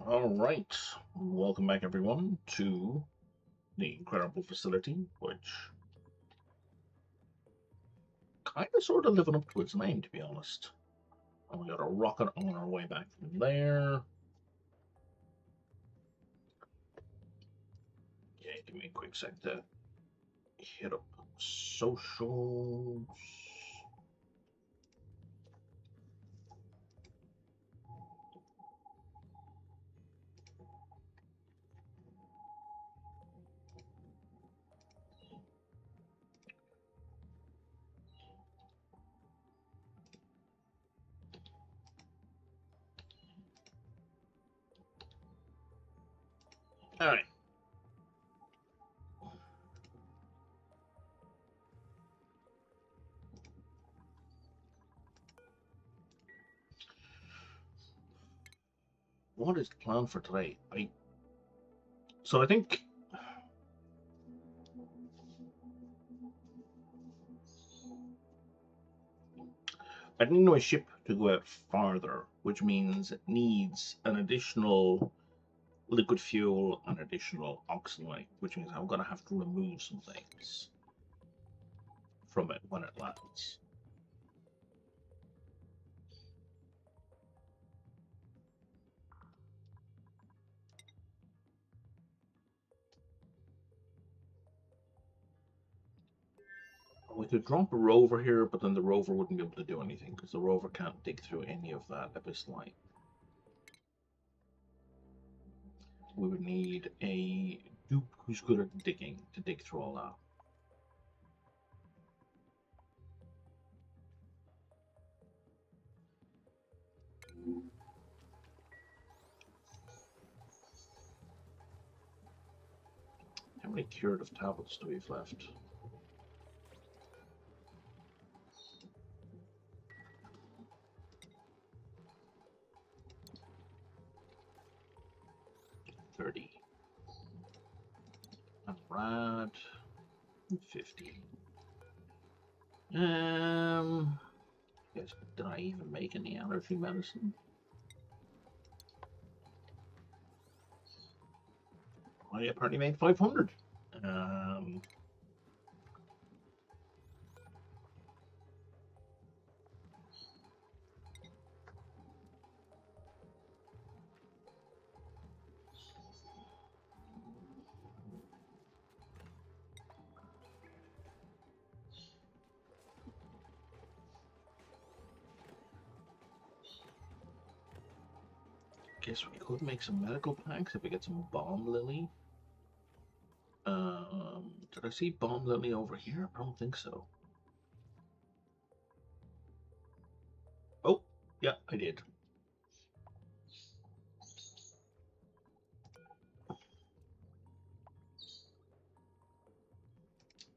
All right, welcome back everyone to the incredible facility, which kind of sort of living up to its name, to be honest. And we got a rocket on our way back from there. Yeah, give me a quick sec to hit up socials. All right. What is the plan for today? I think I need my ship to go out farther, which means it needs an additional liquid fuel and additional oxygenate, which means I'm going to have to remove some things from it when it lands. We could drop a rover here, but then the rover wouldn't be able to do anything because the rover can't dig through any of that abyss line. We would need a dupe who's good at digging to dig through all that. How many curative tablets do we have left? $30. And rad. 50. Guess, did I even make any allergy medicine? I apparently made 500. Guess we could make some medical packs if we get some bomb lily. Did I see bomb lily over here? I don't think so. Oh, yeah, I did.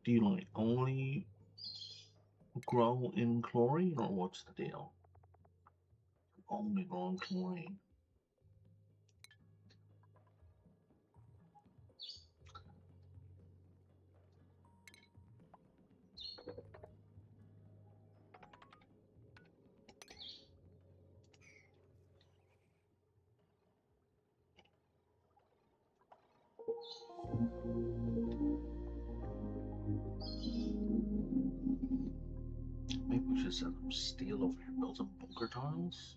Do you only grow in chlorine, or what's the deal? Only grow in chlorine. Maybe we should set up steel over here, build some bunker tunnels.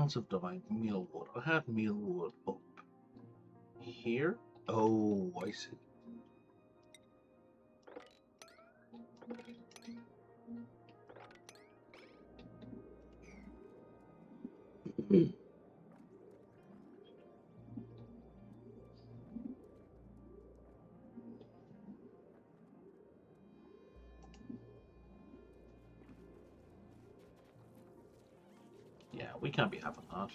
else have divided mealwood? I had mealwood up here. Oh, I see. Yeah, we can't be having that.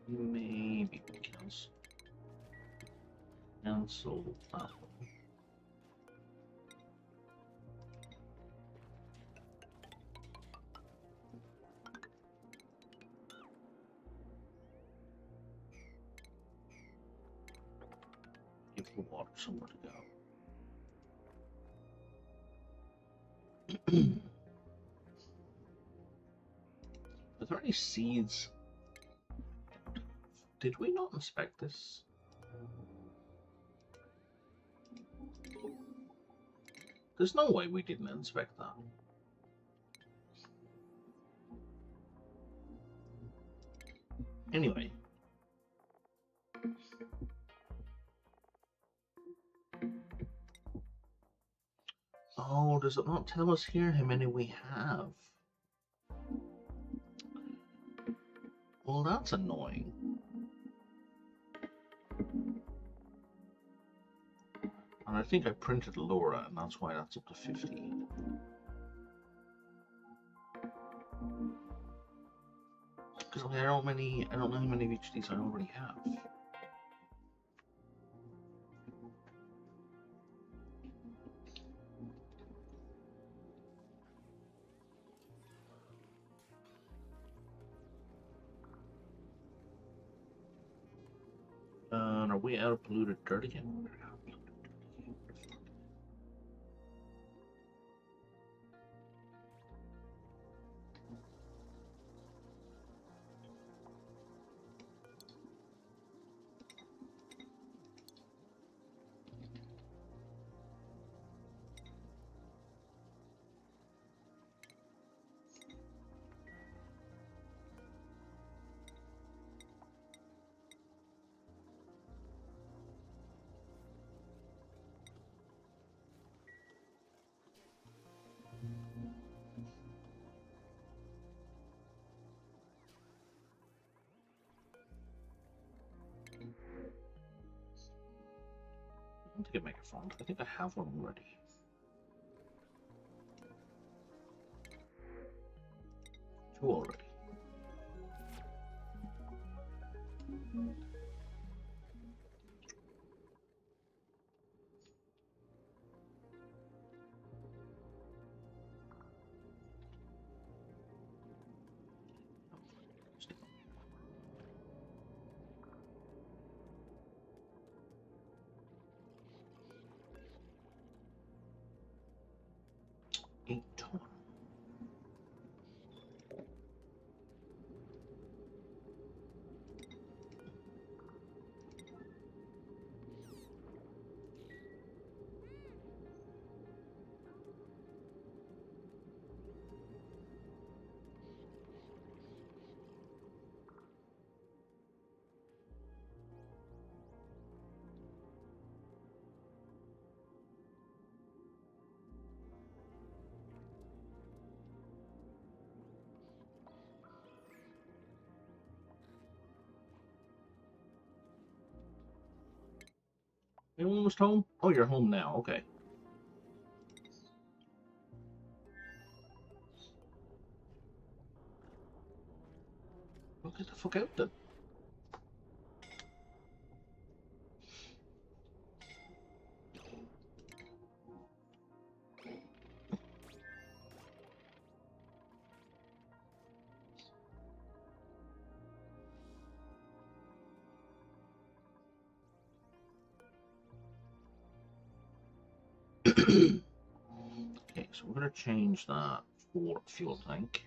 Maybe we cancel that one. Give the water somewhere to go. Are there any seeds? Did we not inspect this? There's no way we didn't inspect that. Anyway. Oh, does it not tell us here how many we have? Well, that's annoying. And I think I printed Laura, and that's why that's up to 50. Because I don't know how many of each of these I already have. Are we out of polluted dirt again? I don't think I make a font. I think I have one already. Two already. You almost home? Oh, you're home now. Okay. Well, get the fuck out then. Okay, so we're going to change that for fuel tank.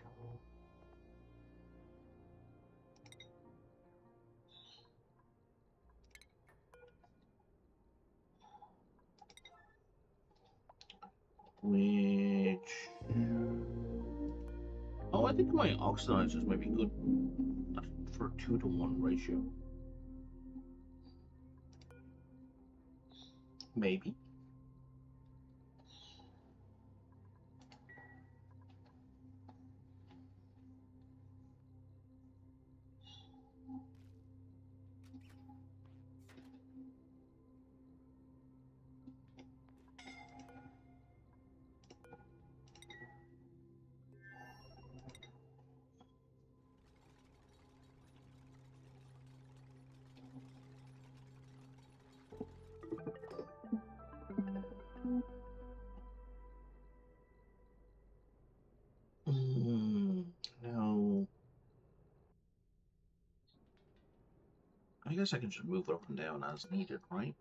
Which... Oh, I think my oxidizers might be good for a 2-to-1 ratio. Maybe. No. I guess I can just move it up and down as needed, right?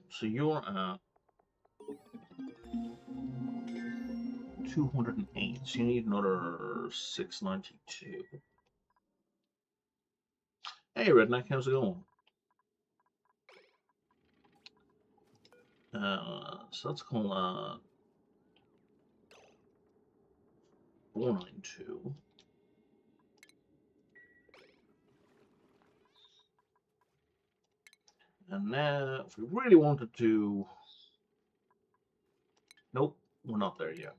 So you're at 208, so you need another 692. Hey, Redneck, how's it going? So let's call 492. And now, if we really wanted to... Nope, we're not there yet.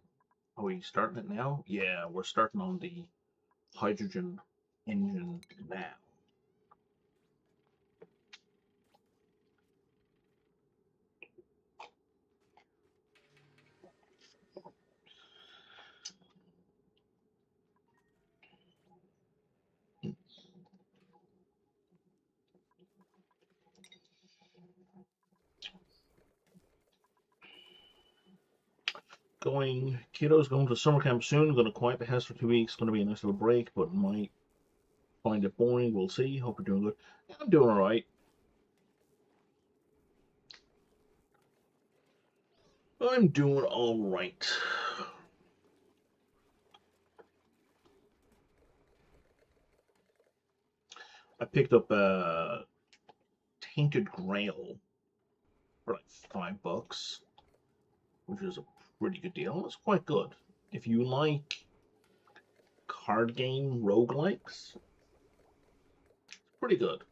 Are we starting it now? Yeah, we're starting on the hydrogen engine now. Kiddo's going to summer camp soon. Going to quiet the house for 2 weeks. Going to be a nice little break, but might find it boring. We'll see. Hope you're doing good. Yeah, I'm doing all right. I'm doing all right. I picked up a Tainted Grail for like $5, which is a pretty good deal. It's quite good. If you like card game roguelikes, it's pretty good.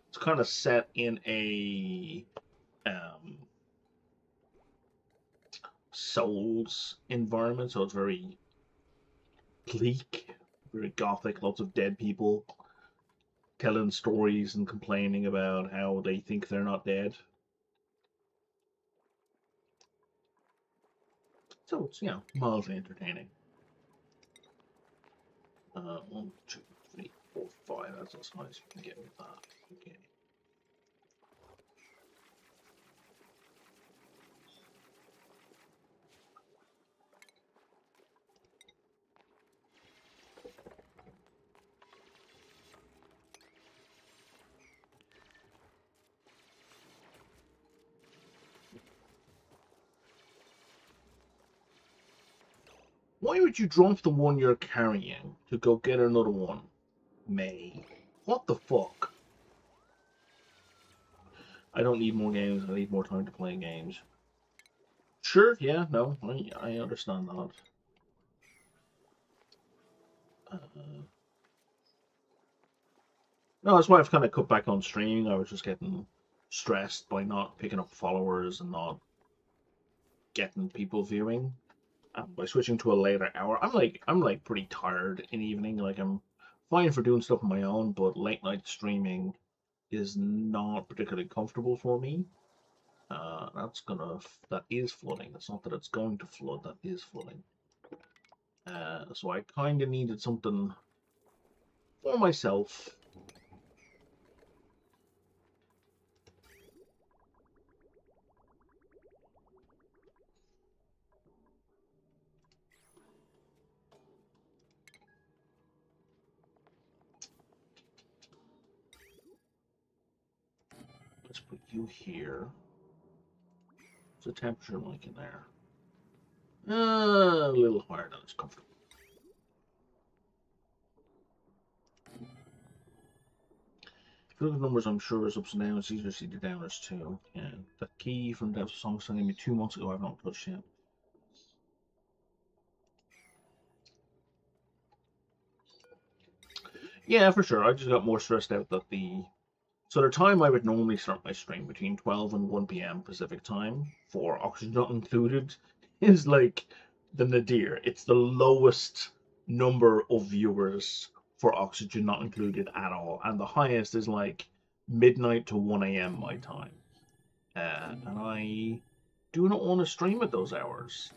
It's kind of set in a Souls environment, so it's very bleak, very gothic, lots of dead people telling stories and complaining about how they think they're not dead. So it's, you know, mildly entertaining. 1, 2, 3, 4, 5. That's as high as you can get with that. Okay. Why would you drop the one you're carrying to go get another one, May? What the fuck? I don't need more games. I need more time to play games. Sure, yeah, no, I understand that. No, that's why I've kind of cut back on streaming. I was just getting stressed by not picking up followers and not getting people viewing. By switching to a later hour, I'm like pretty tired in the evening. Like I'm fine for doing stuff on my own, but late night streaming is not particularly comfortable for me. That is flooding. It's not that it's going to flood. That is flooding. So I kind of needed something for myself. let's put you here. What's the temperature like in there? A little higher than it's comfortable. If you look at numbers, I'm sure it's ups and downs. It's easier to see the downers too. Yeah, that key from Dev's song sent me 2 months ago. I've not touched yet. Yeah, for sure. I just got more stressed out that the time I would normally start my stream between 12 and 1 p.m. Pacific time for Oxygen Not Included is like the nadir. It's the lowest number of viewers for Oxygen Not Included at all, and the highest is like midnight to 1 a.m. my time. And I do not want to stream at those hours.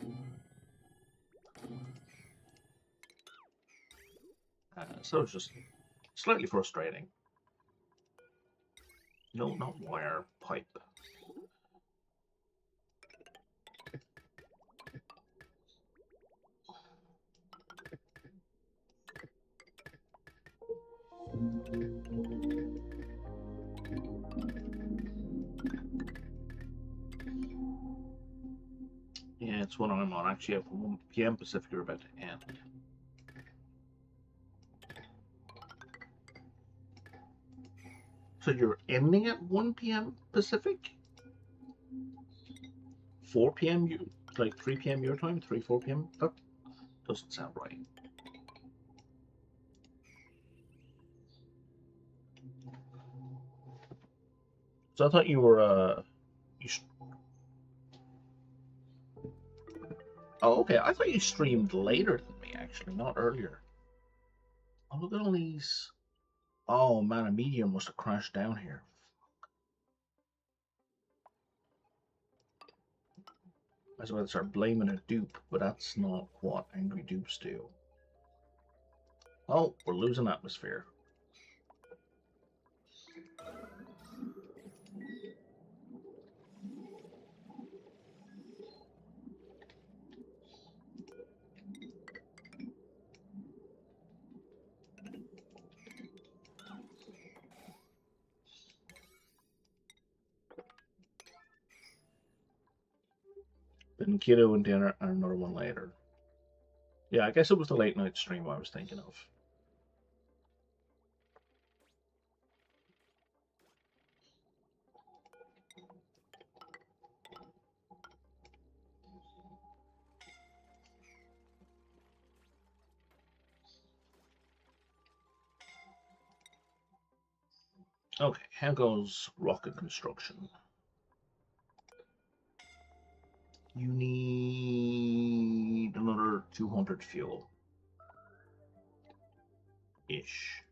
So it's just slightly frustrating. No, not wire, pipe. Yeah, it's what I'm on. Actually, at 1 p.m. Pacific, we're about to end. So you're ending at 1 p.m. Pacific? 4 p.m. like 3 p.m. your time? 4 p.m.? That doesn't sound right. So I thought you were, Oh, okay. I thought you streamed later than me, actually, not earlier. Oh, look at all these. Oh, man, a meteor must have crashed down here. I was about to start blaming a dupe, but that's not what angry dupes do. Oh, we're losing atmosphere. Then Kiddo and dinner and another one later. Yeah, I guess it was the late night stream I was thinking of. Okay, how goes rocket construction? You need another 200 fuel. Ish.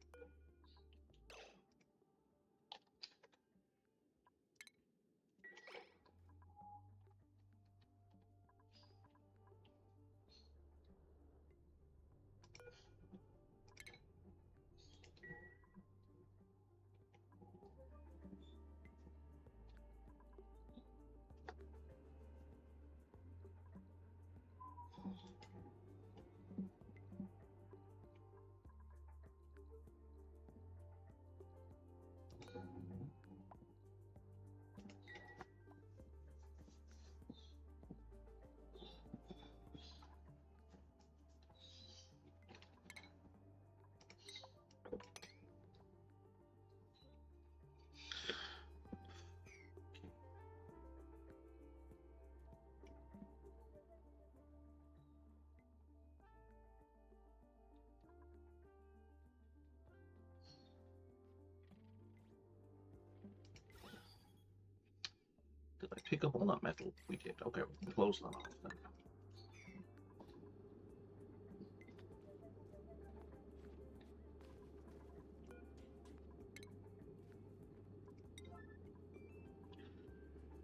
Did I pick up all that metal? We did. Okay, we can close that off then.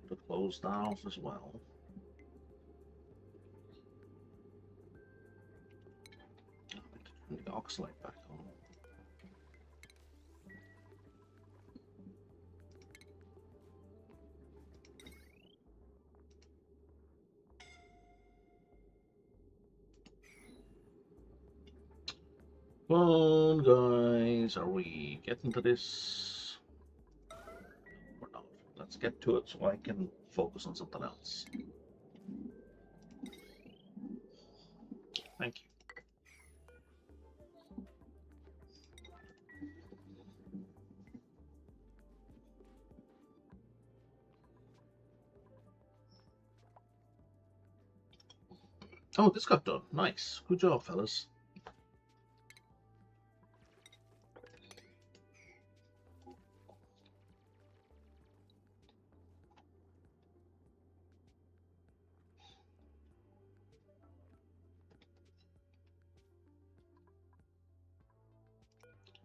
To close that off as well. Turn the oxalate back on. Come on, guys, are we getting to this? We're not. get to it so I can focus on something else. Thank you. Oh, this got done. Nice. Good job, fellas.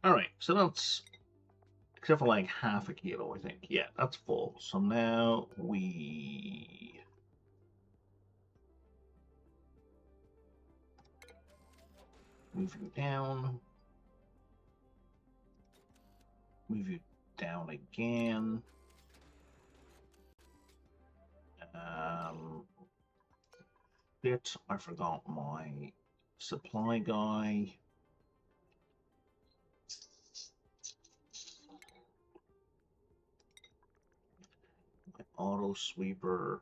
Alright, so that's, except for like half a kilo, I think. Yeah, that's full. So now we move you down. Move you down again. I forgot my supply guy. My auto sweeper.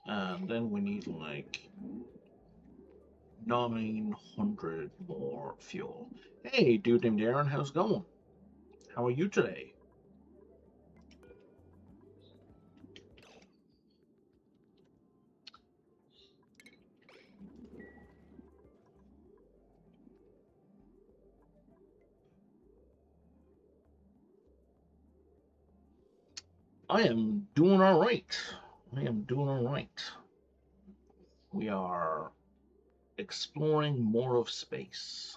And then we need like 900 more fuel. Hey, dude named Aaron, how's it going? How are you today? I am doing all right. I am doing all right. We are exploring more of space.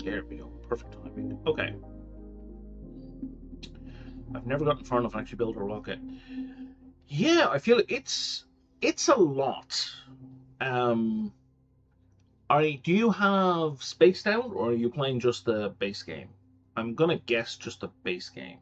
There we go. Perfect timing. Okay. I've never gotten far enough to actually build a rocket. Yeah, I feel it's a lot. Do you have Spaced Out, or are you playing just the base game? I'm gonna guess just the base game.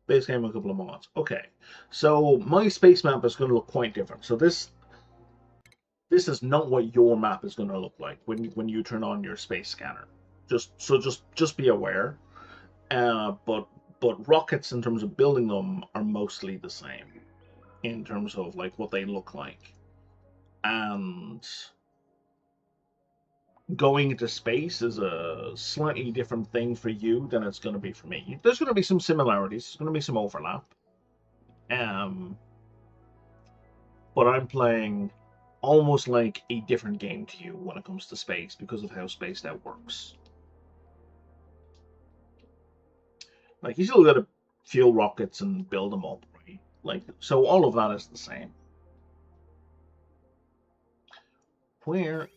Base game with a couple of mods. Okay, so my space map is going to look quite different. So this is not what your map is going to look like when you turn on your space scanner. Just be aware. But rockets, in terms of building them, are mostly the same in terms of like what they look like, and going into space is a slightly different thing for you than it's going to be for me. There's going to be some similarities. There's going to be some overlap. But I'm playing almost like a different game to you when it comes to space because of how Spaced Out works. Like, you still got to fuel rockets and build them up, right? Like, so all of that is the same. Where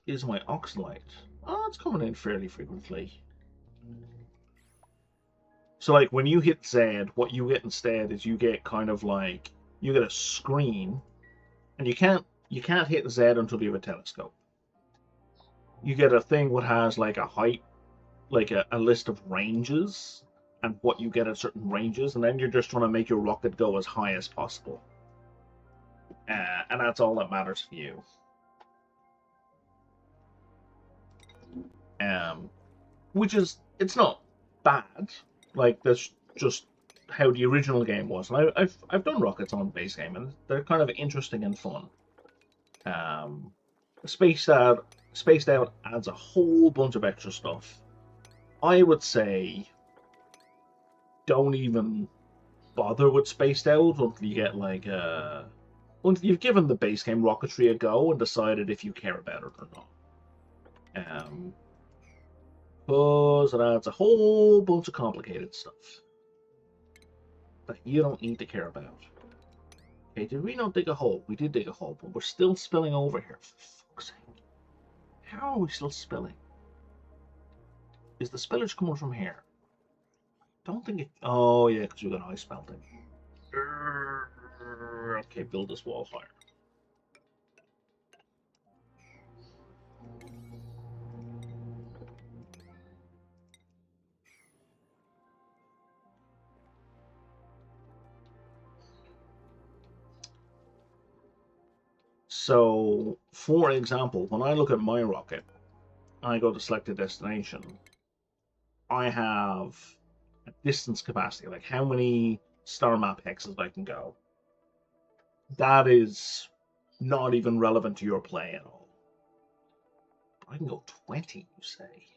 is my oxalite? Oh, it's coming in fairly frequently. So, like, when you hit Z, what you get instead is you get kind of like, you get a screen, and you can't hit Z until you have a telescope. You get a thing that has like a height, like a list of ranges, and what you get at certain ranges, and then you're just trying to make your rocket go as high as possible. And that's all that matters for you. Which is, it's not bad. Like, that's just how the original game was. And I've done rockets on base game, and they're kind of interesting and fun. Spaced Out adds a whole bunch of extra stuff. I would say don't even bother with Spaced Out until you get like Well, you've given the base game rocketry a go and decided if you care about it or not. Because it adds a whole bunch of complicated stuff that you don't need to care about. Okay, did we not dig a hole? We did dig a hole, but we're still spilling over here. For fuck's sake. How are we still spilling? Is the spillage coming from here? Don't think it... Oh, yeah, because we've got ice melting. Okay, build this wall higher. So, for example, when I look at my rocket, I go to select a destination. I have a distance capacity, like how many star map hexes I can go. That is not even relevant to your play at all. I can go 20, you say?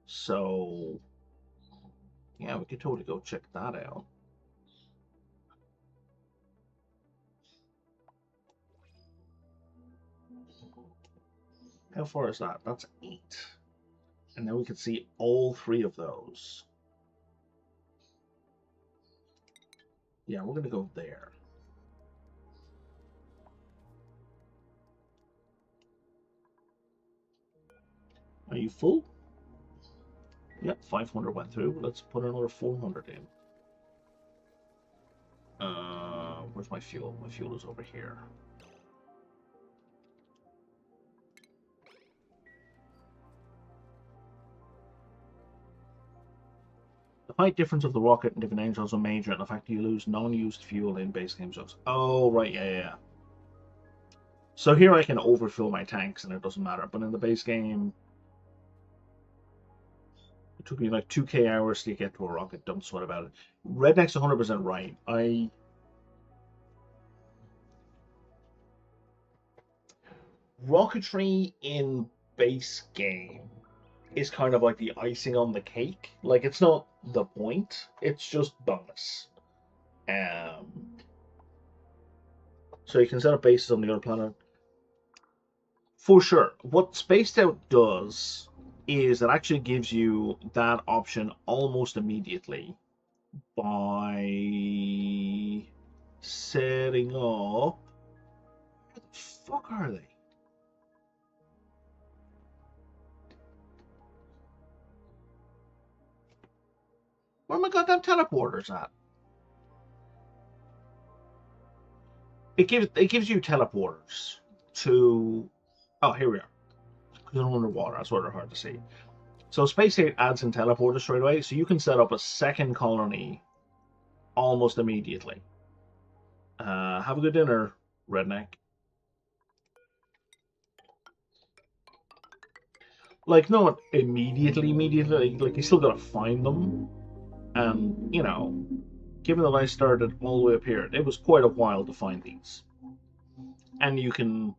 So, yeah, we could totally go check that out. How far is that? That's 8. And now we can see all 3 of those. Yeah, we're going to go there. Are you full? Yep, 500 went through. Let's put another 400 in. Where's my fuel? My fuel is over here. The height difference of the rocket and different engines are major, and the fact that you lose non-used fuel in base game zones. Oh, right, yeah. So here I can overfill my tanks, and it doesn't matter. But in the base game, it took me like 2k hours to get to a rocket. Don't sweat about it. Redneck's 100% right. Rocketry in base game is kind of like the icing on the cake. Like, it's not the point. It's just bonus. So you can set up bases on the other planet. For sure. What Spaced Out does is it actually gives you that option almost immediately by setting up... Where the fuck are they? Where are my goddamn teleporters at? It gives you teleporters to... Oh, here we are. They're underwater. That's why they're hard to see. So Space 8 adds in teleporters straight away, so you can set up a second colony almost immediately. Have a good dinner, Redneck. Like, not immediately, like you still gotta find them. And, you know, given that I started all the way up here, it was quite a while to find these. And you can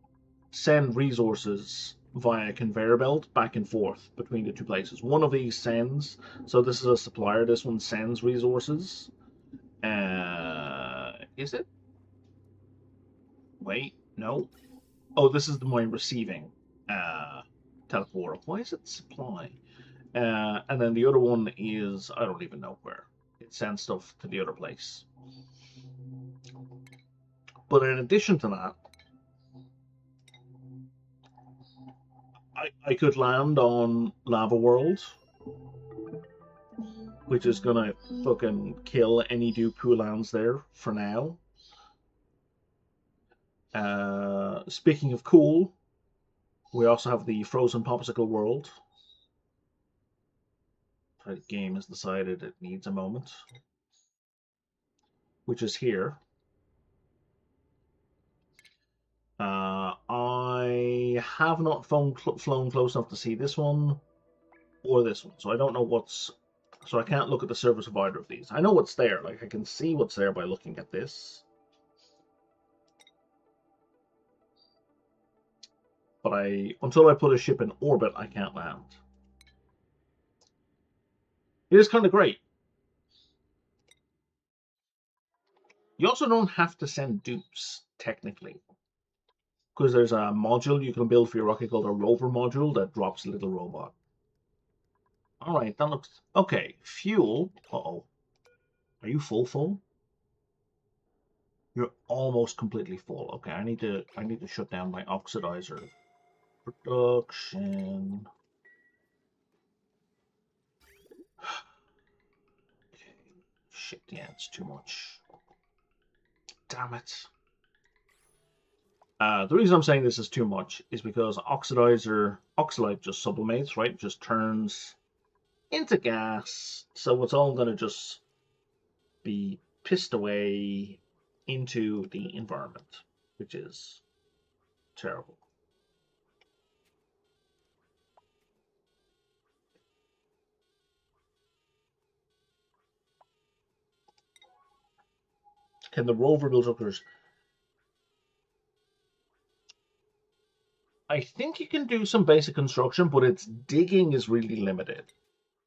send resources via conveyor belt back and forth between the 2 places. One of these sends, so this is a supplier, this one sends resources. Is it? Wait, no. Oh, this is my receiving teleporter. Why is it supply? And then the other one is, I don't even know where. It sends stuff to the other place. But in addition to that, I could land on Lava World, which is gonna fucking kill any dupe who lands there for now. Speaking of cool, we also have the Frozen Popsicle World. The game has decided it needs a moment, which is here. I have not flown close enough to see this one or this one, so I don't know what's... So I can't look at the surface of either of these. I know what's there, like I can see what's there by looking at this. But until I put a ship in orbit, I can't land. It is kind of great. also don't have to send dupes, technically. Because there's a module you can build for your rocket called a rover module that drops a little robot. Alright, that looks... Okay, fuel. Uh-oh. Are you full? You're almost completely full. Okay, I need to shut down my oxidizer. Production. Okay. Shit, yeah, it's too much. Damn it. The reason I'm saying this is too much is because oxalate just sublimates, right? Just turns into gas. So it's all going to just be pissed away into the environment, which is terrible. Can the rover build hookers? I think you can do some basic construction, but its digging is really limited.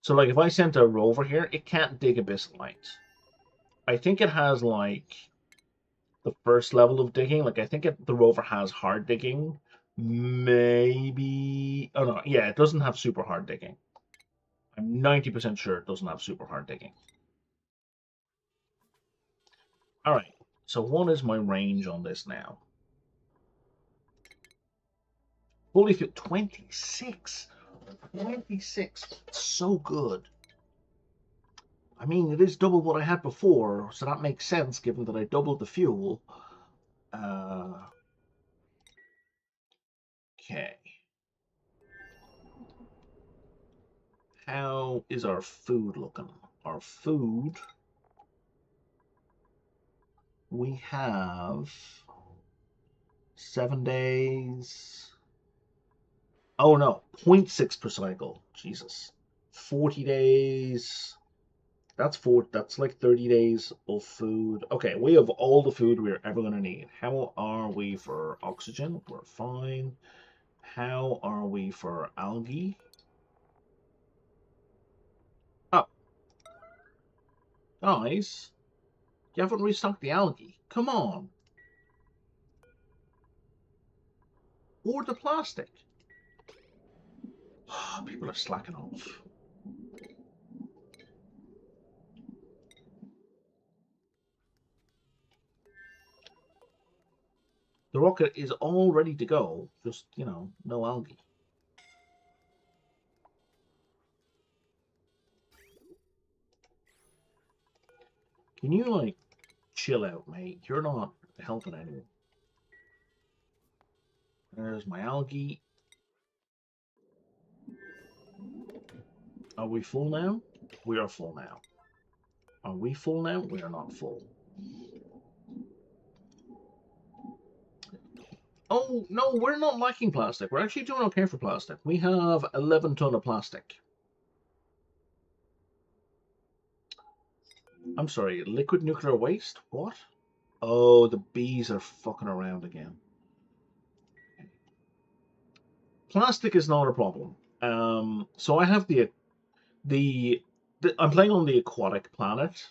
So, like, if I sent a rover here, it can't dig abyssite. I think it has, like, the first level of digging. Like, I think the rover has hard digging. Maybe... Oh, no. Yeah, it doesn't have super hard digging. I'm 90% sure it doesn't have super hard digging. All right. So what is my range on this now? Holy shit, 26. 26. So good. I mean, it is double what I had before, so that makes sense given that I doubled the fuel. Okay. How is our food looking? Our food, we have 7 days. Oh no, 0.6 per cycle. Jesus. 40 days. That's like 30 days of food. Okay, we have all the food we're ever going to need. How are we for oxygen? We're fine. How are we for algae? Oh, guys, you haven't restocked the algae. Come on. Or the plastic. People are slacking off. The rocket is all ready to go. Just, you know, no algae. Can you, like, chill out, mate? You're not helping anyone. There's my algae. Are we full now? We are full now. Are we full now? We are not full. Oh, no, we're not lacking plastic. We're actually doing okay for plastic. We have 11 ton of plastic. I'm sorry, liquid nuclear waste? What? Oh, the bees are fucking around again. Plastic is not a problem. So I have I'm playing on the aquatic planet,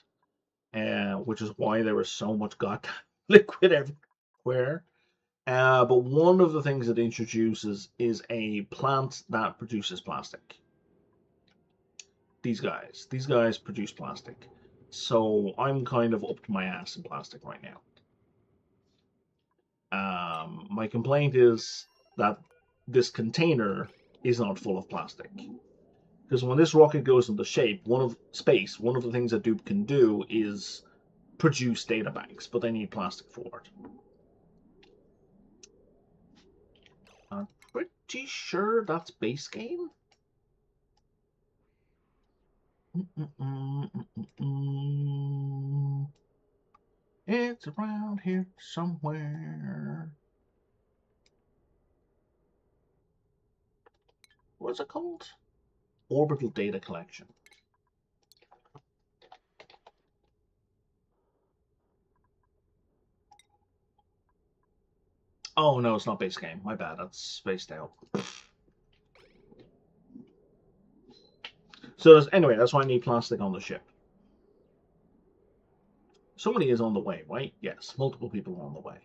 which is why there was so much goddamn liquid everywhere. But one of the things it introduces is a plant that produces plastic. These guys produce plastic. So I'm kind of up to my ass in plastic right now. My complaint is that this container is not full of plastic. Because when this rocket goes into shape, one of the things that Dupe can do is produce data banks, but they need plastic for it. I'm pretty sure that's base game. It's around here somewhere. What's it called? Orbital data collection. Oh no, it's not base game. My bad. That's spaced out. So anyway, that's why I need plastic on the ship. Somebody is on the way, right? Yes, multiple people are on the way.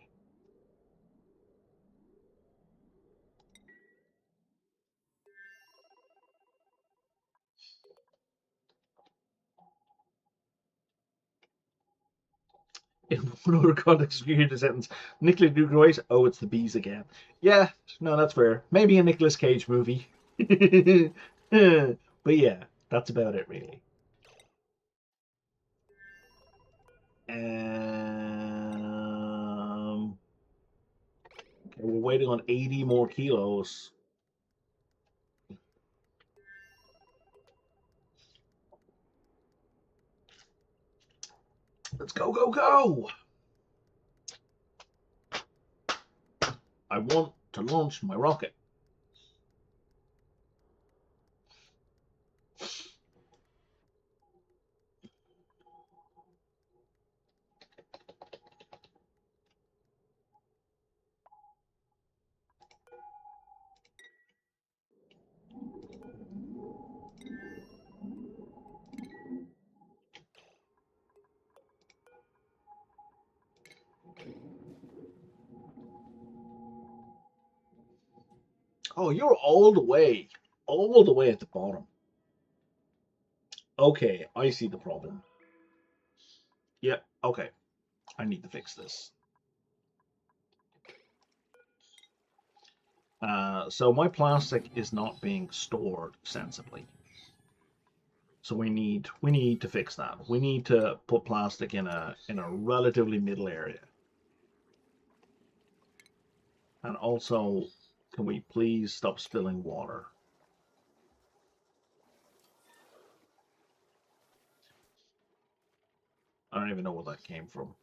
In one other context, you hear the sentence, Nicolas Cage, oh, it's the bees again. Yeah, no, that's fair. Maybe a Nicolas Cage movie. But yeah, that's about it, really. Okay, we're waiting on 80 more kilos. Let's go, go, go! I want to launch my rocket. Oh, you're all the way at the bottom. Okay, I see the problem. Yep, okay. I need to fix this. So my plastic is not being stored sensibly. So we need to fix that. We need to put plastic in a relatively middle area. And also, can we please stop spilling water? I don't even know where that came from.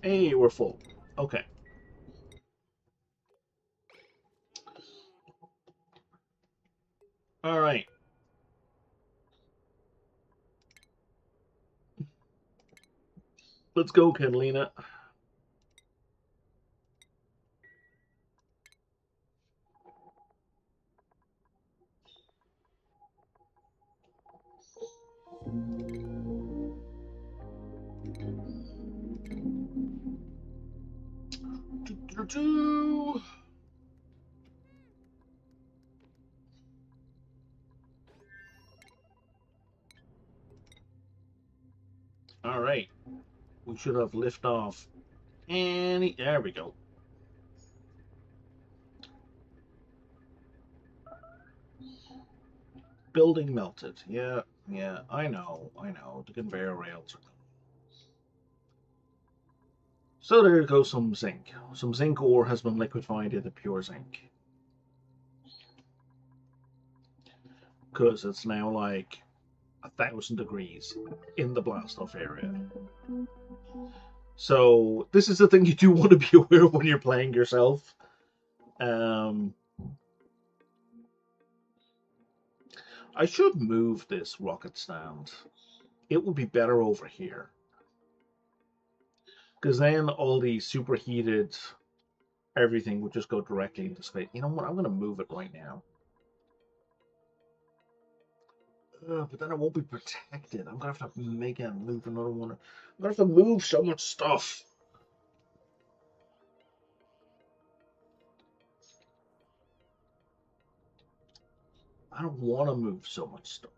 Hey, we're full. Okay. All right. Let's go, Catalina. All right. We should have liftoff. And there we go. Building melted. Yeah, yeah, I know. The conveyor rails are. So there goes some zinc. Some zinc ore has been liquefied into pure zinc. Because it's now like 1,000 degrees in the blast off area. So this is the thing you do want to be aware of when you're playing yourself. I should move this rocket stand. It would be better over here. Because then all the superheated everything would just go directly into space. You know what? I'm going to move it right now. But then it won't be protected. I'm going to have to make it move another one. I'm going to have to move so much stuff. I don't want to move so much stuff.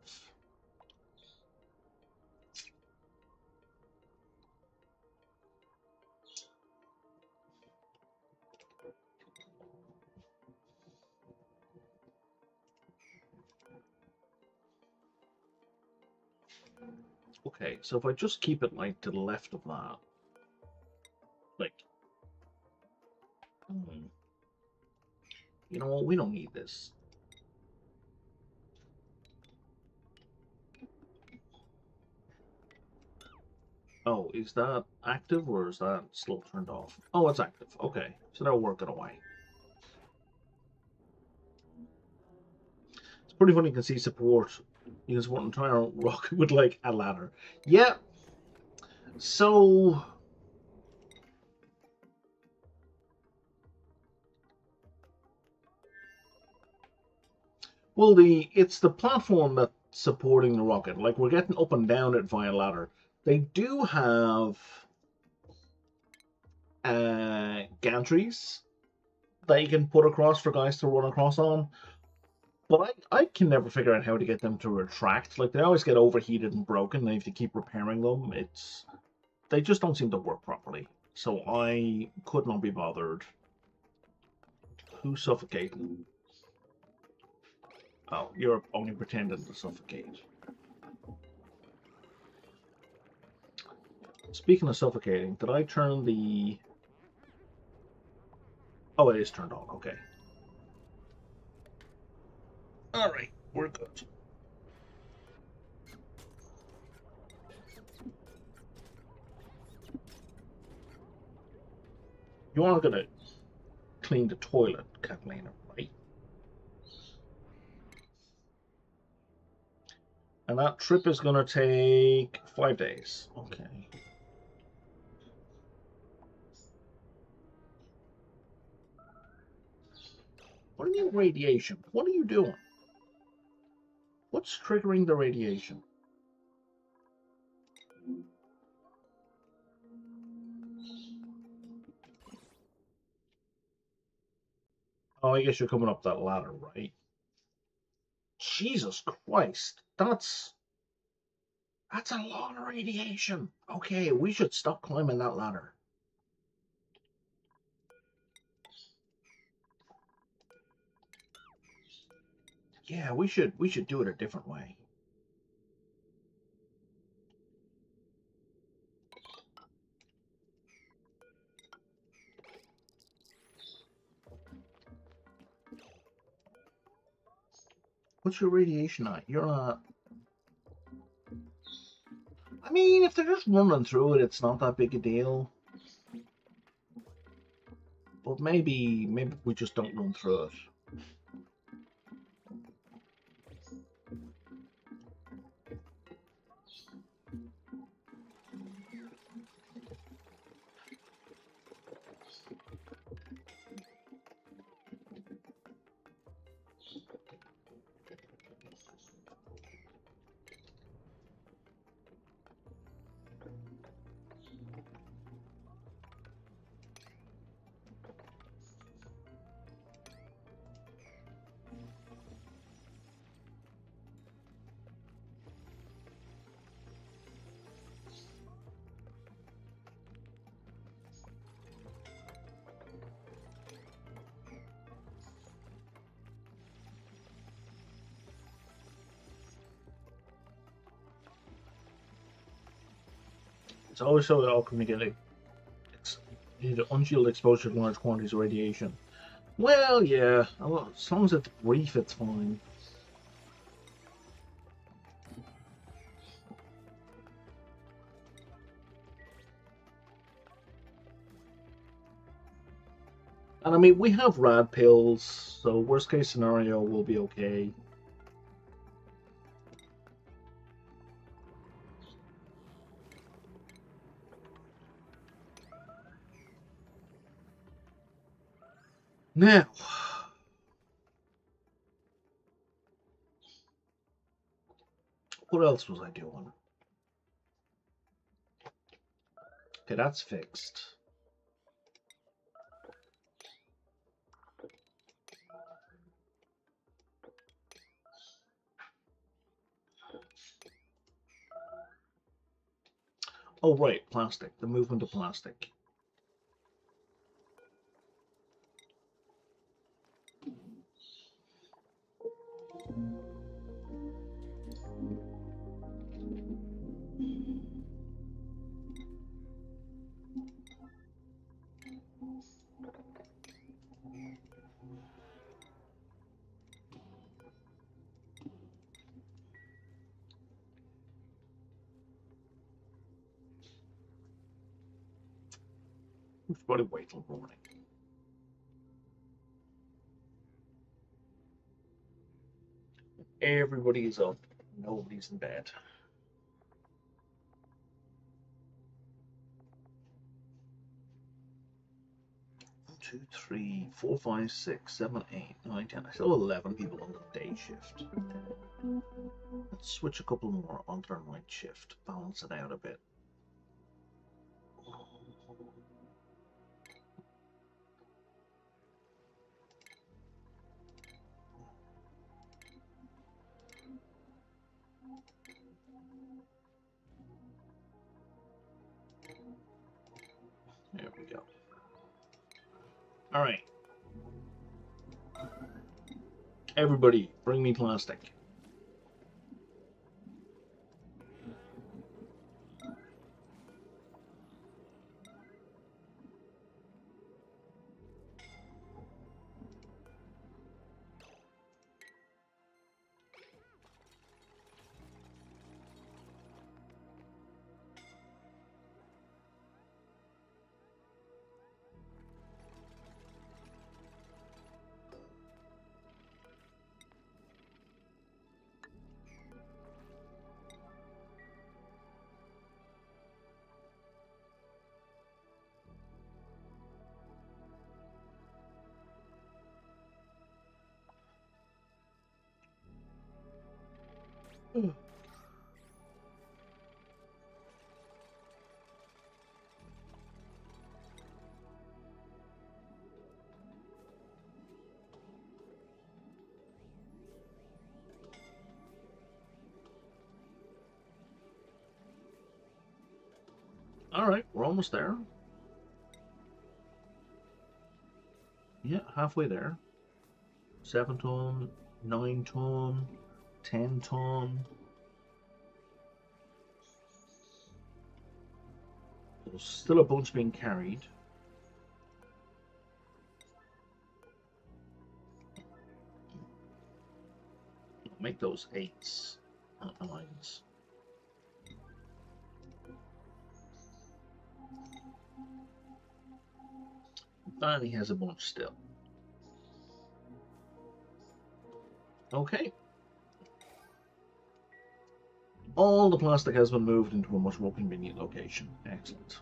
Okay, so if I just keep it like to the left of that, like, you know what? We don't need this. Oh, is that active or is that still turned off? Oh, it's active. Okay, so that'll work it away. It's pretty funny you can see support. You can support an entire rocket with like a ladder. Yeah. So Well, it's the platform that's supporting the rocket. Like, we're getting up and down it via ladder. They do have gantries that you can put across for guys to run across on. But I can never figure out how to get them to retract. Like, they always get overheated and broken, and if you keep repairing them, they just don't seem to work properly. So I could not be bothered. Who's suffocating? Oh, you're only pretending to suffocate. Speaking of suffocating, did I turn the... Oh, it is turned on, okay. Alright, we're good. You are gonna clean the toilet, Catalina, right? And that trip is gonna take 5 days. Okay. What do you mean radiation? What are you doing? What's triggering the radiation? Oh, I guess you're coming up that ladder, right? Jesus Christ, that's a lot of radiation. Okay, we should stop climbing that ladder. Yeah, we should do it a different way. What's your radiation at? You're at... I mean, if they're just running through it, it's not that big a deal. But maybe we just don't run through it. It's always so alchemy getting unshielded exposure to large quantities of radiation. Well, yeah, as long as it's brief, it's fine. And I mean, we have rad pills, so worst case scenario, we'll be okay. Now, what else was I doing? Okay, that's fixed. Oh, right, plastic. The movement of plastic. We should probably wait till morning. Everybody's up. Nobody's in bed. 2, 3, 4, 5, 6, 7, 8, 9, 10. I still have 11 people on the day shift. Let's switch a couple more onto their night shift, balance it out a bit. There we go. All right. Everybody, bring me plastic. All right, we're almost there. Yeah, halfway there. 7 ton, 9 ton, 10 ton. There's still a bunch being carried. Make those 8s, not 9s. And he has a bunch still. Okay. All the plastic has been moved into a much more convenient location. Excellent.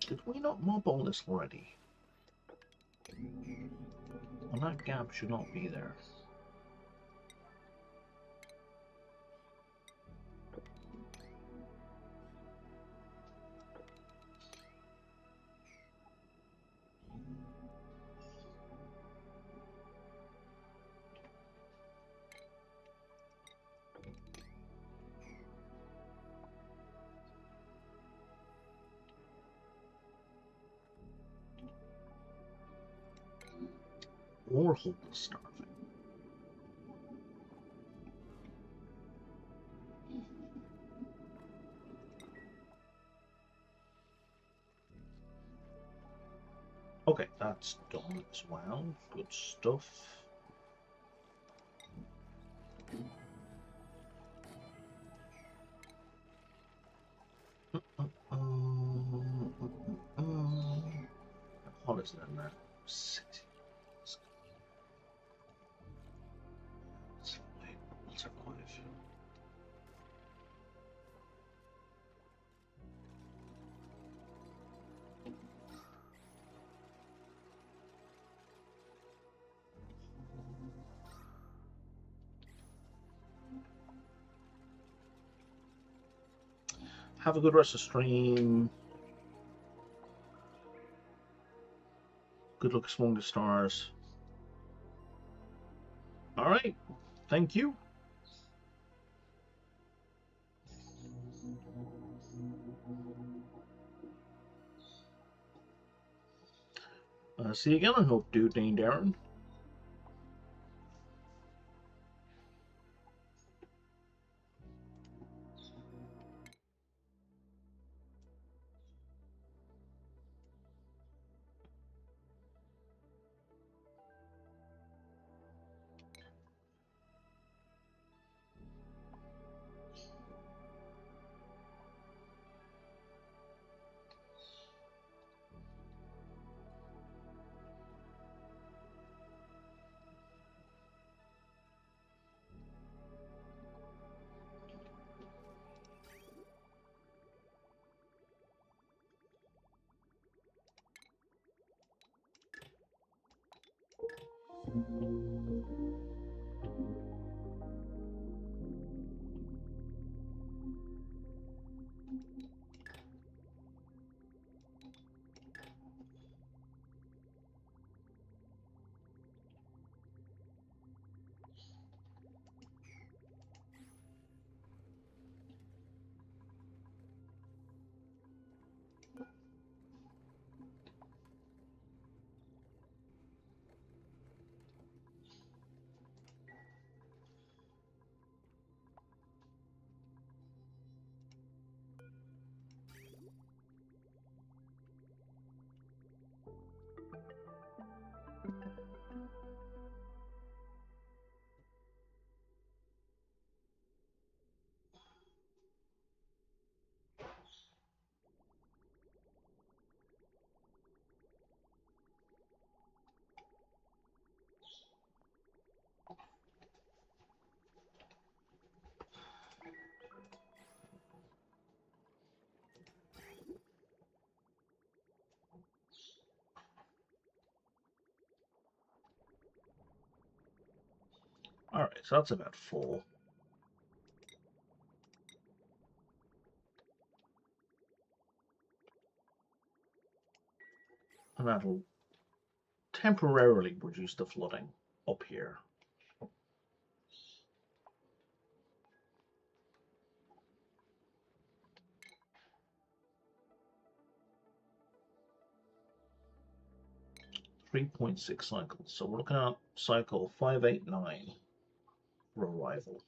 Did we not mob all this already? Well, that gap should not be there. Or hopeless starving. Okay, that's done as well. Good stuff. What is that now? 60. What's our quite a few? Have a good rest of stream. Good luck among the stars. All right. Thank you. See you again, I hope, dude, named Darren. Alright, so that's about full. And that'll temporarily reduce the flooding up here. 3.6 cycles. So we're looking at cycle 589 for arrival.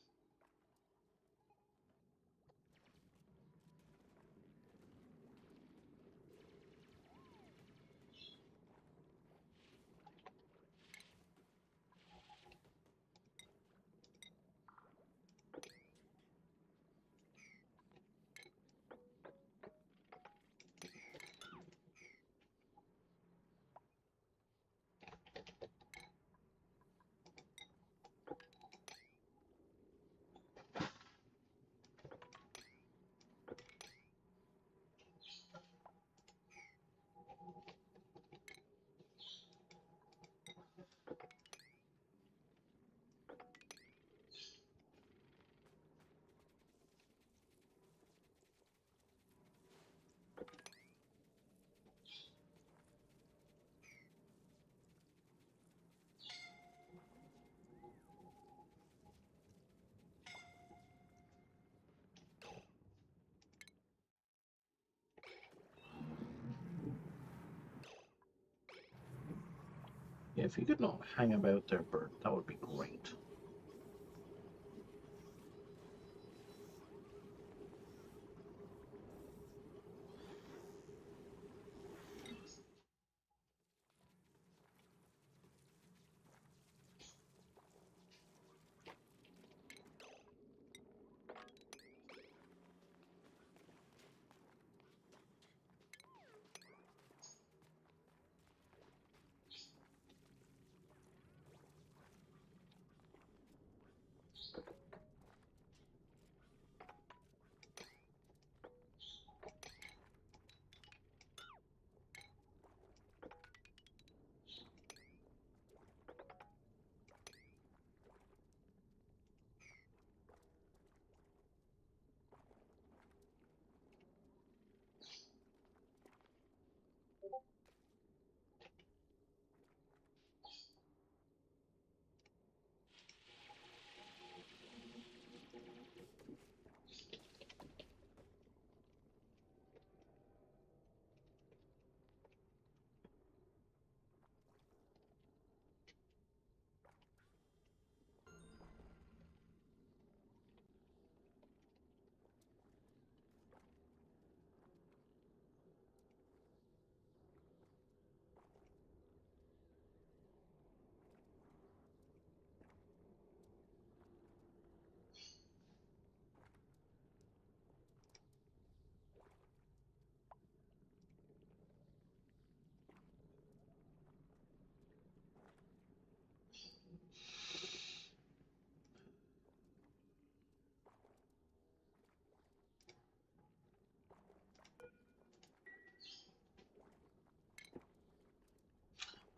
Yeah, if you could not hang about there, Bert, that would be great.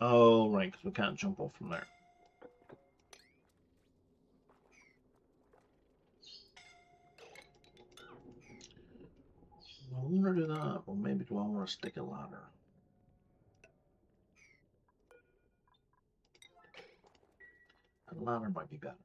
Oh, right, because we can't jump off from there. I want to do that, but maybe do I want to stick a ladder? A ladder might be better.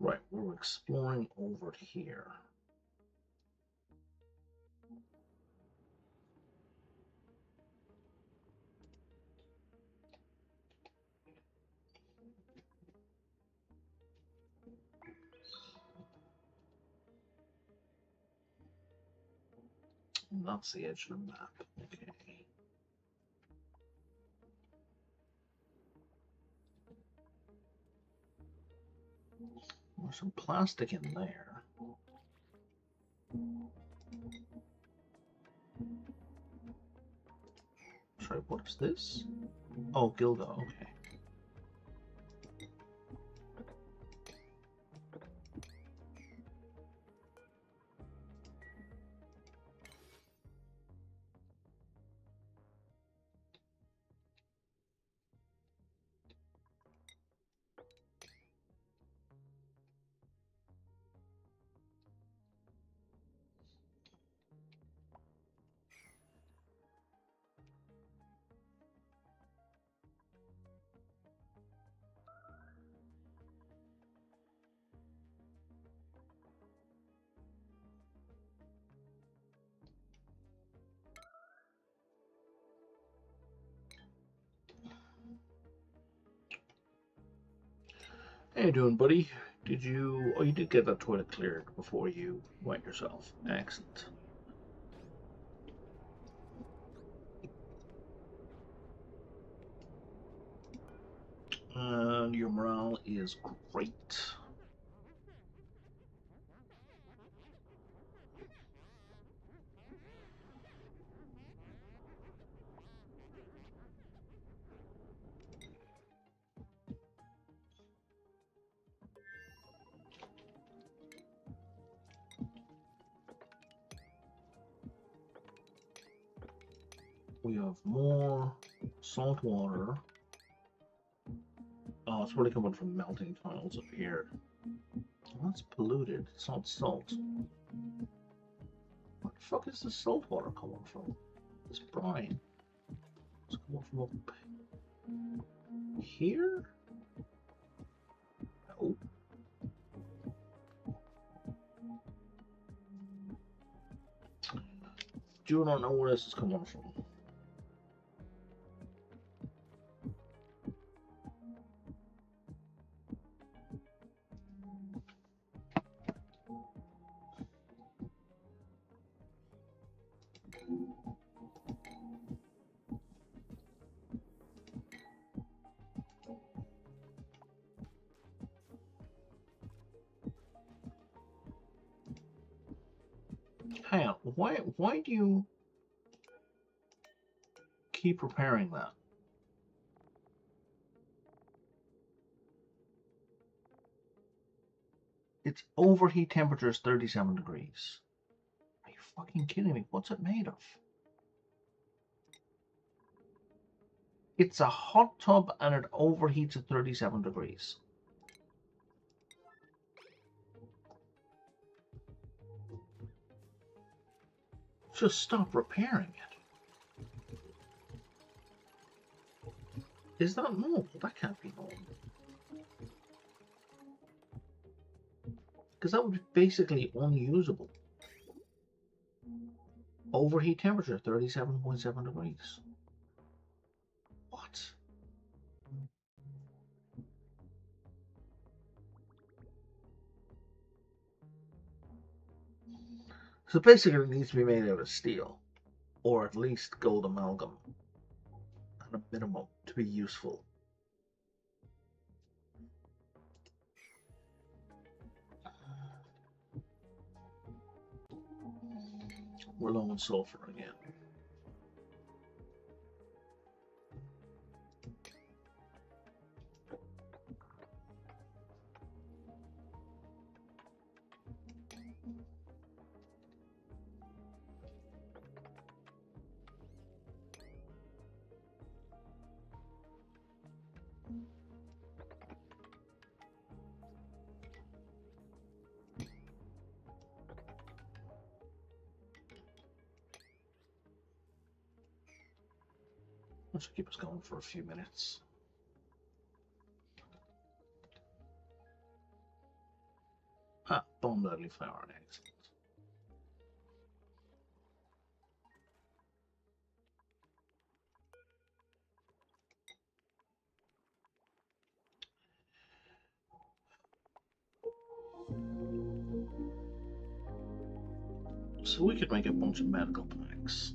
Right, we're exploring over here. That's the edge of the map. Okay. There's some plastic in there. Sorry, what is this? Oh, Gilda, okay. How you doing, buddy? Did you... Oh, you did get that toilet cleared before you wet yourself. Excellent. And your morale is great. We have more salt water. Oh, it's probably coming from melting tiles up here. Well, that's polluted. It's not salt. Where the fuck is the salt water coming from? This brine. It's coming from up here? No. Do not know where this is coming from. Hang on, why do you keep repairing that? Its overheat temperature is 37 degrees. Are you fucking kidding me? What's it made of? It's a hot tub and it overheats at 37 degrees. Just stop repairing it. Is that normal? That can't be normal. Because that would be basically unusable. Overheat temperature, 37.7 degrees. What? So basically it needs to be made out of steel. Or at least gold amalgam. At a minimum, to be useful. We're low on sulfur again. Which will keep us going for a few minutes. Ah, bone deadly flower, excellent. So we could make a bunch of medical packs.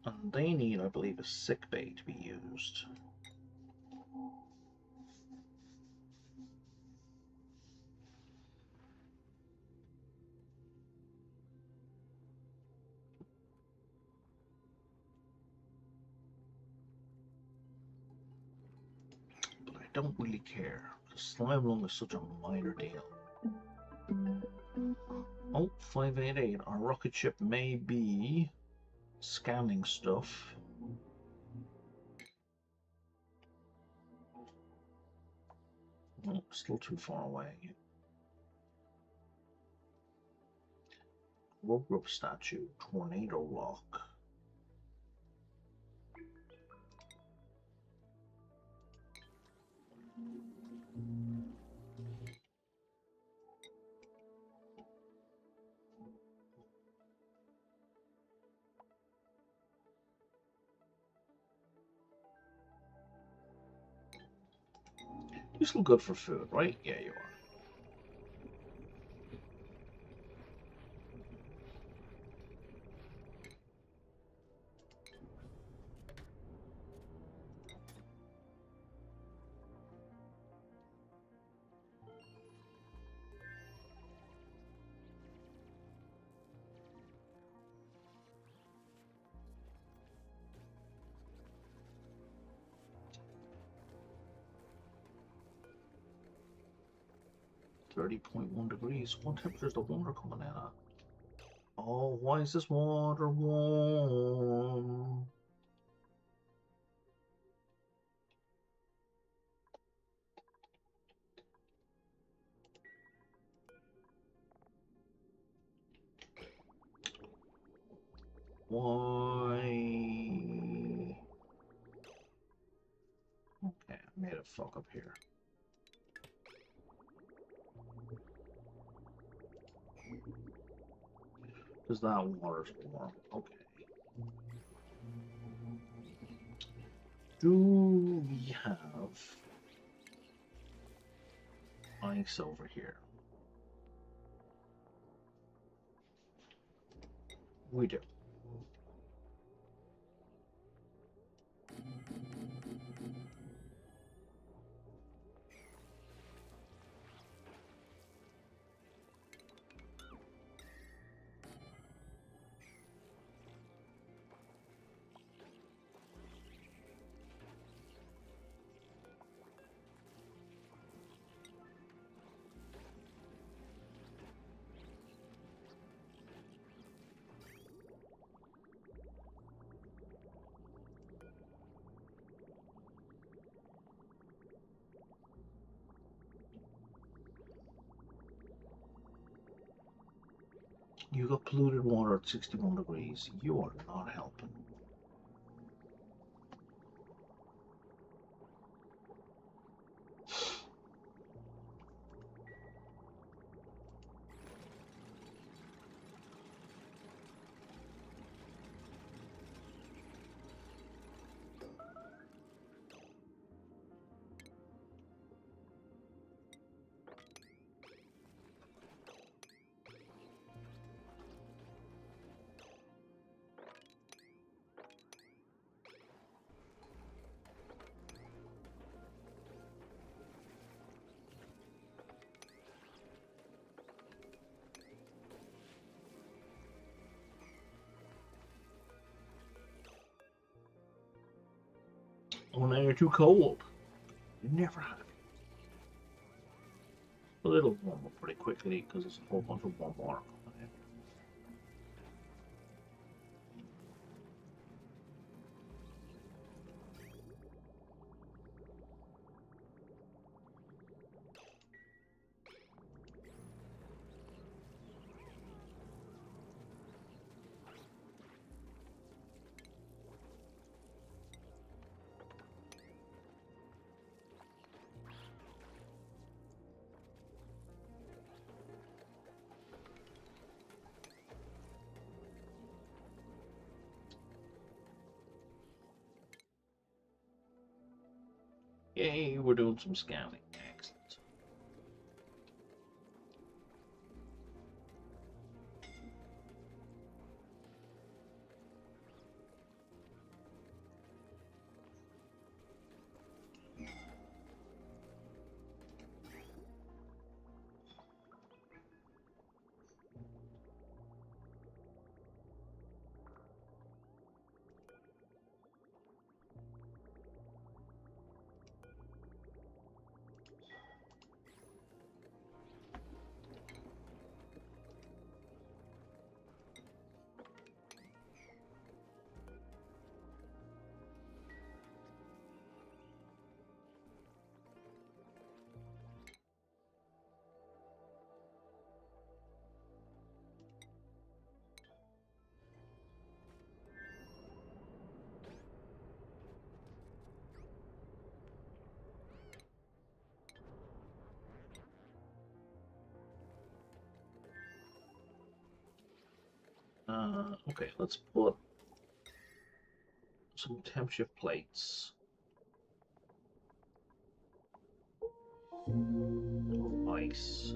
And they need, I believe, a sick bay to be used. But I don't really care, because slime lung is such a minor deal. Oh, 588. Our rocket ship may be scanning stuff. Oh, still too far away. Rope statue, tornado lock. You're still good for food, right? Yeah, you are. $30.1 degrees. What temperature is the water coming in at? Oh, why is this water warm? Why? Okay, I made a fuck up here. Because that water's warm. Okay. Do we have ice over here? We do. You got polluted water at 61 degrees. You are not helping. Oh, now you're too cold. You never have. But it'll warm up pretty quickly because there's a whole bunch of warm water coming in. Yay, we're doing some scanning. Excellent. Okay, let's put some temp shift plates of ice,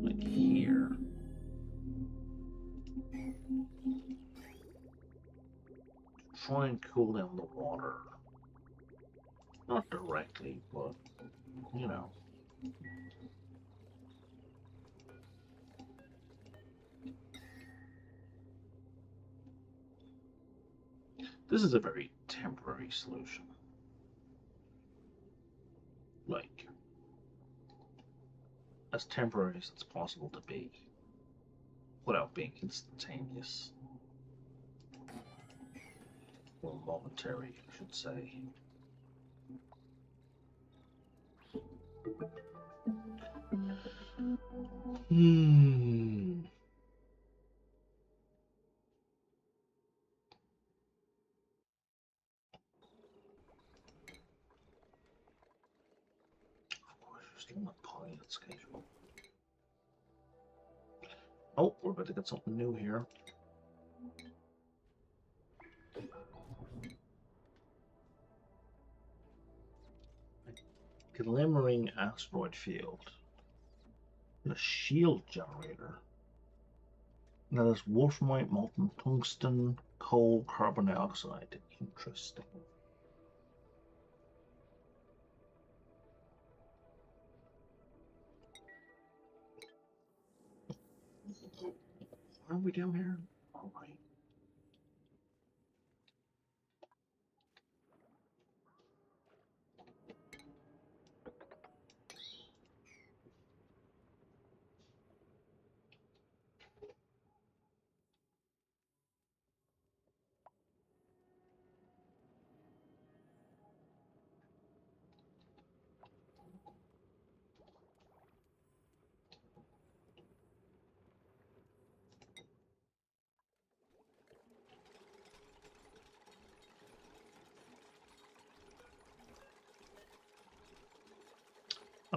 like here. To try and cool down the water. Not directly, but, you know. This is a very temporary solution. Like, as temporary as it's possible to be, without being instantaneous. Or momentary, I should say. Hmm. Of course, you're still not pilot schedule. Oh, we're about to get something new here. A glimmering asteroid field. A shield generator. That is wolframite, molten tungsten, coal, carbon dioxide. Interesting. What are we doing here? All right.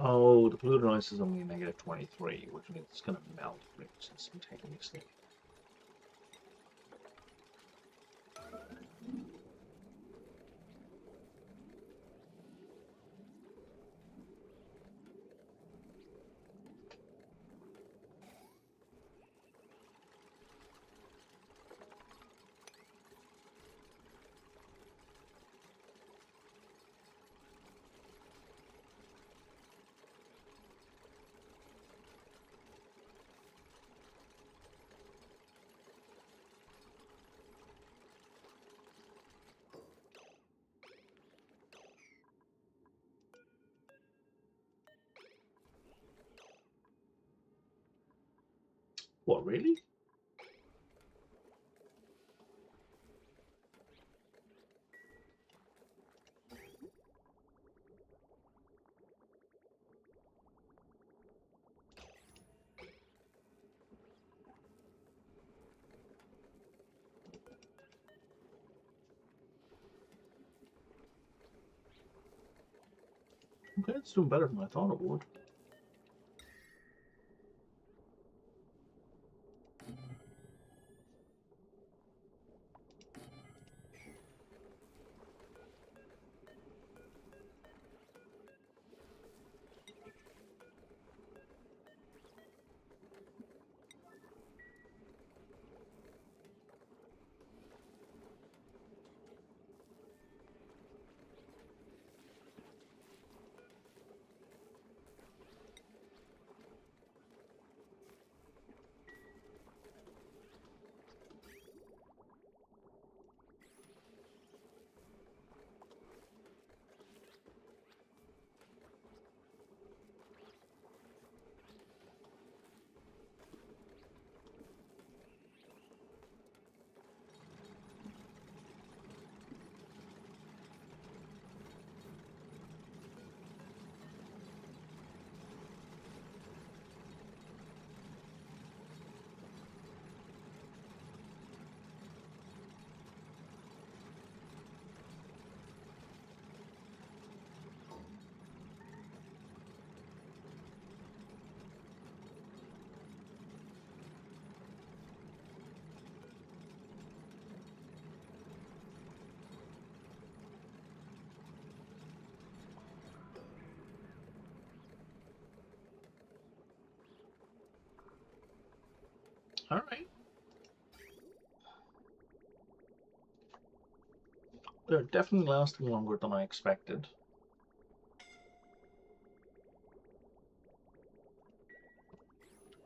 Oh, the polluted ice is only -23, which means it's going to melt instantaneously. What, really? Okay, it's doing better than I thought it would. Alright. They're definitely lasting longer than I expected.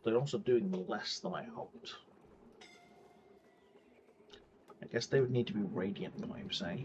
They're also doing less than I hoped. I guess they would need to be radiant knives, eh?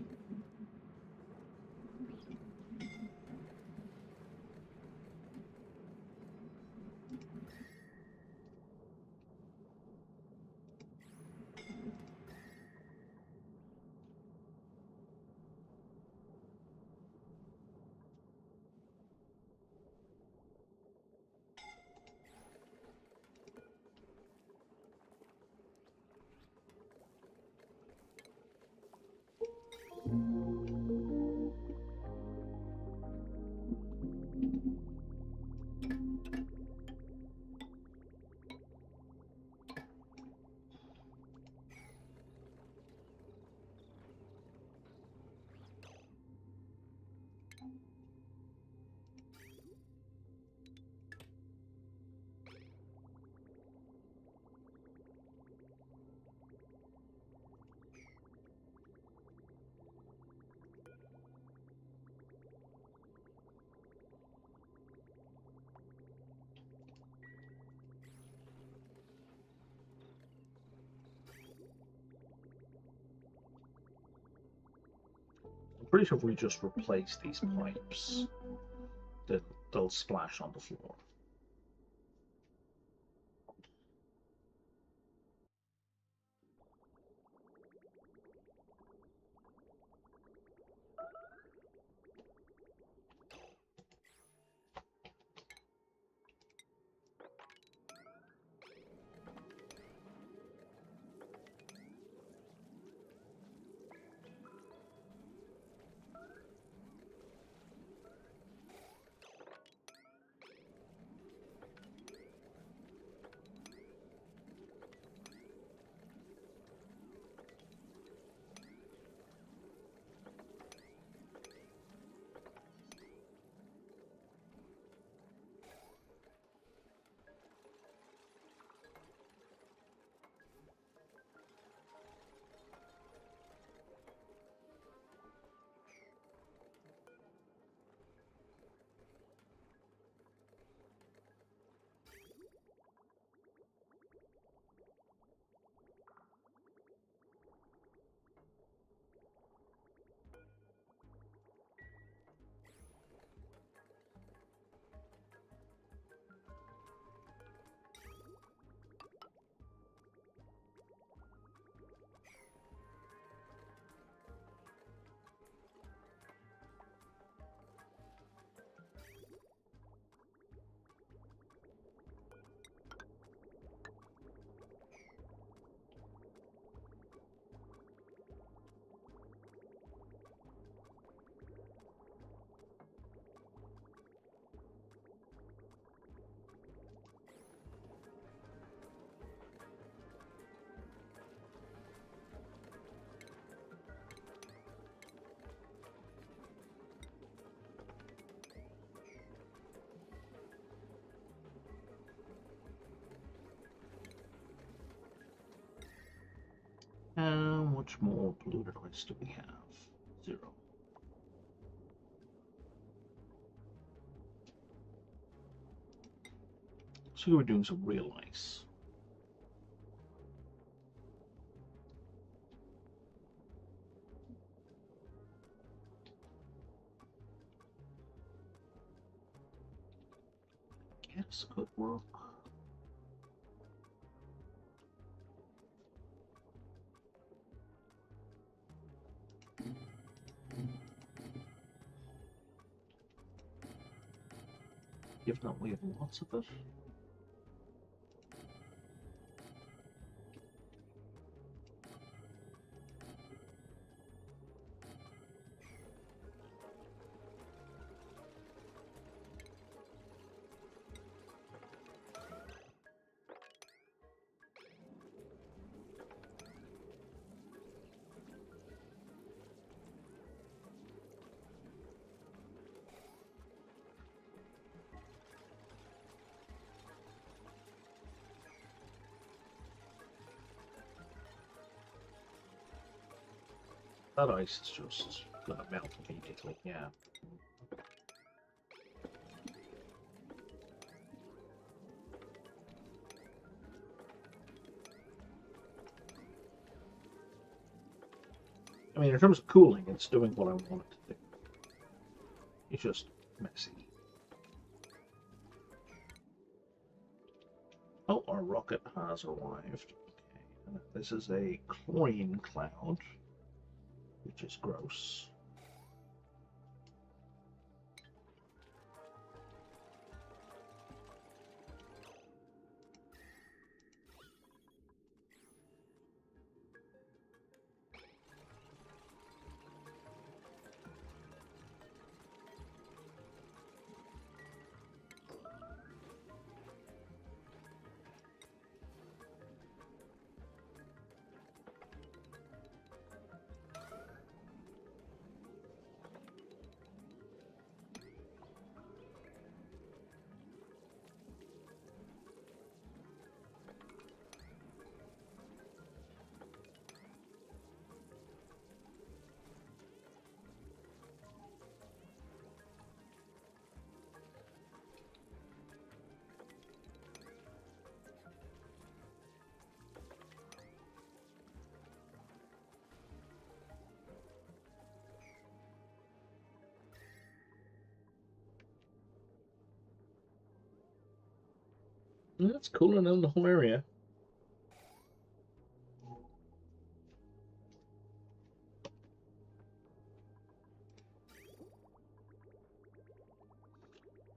I'm pretty sure if we just replace these pipes, that they'll splash on the floor. How much more polluted ice do we have? 0. So we're doing some real ice. Guess could work. If not, we have lots of it. That ice is just gonna melt immediately, yeah. I mean, in terms of cooling, it's doing what I want it to do. It's just messy. Oh, our rocket has arrived. Okay, and this is a chlorine cloud, which is gross. That's cooling down the whole area.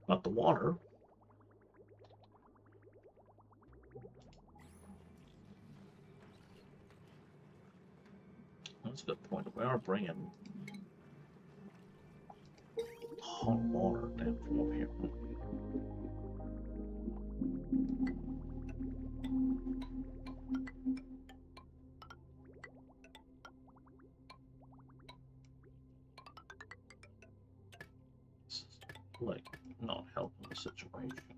Not the water. That's a good point. We are bringing hot water down from over here. It's like not helping the situation.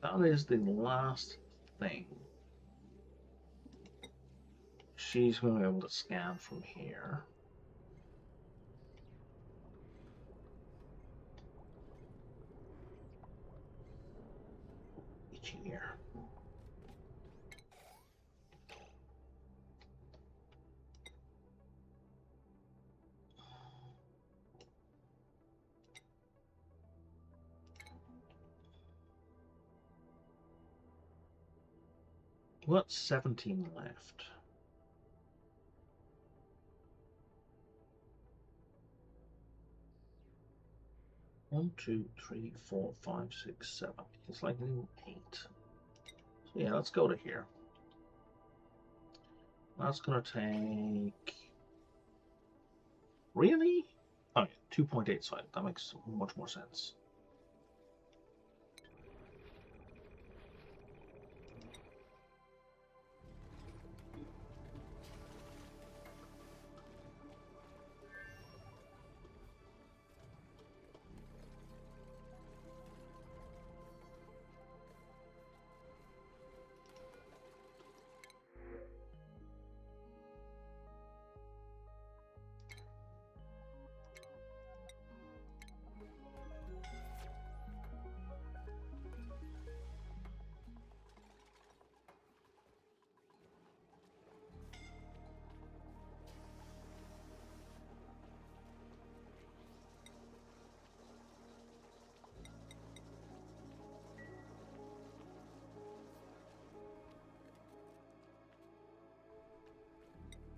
That is the last thing. She's going to be able to scan from here. Itchy ear. What's 17 left? One, two, three, four, five, six, seven. It's like 8. So yeah, let's go to here. That's gonna take. Really? Oh yeah, 2.85. That makes much more sense.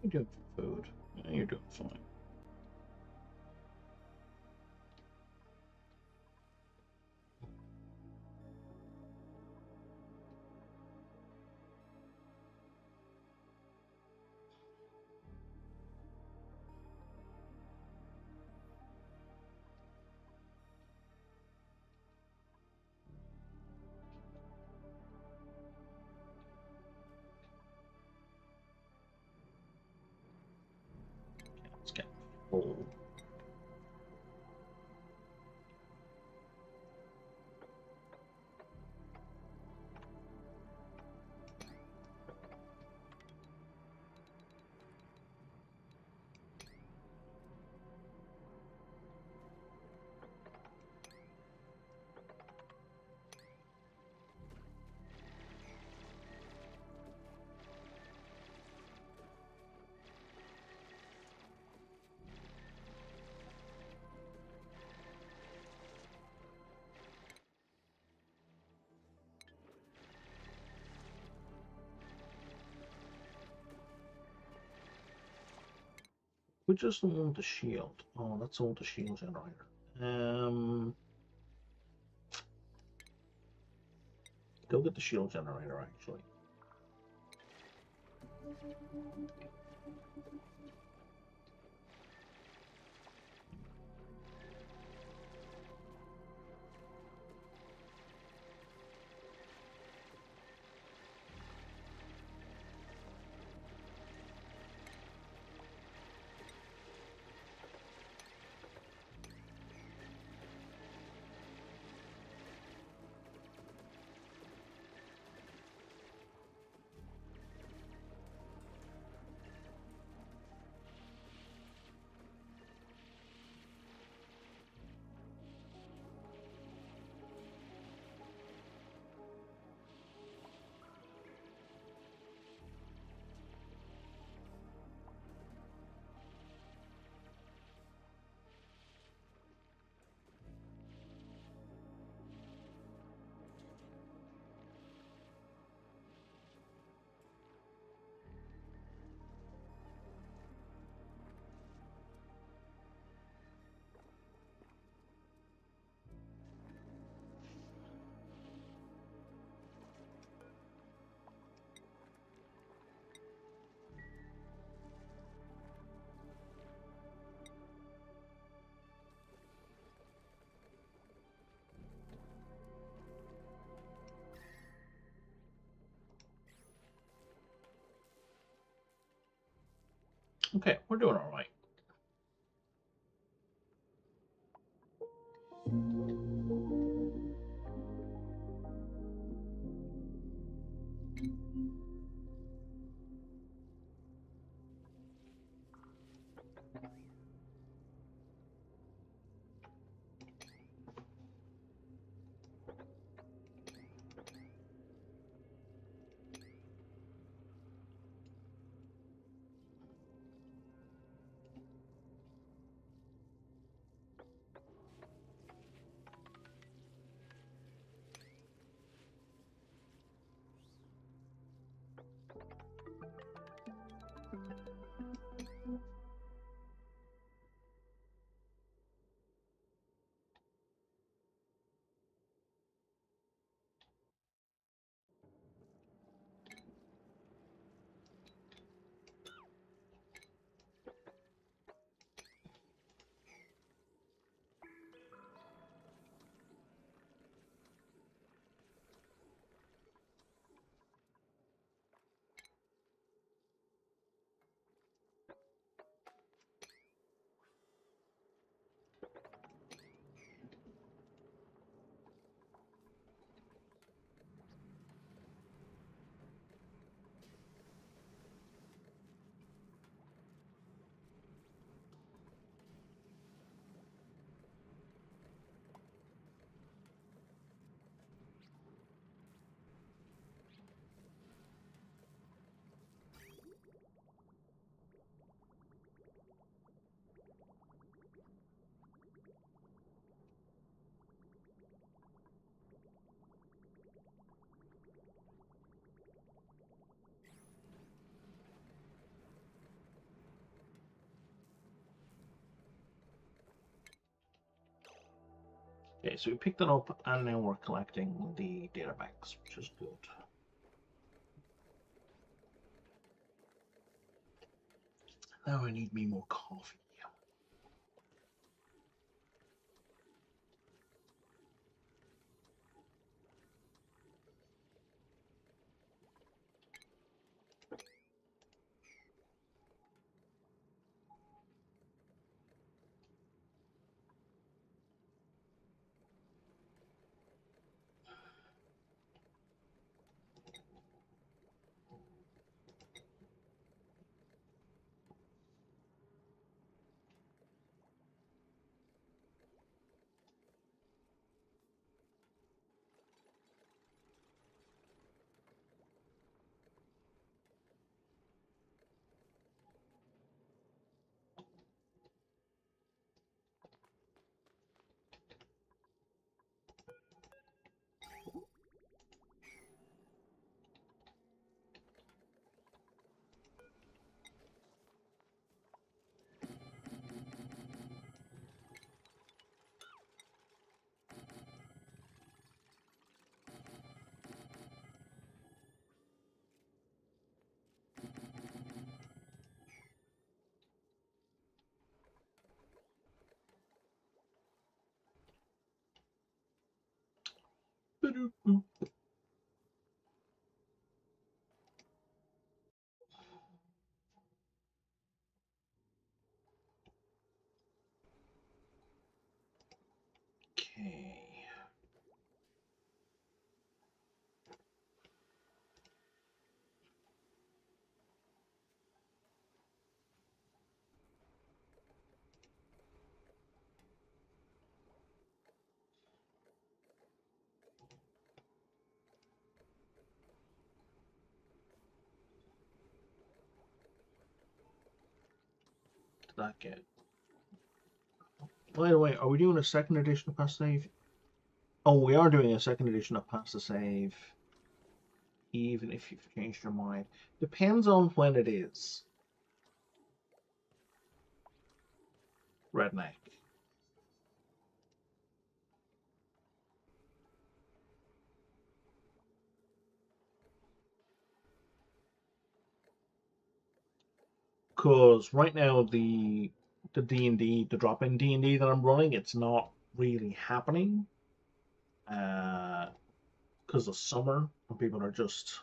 You're doing for food. Yeah, you're doing fine. Okay, let's get full. We just don't want the shield. Oh, that's all the shield generator. Go get the shield generator, actually. Okay, we're doing all right. Okay, so we picked it up, and now we're collecting the data banks, which is good. Now I need me more coffee. Okay. Did that get? By the way, are we doing a second edition of Pass Save? Oh, we are doing a second edition of Pass the Save, even if you've changed your mind. Depends on when it is. Redneck. Because right now the D&D, the drop-in D&D that I'm running, it's not really happening. Because of summer, and people are just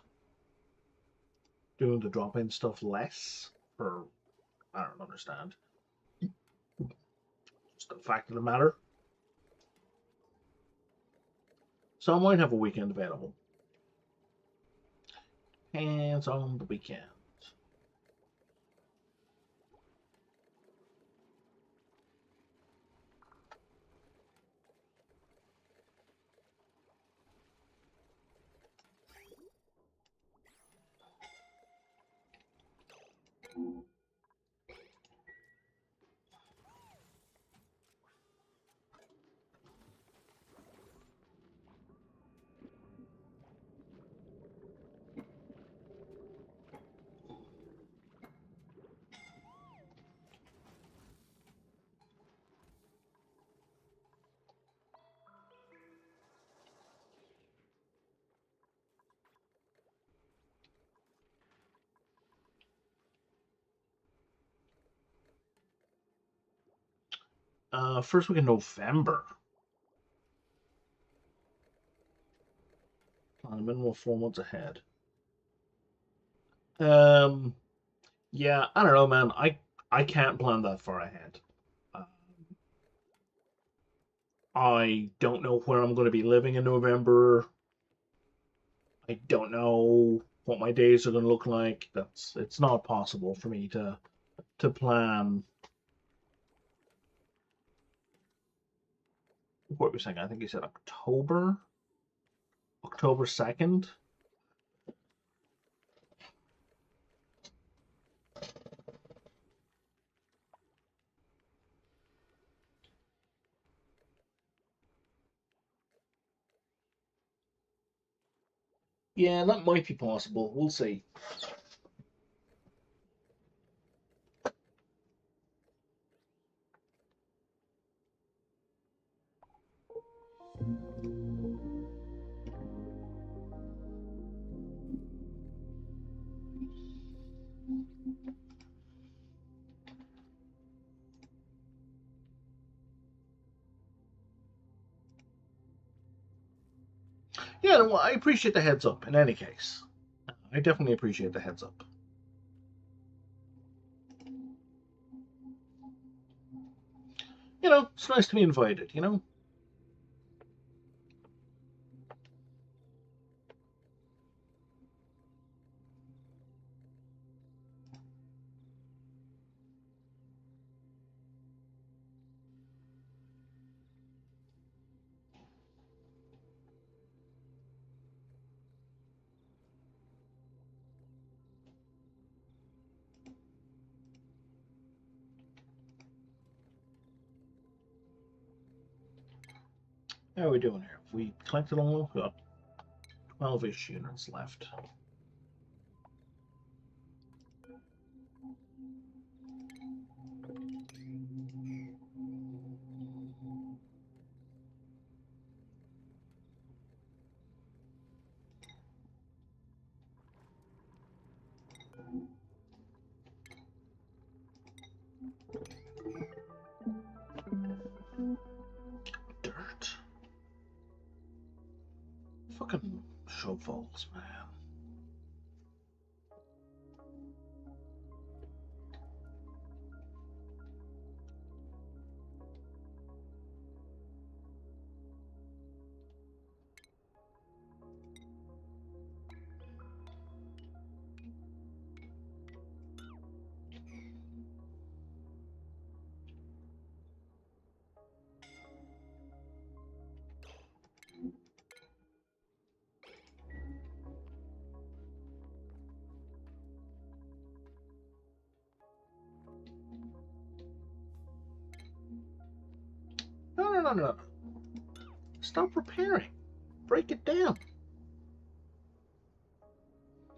doing the drop-in stuff less. For I don't understand. Just the fact of the matter. So I might have a weekend available. Hands on the weekend. First week in November. On a minimum of 4 months ahead. Yeah, I don't know, man. I can't plan that far ahead. I don't know where I'm going to be living in November. I don't know what my days are going to look like. It's not possible for me to plan. What were you saying? I think you said October 2nd. Yeah, that might be possible. We'll see. Yeah, well, I appreciate the heads up in any case. I definitely appreciate the heads up. You know, it's nice to be invited, you know? How are we doing here? Have we collected all? We've got 12-ish units left. Dirt. Fucking shovels, man. No, no, no, no. Stop repairing. Break it down.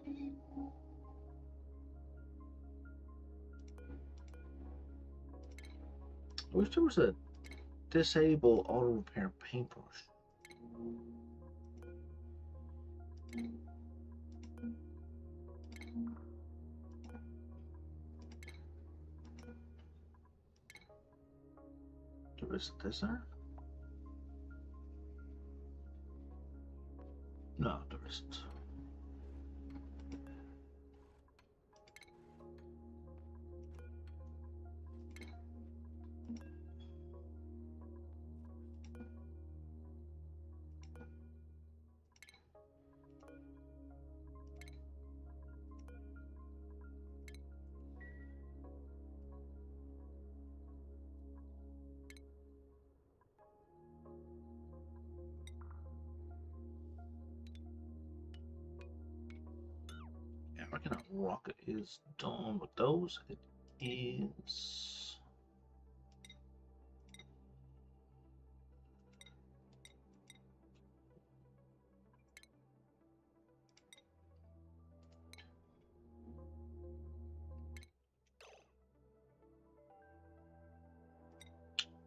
I wish there was a disable auto repair paintbrush. There isn't, is there? No, there isn't. Yeah, I reckon that rocket is done with those. It is.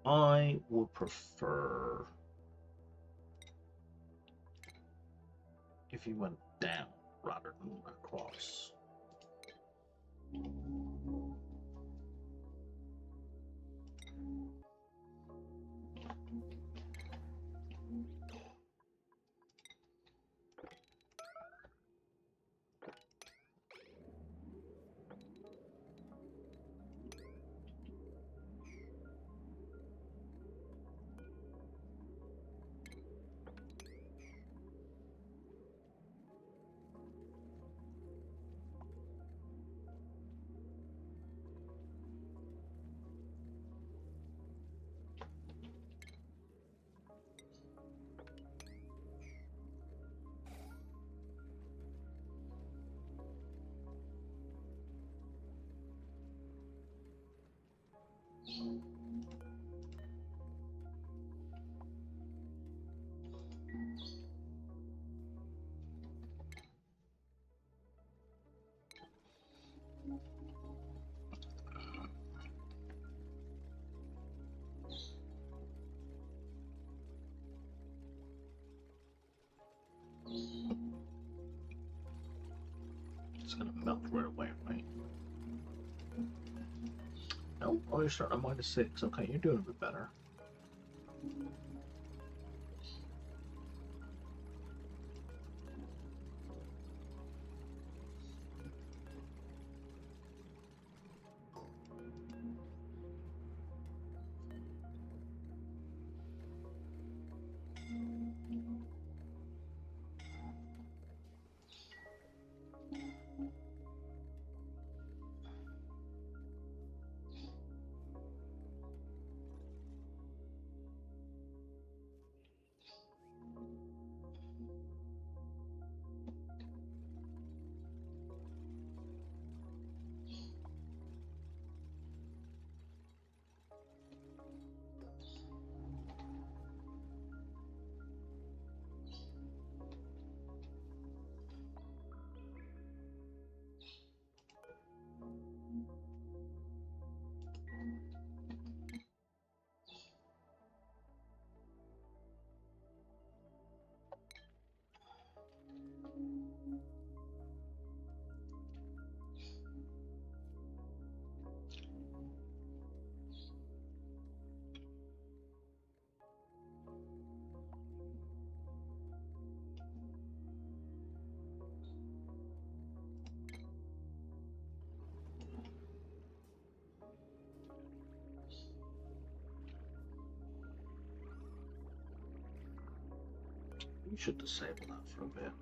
I would prefer if you went down rather than across. It's gonna melt right away, right? No, oh, you're starting at -6. Okay, you're doing a bit better. We should disable that for a bit.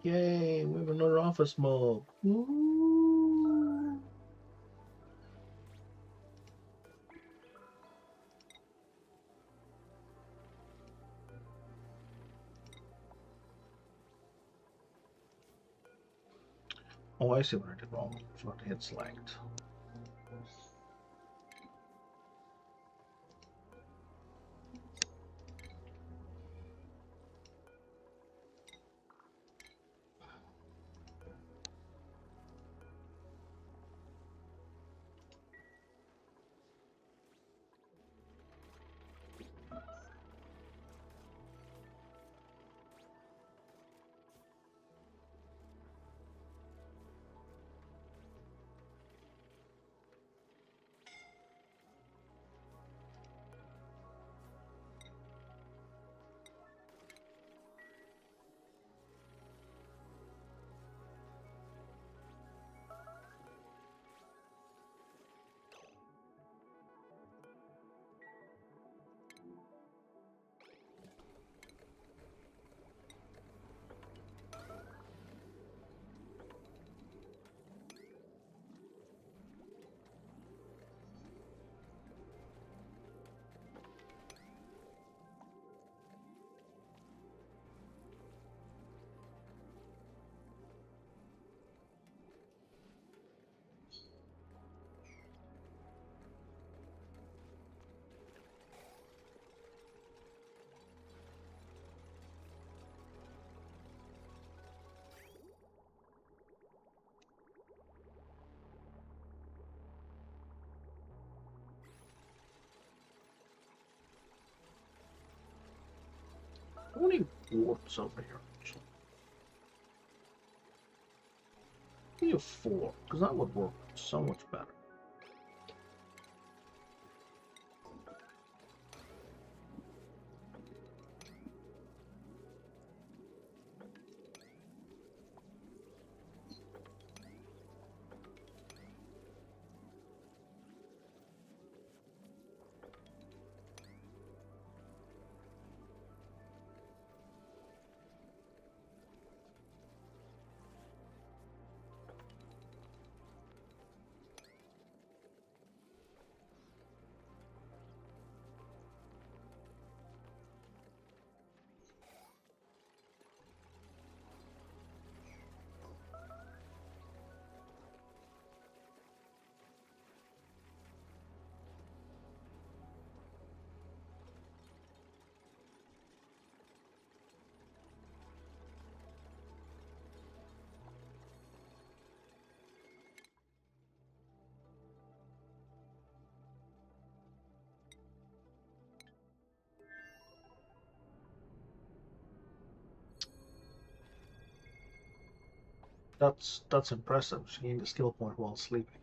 Yay, we have another office mob. Woo. Oh, I see what I did wrong. I forgot to hit select. How many warps over here? Actually? We have 4, because that would work so much better. That's impressive. She gained a skill point while sleeping.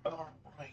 All right.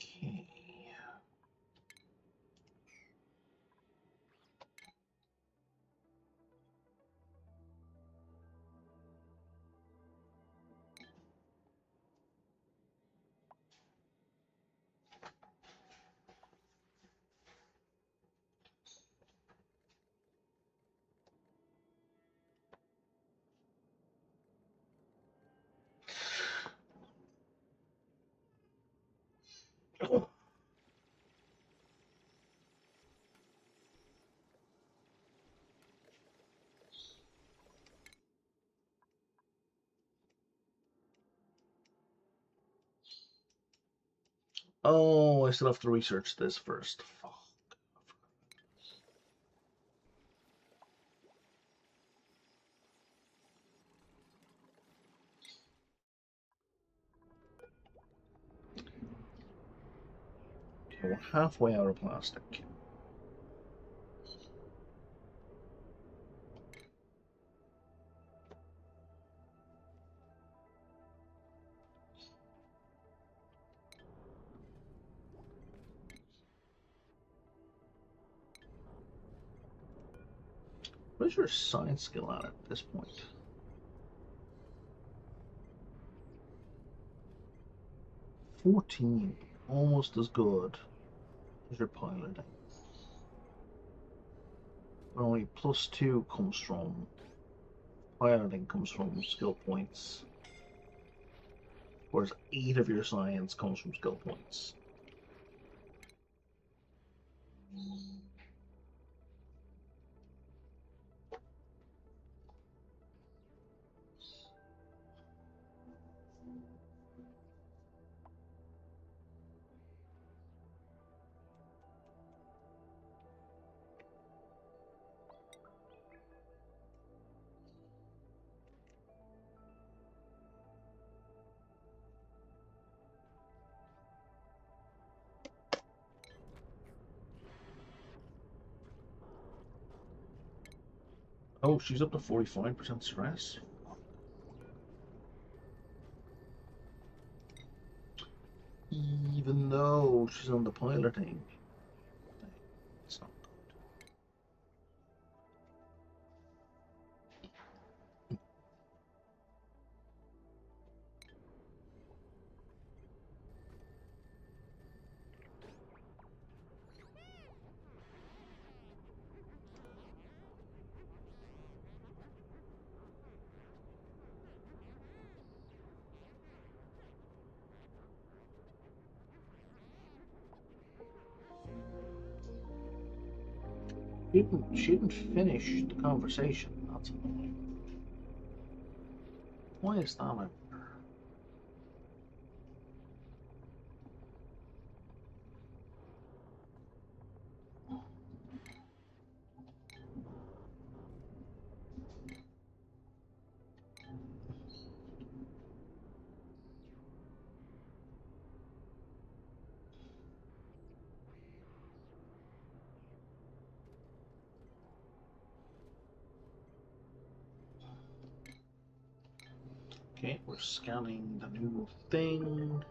Okay. Oh, I still have to research this first. Fuck. Okay, we're halfway out of plastic. What is your science skill at this point? 14, almost as good as your piloting. But only +2 comes from piloting, comes from skill points. Whereas 8 of your science comes from skill points. Oh, she's up to 45% stress. Even though she's on the piloting. It's not good. She didn't finish the conversation. That's annoying. Why is that? Okay, we're scanning the new thing.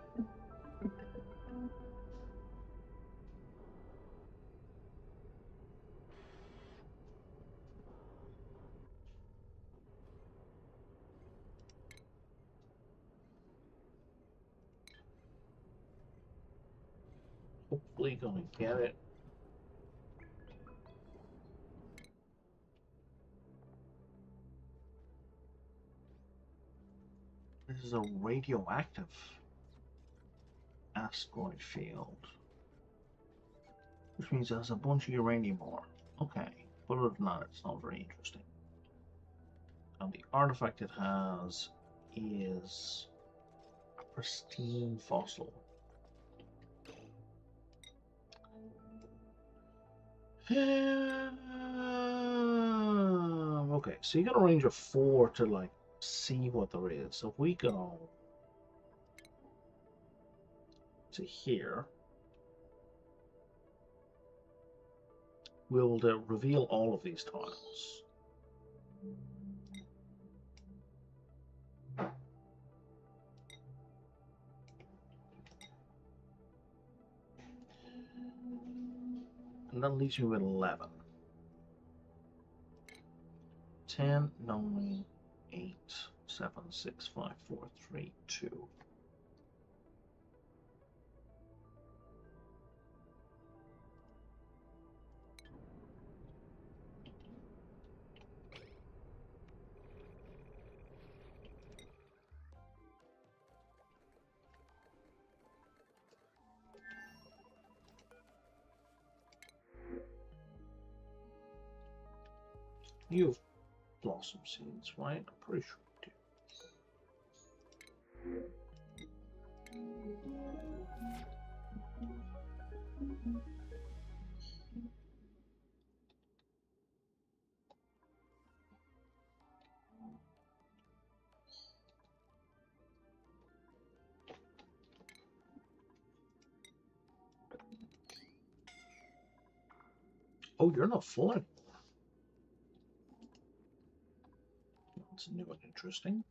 Hopefully gonna get it. This is a radioactive asteroid field, which means it has a bunch of uranium ore. Okay, but other than that, it's not very interesting. And the artifact it has is a pristine fossil. Okay, so you got a range of 4 to like see what there is. So if we go to here, we'll reveal all of these tiles. And that leaves me with 11. 10, 9, 8, 7, 6, 5, 4, 3, 2. You have blossom seeds, right? I'm pretty sure you do. Oh, you're not full anymore. That's new and interesting.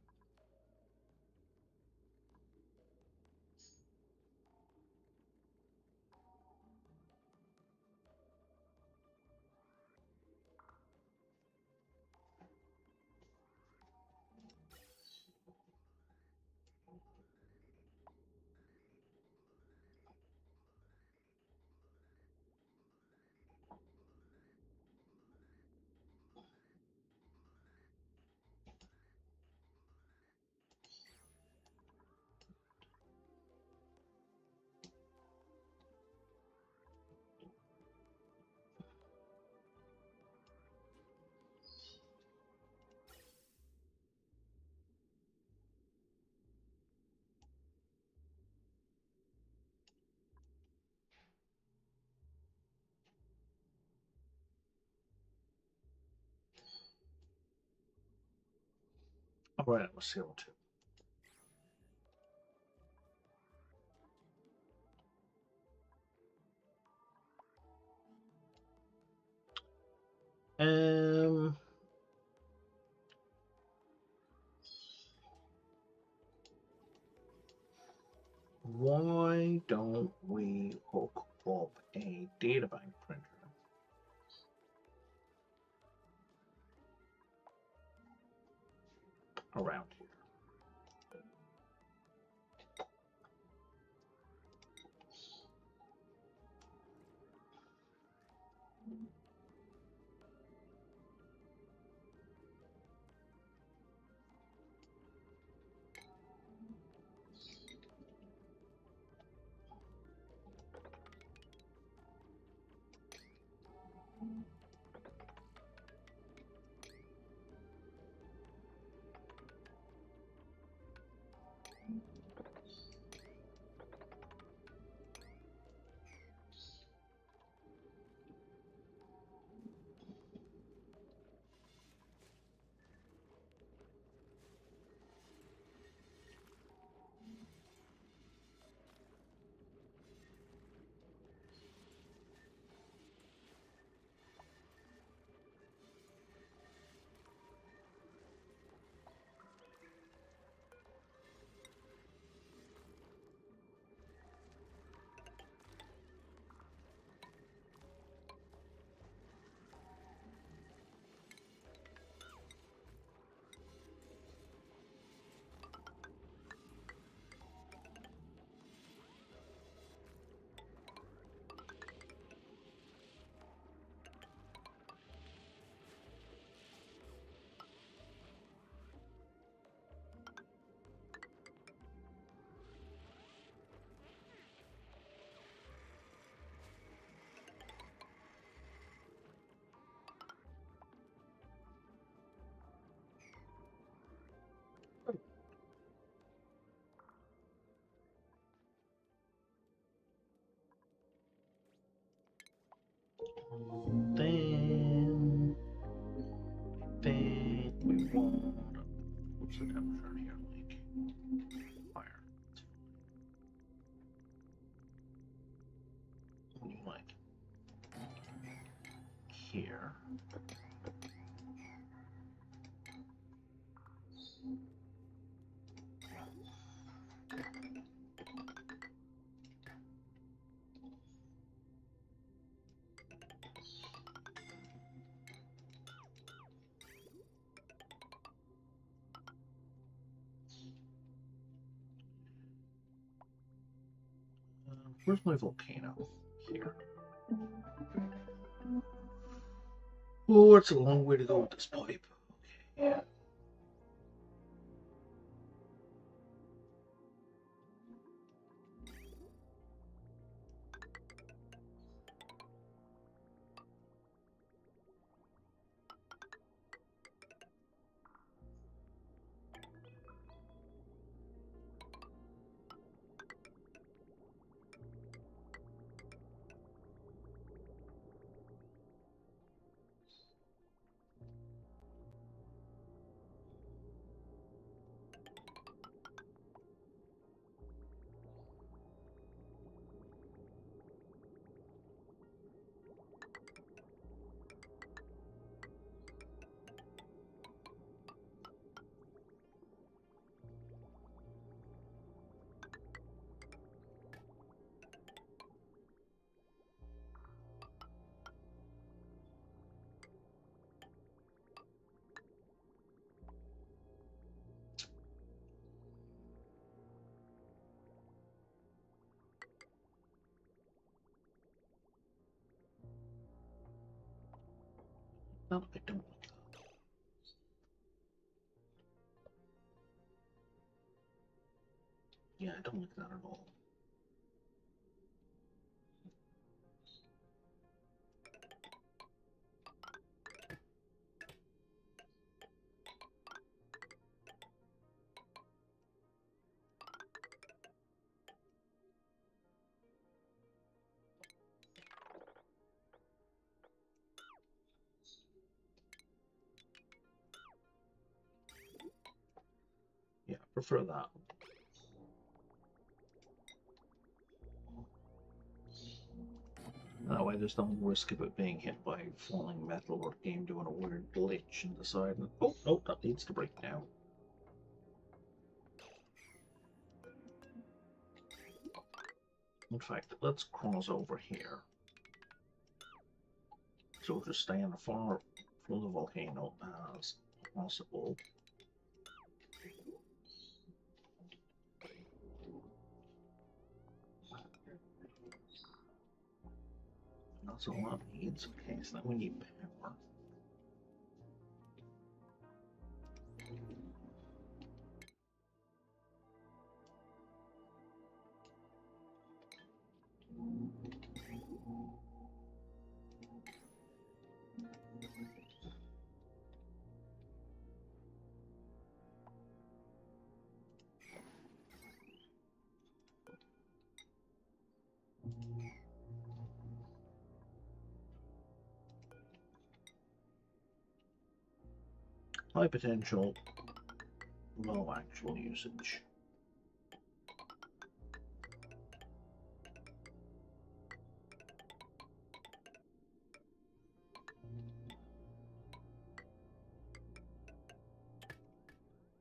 All right, let's see what to. Why don't we hook up a data bank printer around here? Then I think we want. What's the temperature here like? Fire. What do you like? Here. Where's my volcano? Here. Oh, it's a long way to go with this pipe. Okay. No, I don't like that. Yeah, I don't like that at all. Yeah, I prefer that. That way there's no risk of it being hit by falling metal or the game doing a weird glitch and deciding, oh, no, that needs to break now. In fact, let's cross over here. So we'll just stay in the far from the volcano as possible. That's all that needs. Okay, so then we need power. High potential, low actual usage.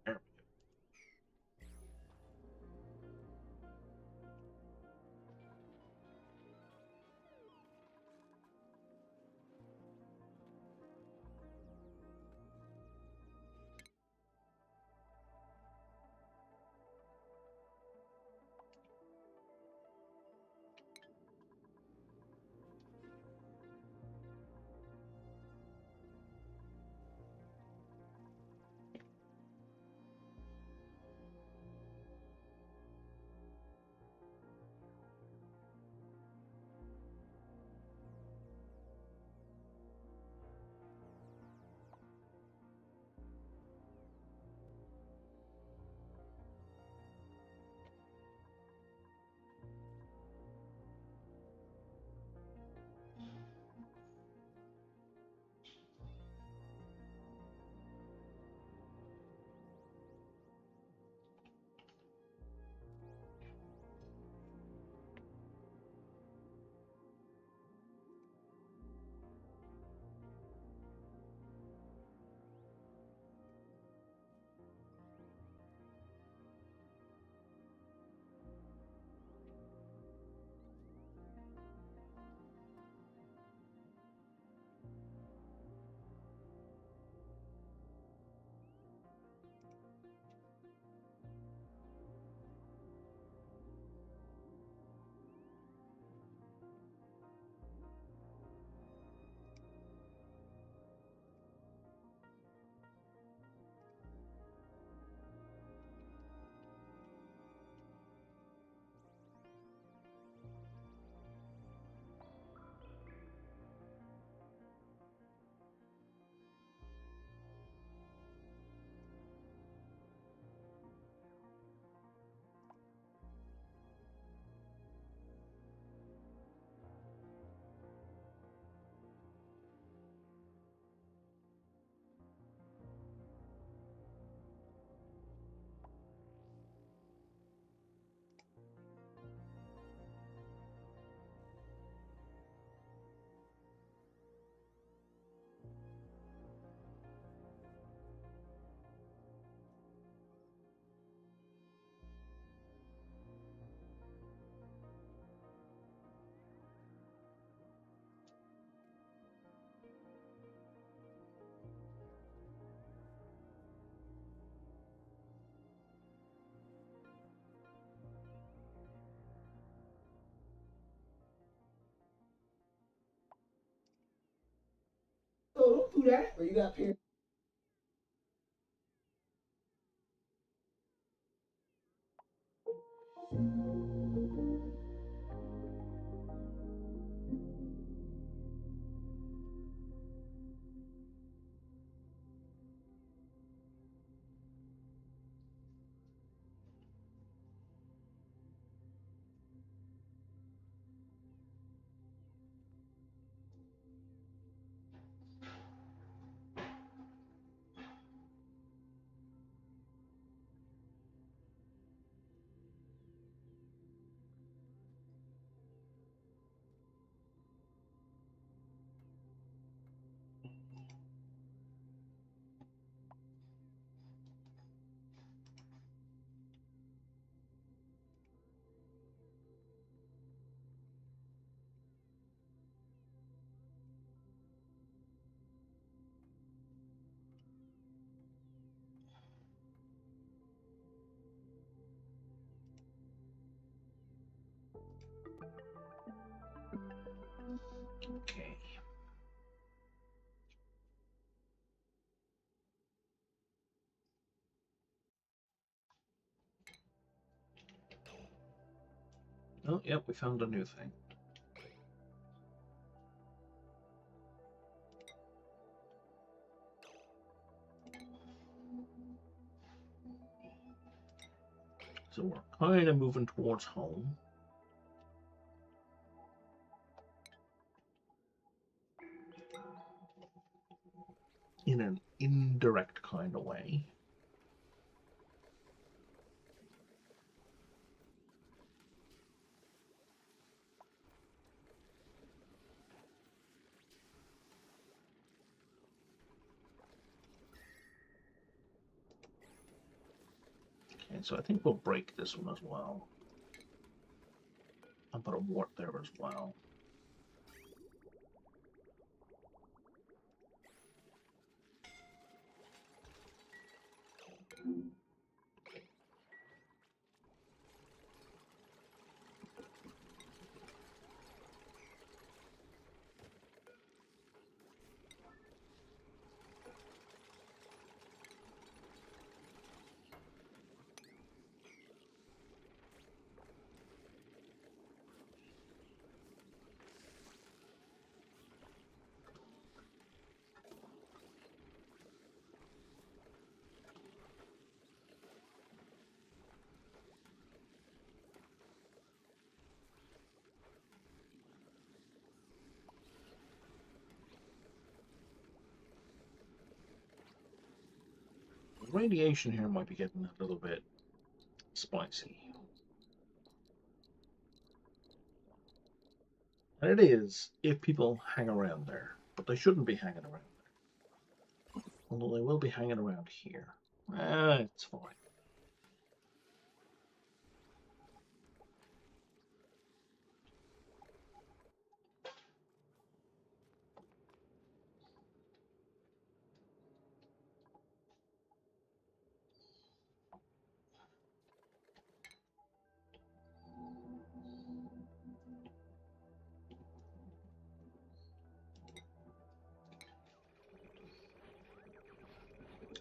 There. do that, or you got parents? Okay. Oh, yep, we found a new thing. So we're kind of moving towards home. In an indirect kind of way. Okay, so I think we'll break this one as well. I'll put a wart there as well. The radiation here might be getting a little bit spicy. And it is if people hang around there, but they shouldn't be hanging around there. Although they will be hanging around here. It's fine.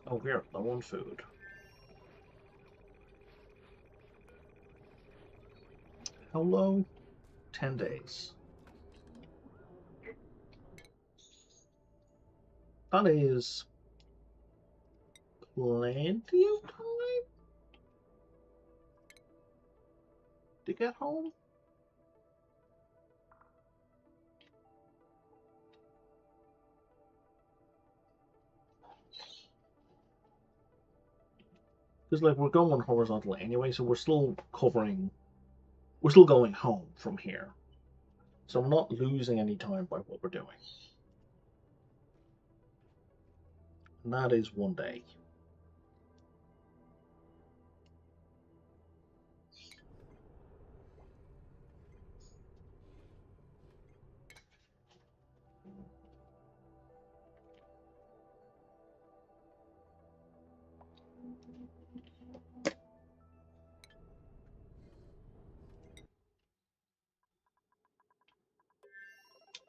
Oh, here, low on food. How low? 10 days. That is plenty of time to get home. Because, like, we're going horizontal anyway, so we're still covering. We're still going home from here. So we're not losing any time by what we're doing. And that is 1 day.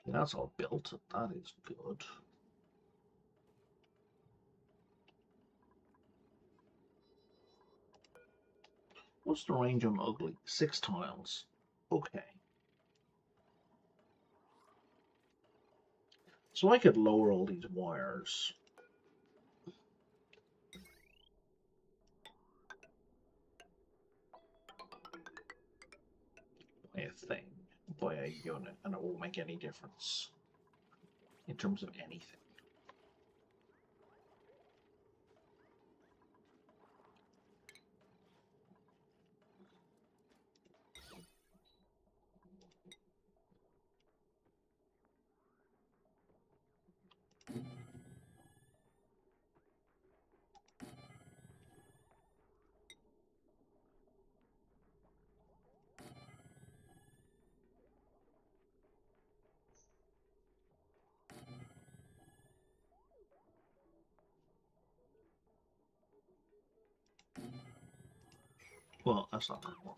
That's all built. That is good. What's the range on ugly? 6 tiles. Okay. So I could lower all these wires. By a thing, by a unit, and it won't make any difference in terms of anything. Well, that's not going to work.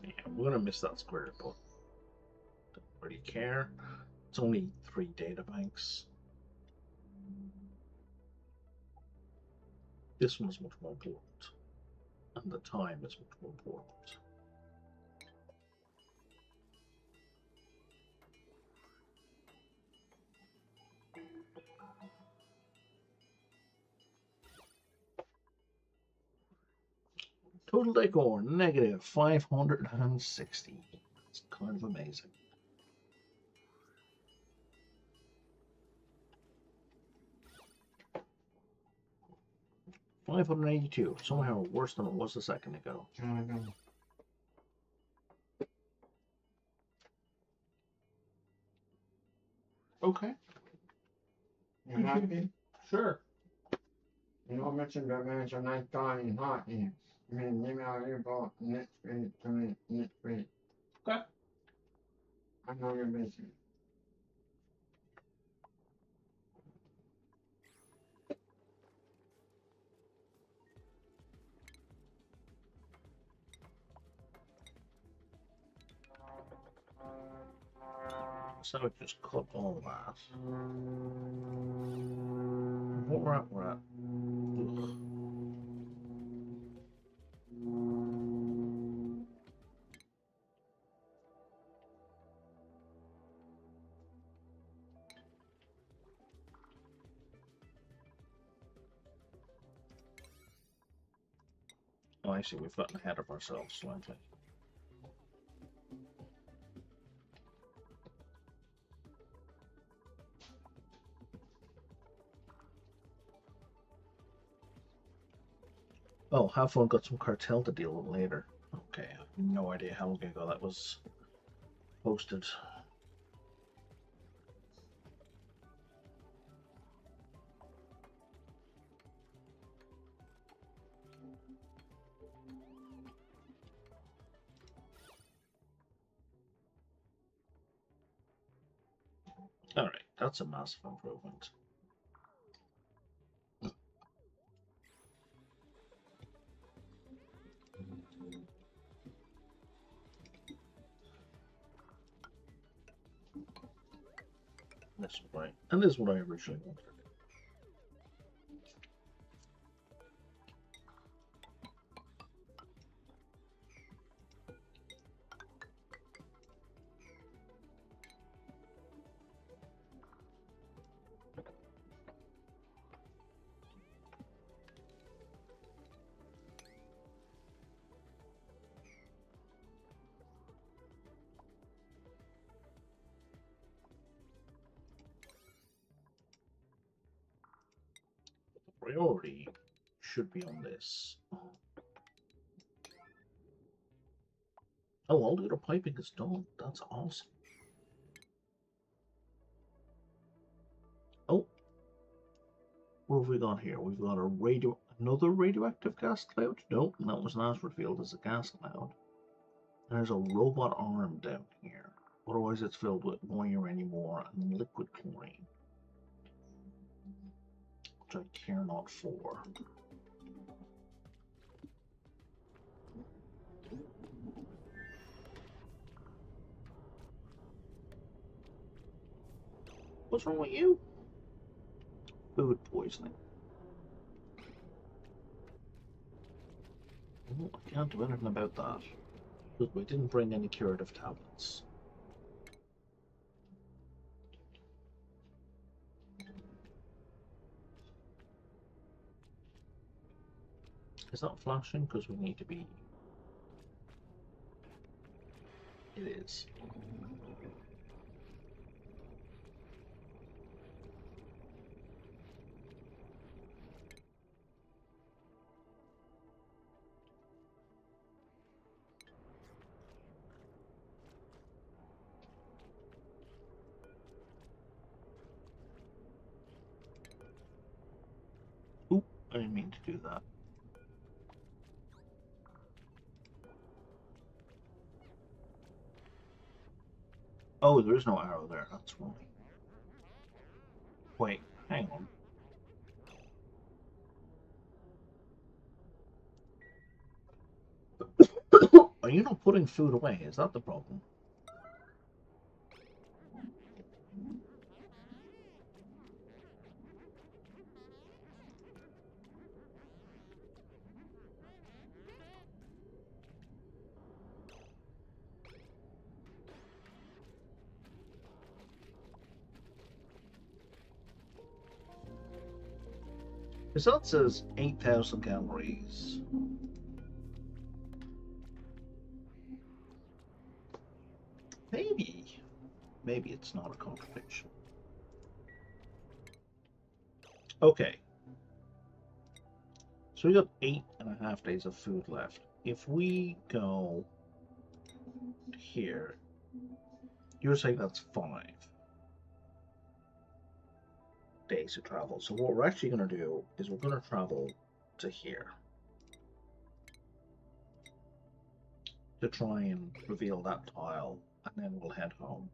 Yeah, we're going to miss that square, but don't really care. It's only 3 data banks. This one's much more important. And the time is much more important. Total decor, negative 560. It's kind of amazing. $582, somehow worse than it was a second ago. Okay. You happy? Sure. You know, mentioned that man, a nice guy in hot here. I mean, email you about next week to me next week. Okay. I know you're busy. So I just cut all that. What we're at, we're at. Ugh. Oh, I see, we've gotten ahead of ourselves slightly. Oh, have fun, got some cartel to deal with later. Okay, I have no idea how long ago that was posted. Alright, that's a massive improvement. That's right. And this is what I originally wanted. priority should be on this. Oh, all the other piping is done. That's awesome. Oh, what have we got here? We've got another radioactive gas cloud. Nope, that was an asteroid field. It's a gas cloud. There's a robot arm down here. Otherwise, it's filled with wire anymore and liquid chlorine, which I care not for. What's wrong with you? Food poisoning. Oh, I can't do anything about that. Because we didn't bring any curative tablets. Is that flashing? Because we need to be... It is. Oop, I didn't mean to do that. Oh, there is no arrow there, that's why. Wait, hang on. Are you not putting food away? Is that the problem? Because that says 8,000 calories. Maybe. Maybe it's not a contradiction. Okay. So we got 8.5 days of food left. If we go here, you're saying that's 5 days to travel. So what we're actually going to do is we're going to travel to here to try and reveal that tile, and then we'll head home.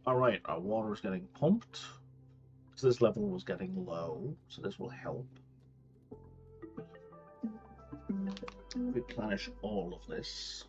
Alright, our water is getting pumped. So this level was getting low, so this will help. Replenish all of this.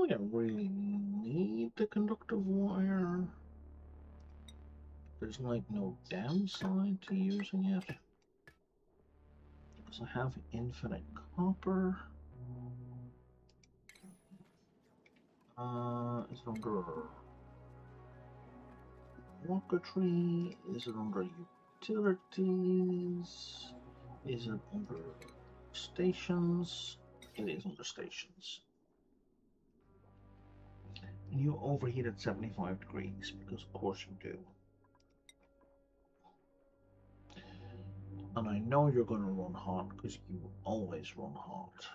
don't think I really need the conductive wire. There's like no downside to using it because I have infinite copper. Is it under rocketry? Is it under utilities? Is it under stations? It is under stations. You overheat at 75 degrees because of course you do. And I know you're going to run hot because you always run hot.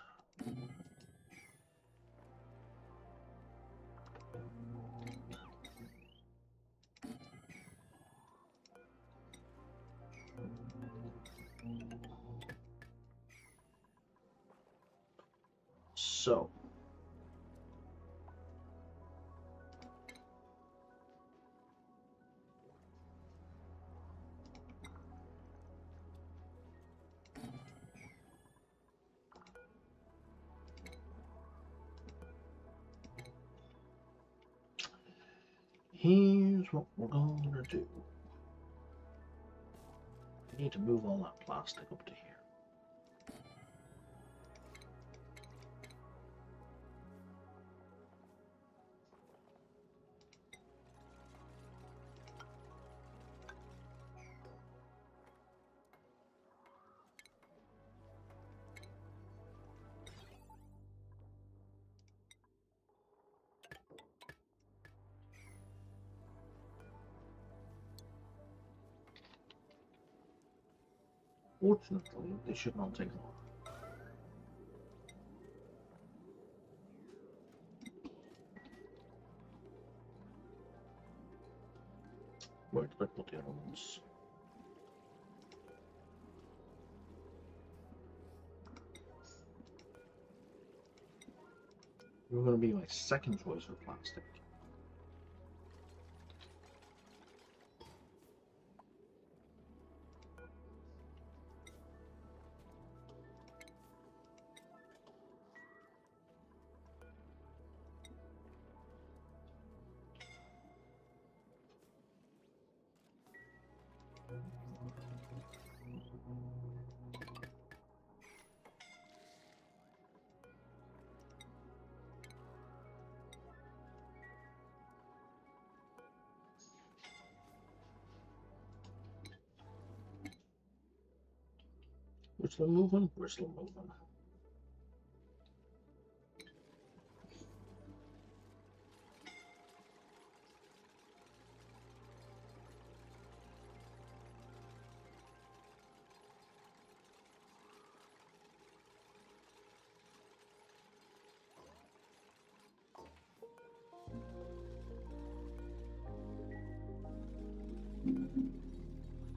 So, here's what we're going to do. We need to move all that plastic up to here. Fortunately, this should not take long. Where did I put the other ones? You're going to be my second choice for plastic. We're still moving? We're still moving.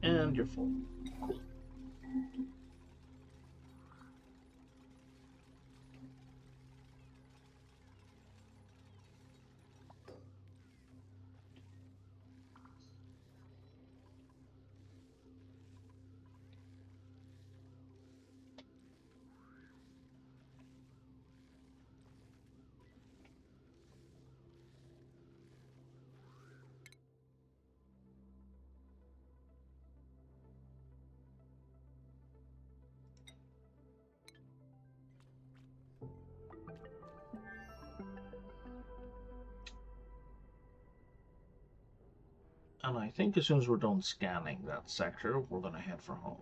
And you're full. Cool. And I think as soon as we're done scanning that sector, we're going to head for home.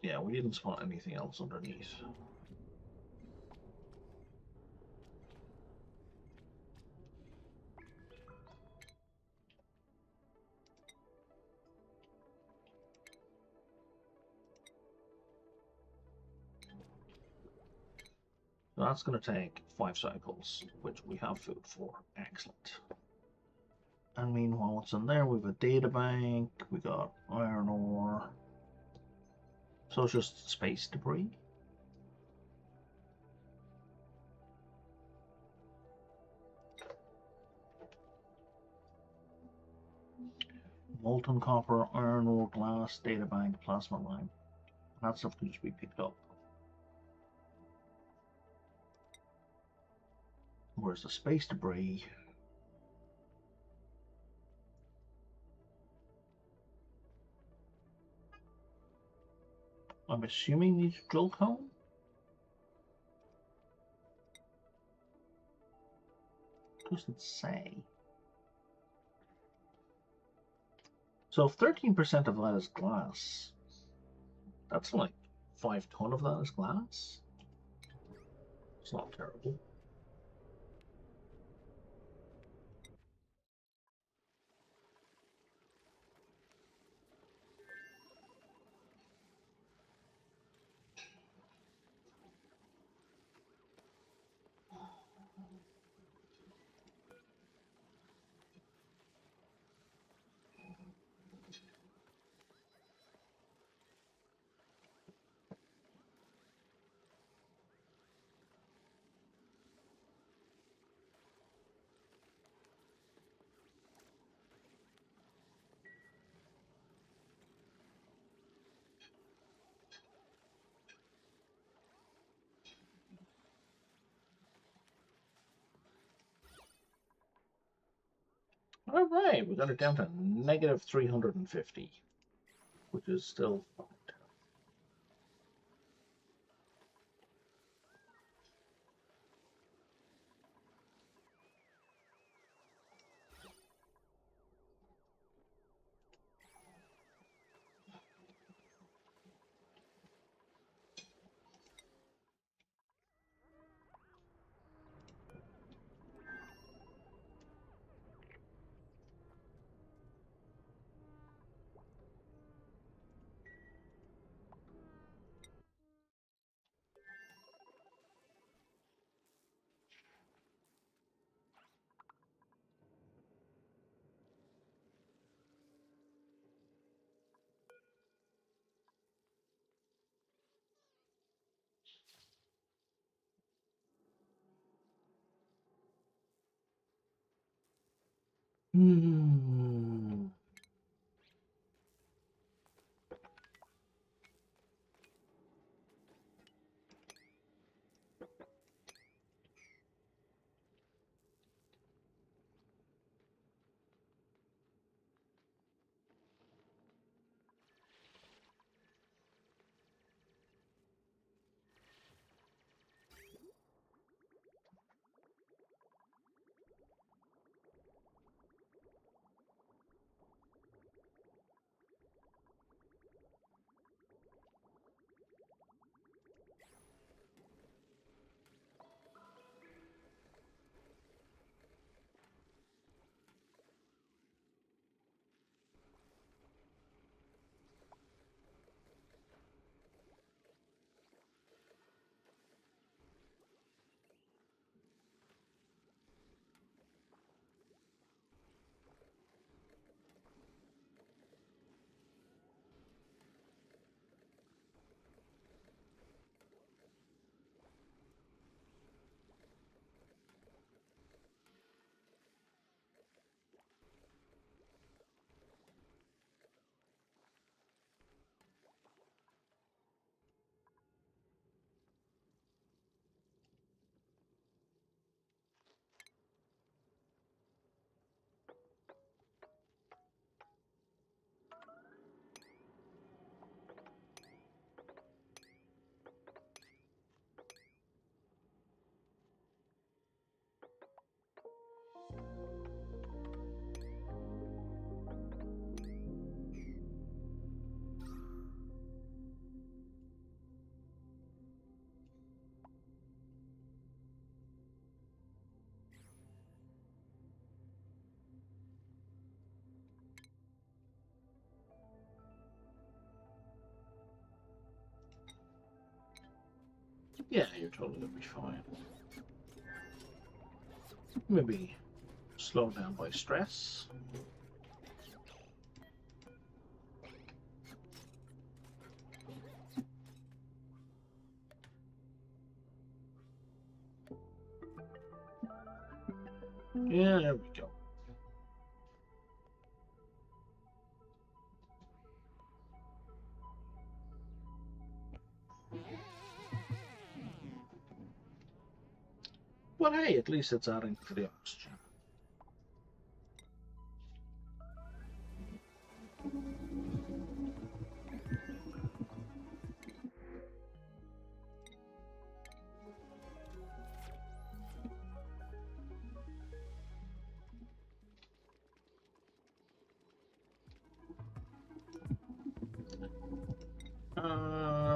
Yeah, we didn't spot anything else underneath. So that's going to take 5 cycles, which we have food for. Excellent. And meanwhile, what's in there? We have a data bank, we got iron ore. So it's just space debris. Molten copper, iron ore, glass, data bank, plasma line. That stuff can just be picked up. Where's the space debris? I'm assuming these drill cone? Doesn't say. So if 13% of that is glass, that's like 5 ton of that is glass. It's not terrible. All right, we got it down to negative 350, which is still fine. Hmm. Yeah, you're totally gonna be fine. Maybe slow down by stress. Yeah, there we go. But hey, at least it's adding to the oxygen.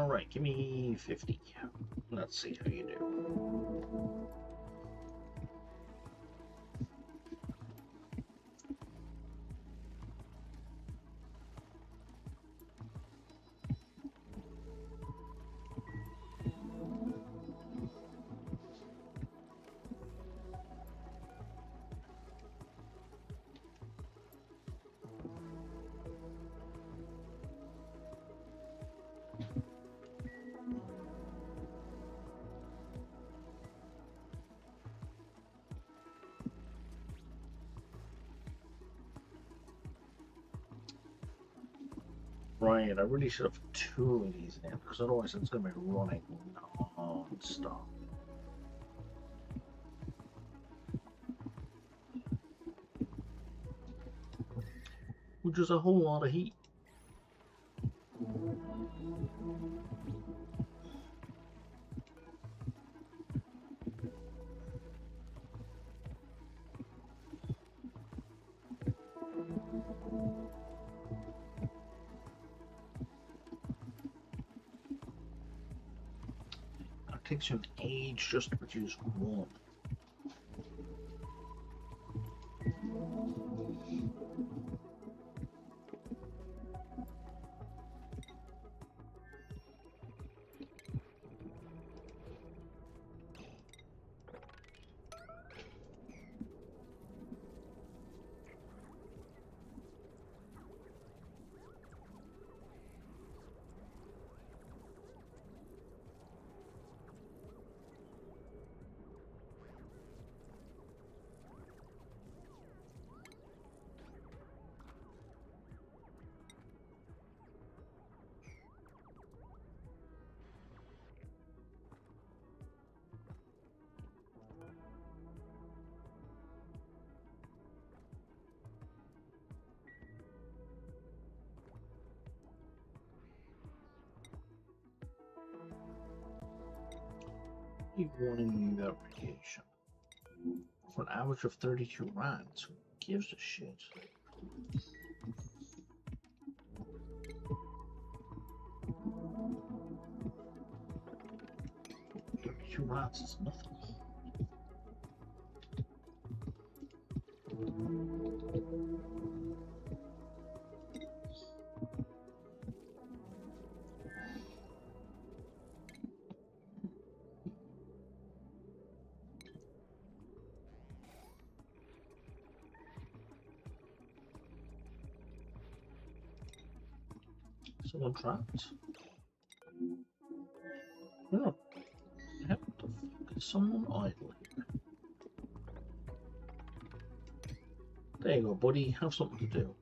Right, give me 50. Let's see how you do. Right, I really should have 2 of these in, because otherwise it's going to be running non-stop. Which is a whole lot of heat. It takes you an age just to produce one. Warning verification. For an average of 32 rats, who gives a shit? 32 rats is nothing. Someone trapped? No. What the fuck is someone idle here? There you go, buddy. Have something to do.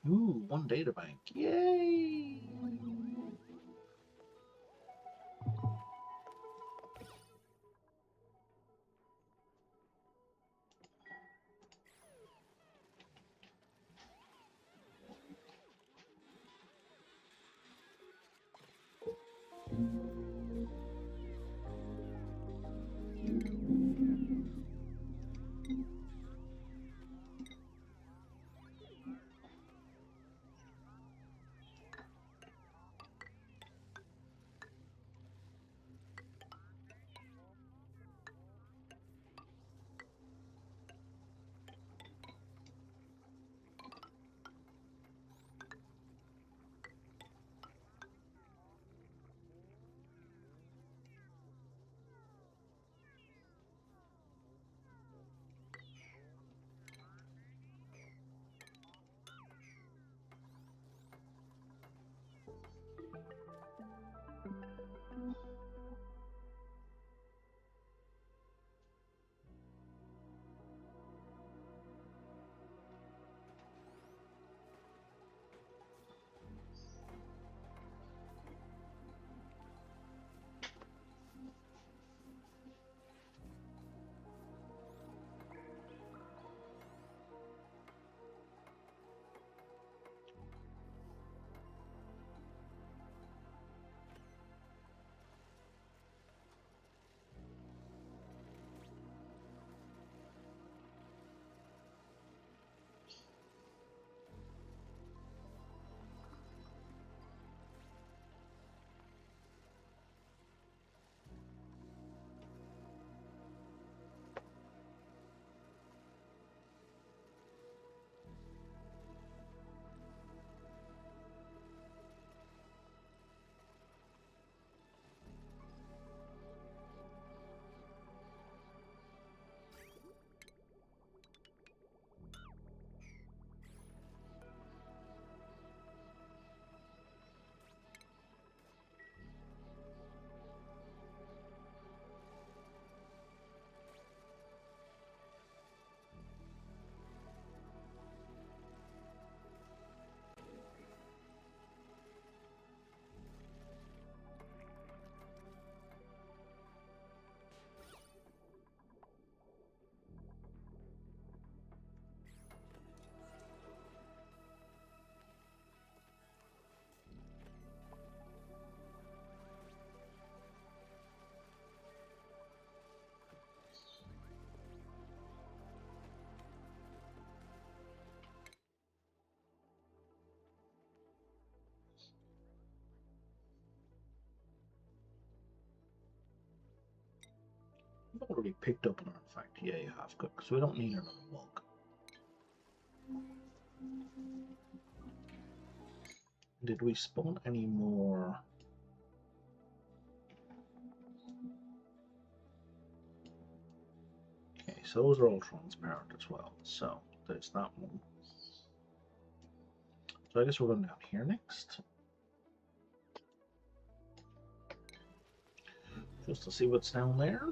Ooh, 1 data bank. Yay! I've already picked up an artifact. Yeah, you have, good, because we don't need another mug. Did we spawn any more? Okay, so those are all transparent as well. So there's that one. So I guess we're going down here next. Just to see what's down there.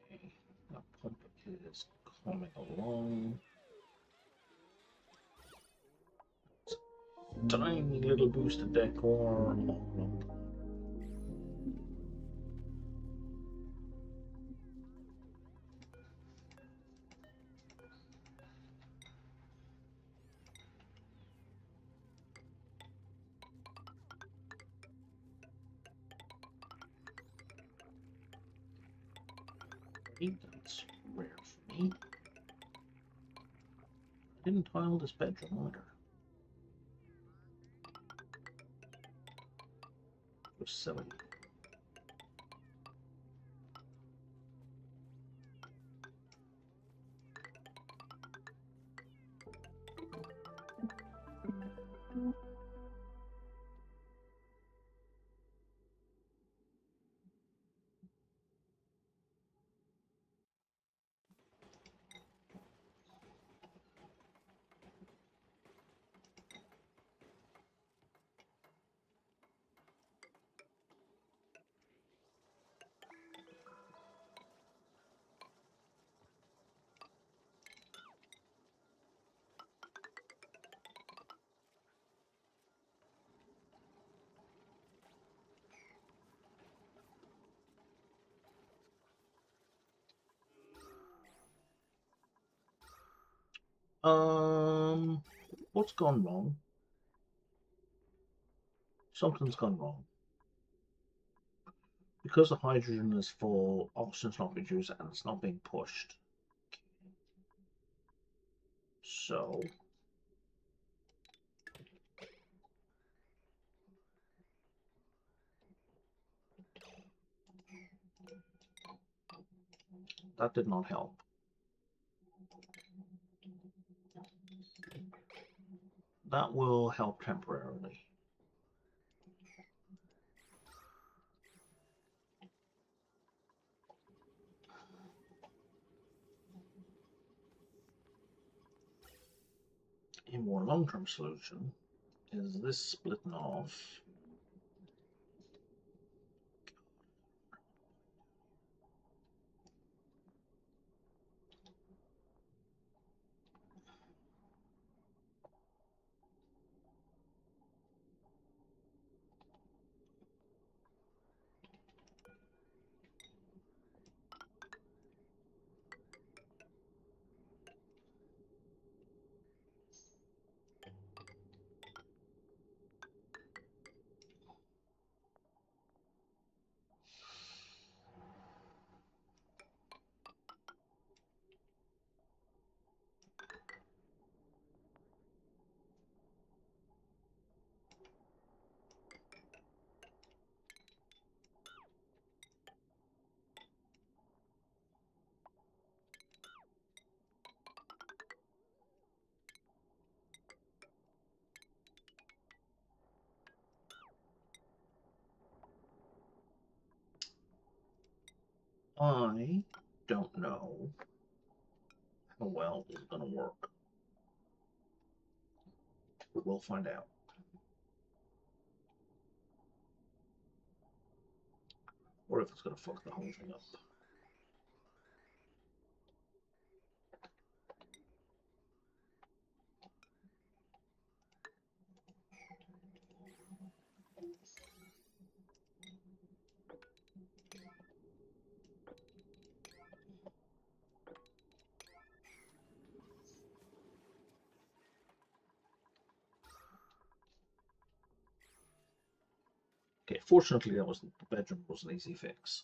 Okay, that pump is coming along. Tiny little boosted decor. Oh, no. That's rare for me. I didn't tile this bedroom either. It was silly. What's gone wrong? Something's gone wrong. Because the hydrogen is full, oxygen's not produced and it's not being pushed. So that did not help. That will help temporarily. A more long-term solution is this splitting off. I don't know how well this is going to work, but we'll find out. Or if it's going to fuck the whole thing up. Okay, fortunately that was the bedroom was an easy fix.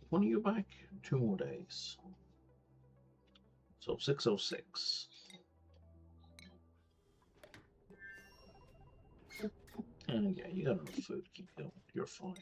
When are you back? 2 more days. So 6:06. And yeah, you got enough food to keep going. You're fine.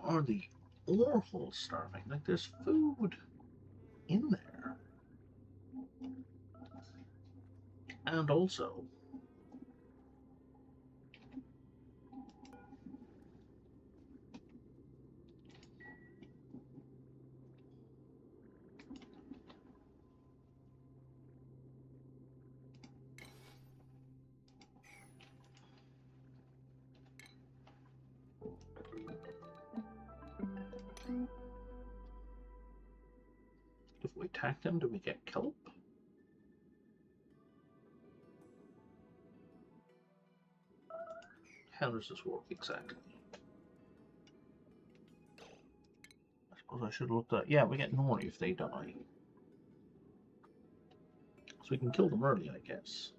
are the ore holes starving? Like, there's food in there. And also, if we attack them, do we get kelp? How does this work exactly? I suppose I should look at. Yeah, we get nori if they die. So we can kill them early, I guess.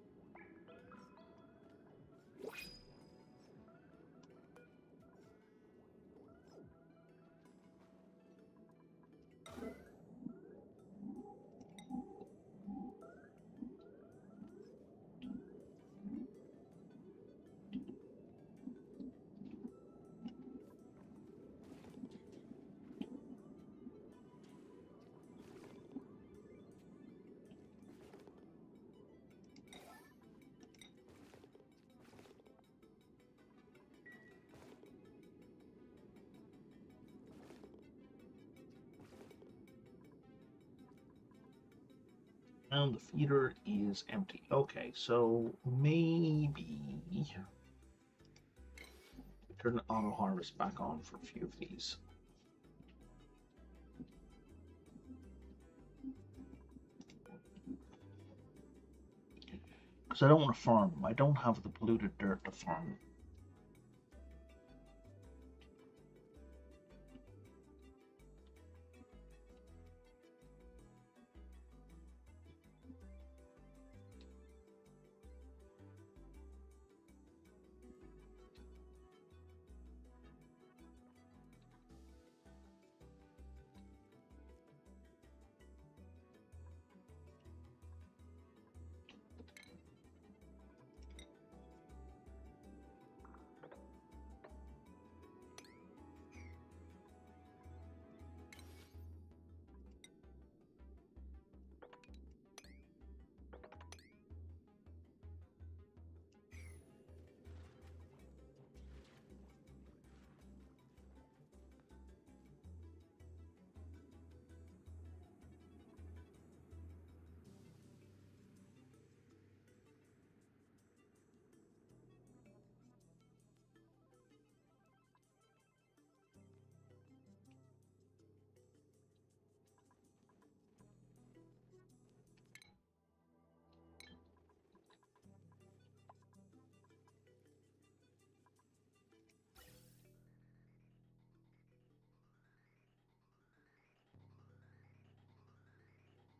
And the feeder is empty. Okay, so maybe turn the auto harvest back on for a few of these. Because I don't want to farm them. I don't have the polluted dirt to farm them.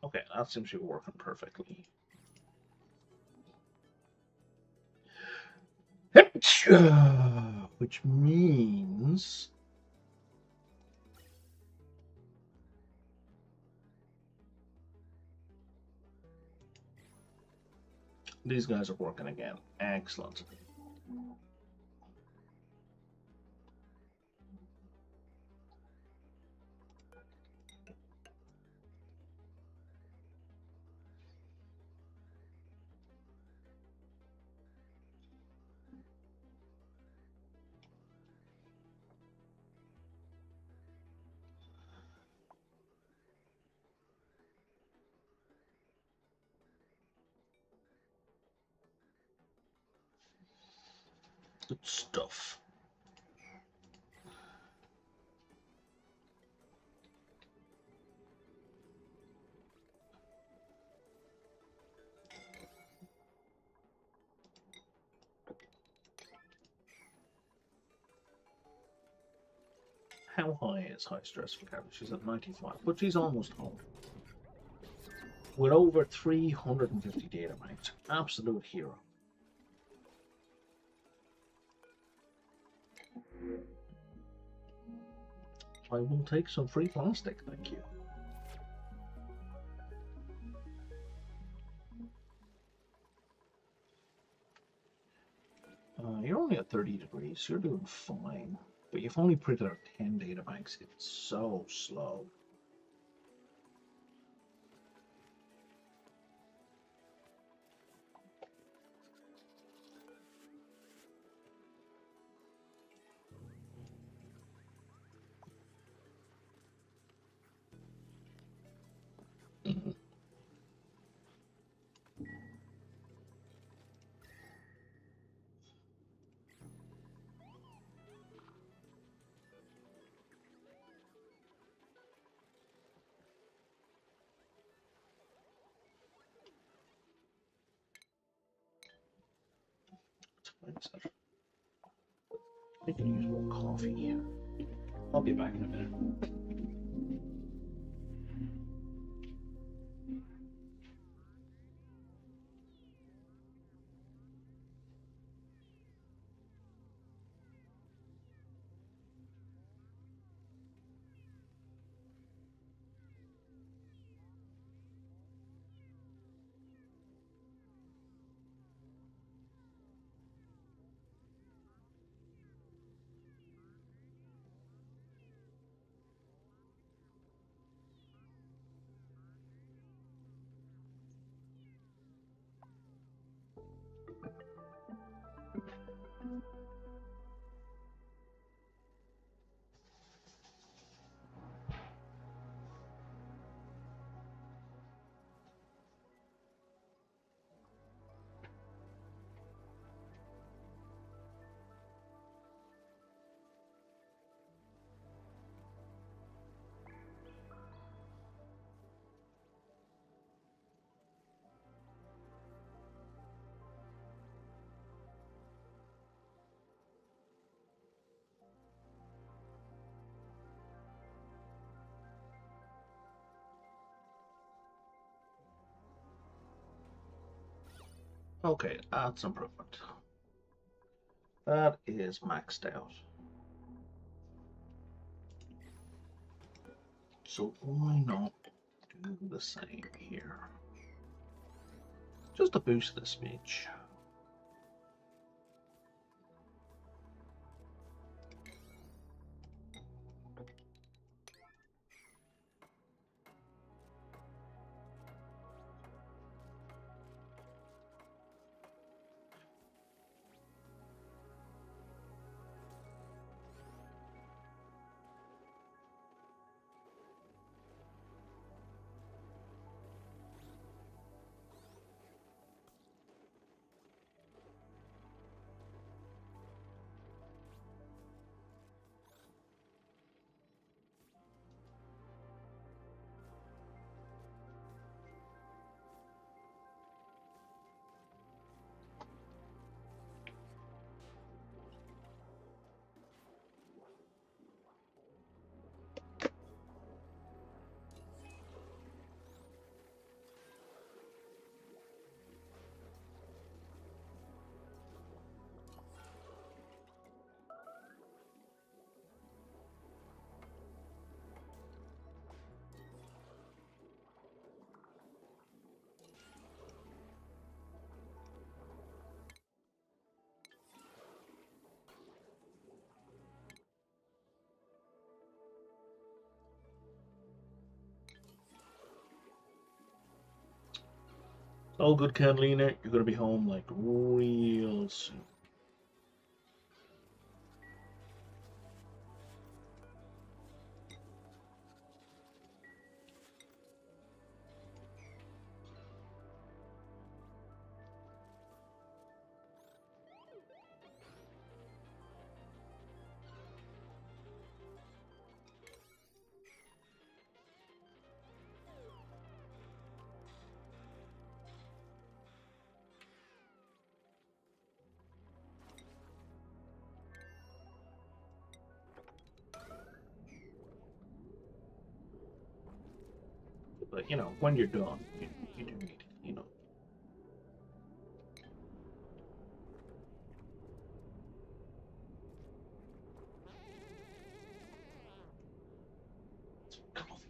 Okay, that seems to be working perfectly. Which means these guys are working again. Excellent. Good stuff. How high is high stress for Carol? She's at 95, but she's almost home. With over 350 data points. Absolute hero. I will take some free plastic, thank you. You're only at 30 degrees. You're doing fine. But you've only printed out 10 data banks. It's so slow. Mhm. What's that? I can use more coffee. I'll be back in a minute. Okay, that's improvement. That is maxed out. So why not do the same here? Just to boost this speech. All good, Catalina. You're gonna be home like real soon. But you know, when you're done, you do need, you know. Coffee.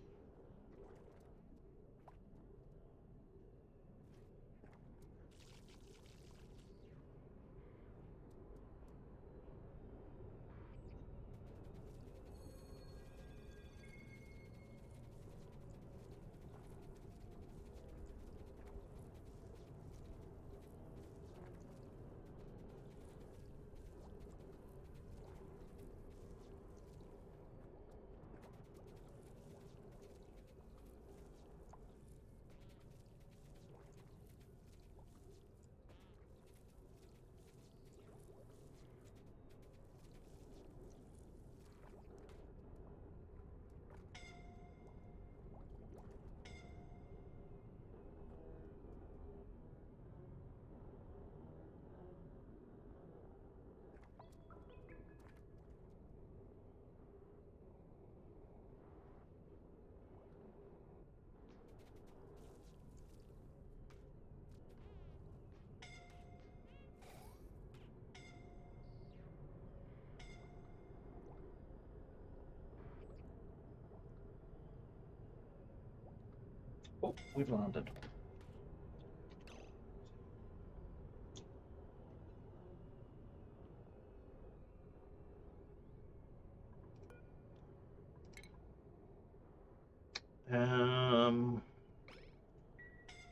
Oh, we've landed.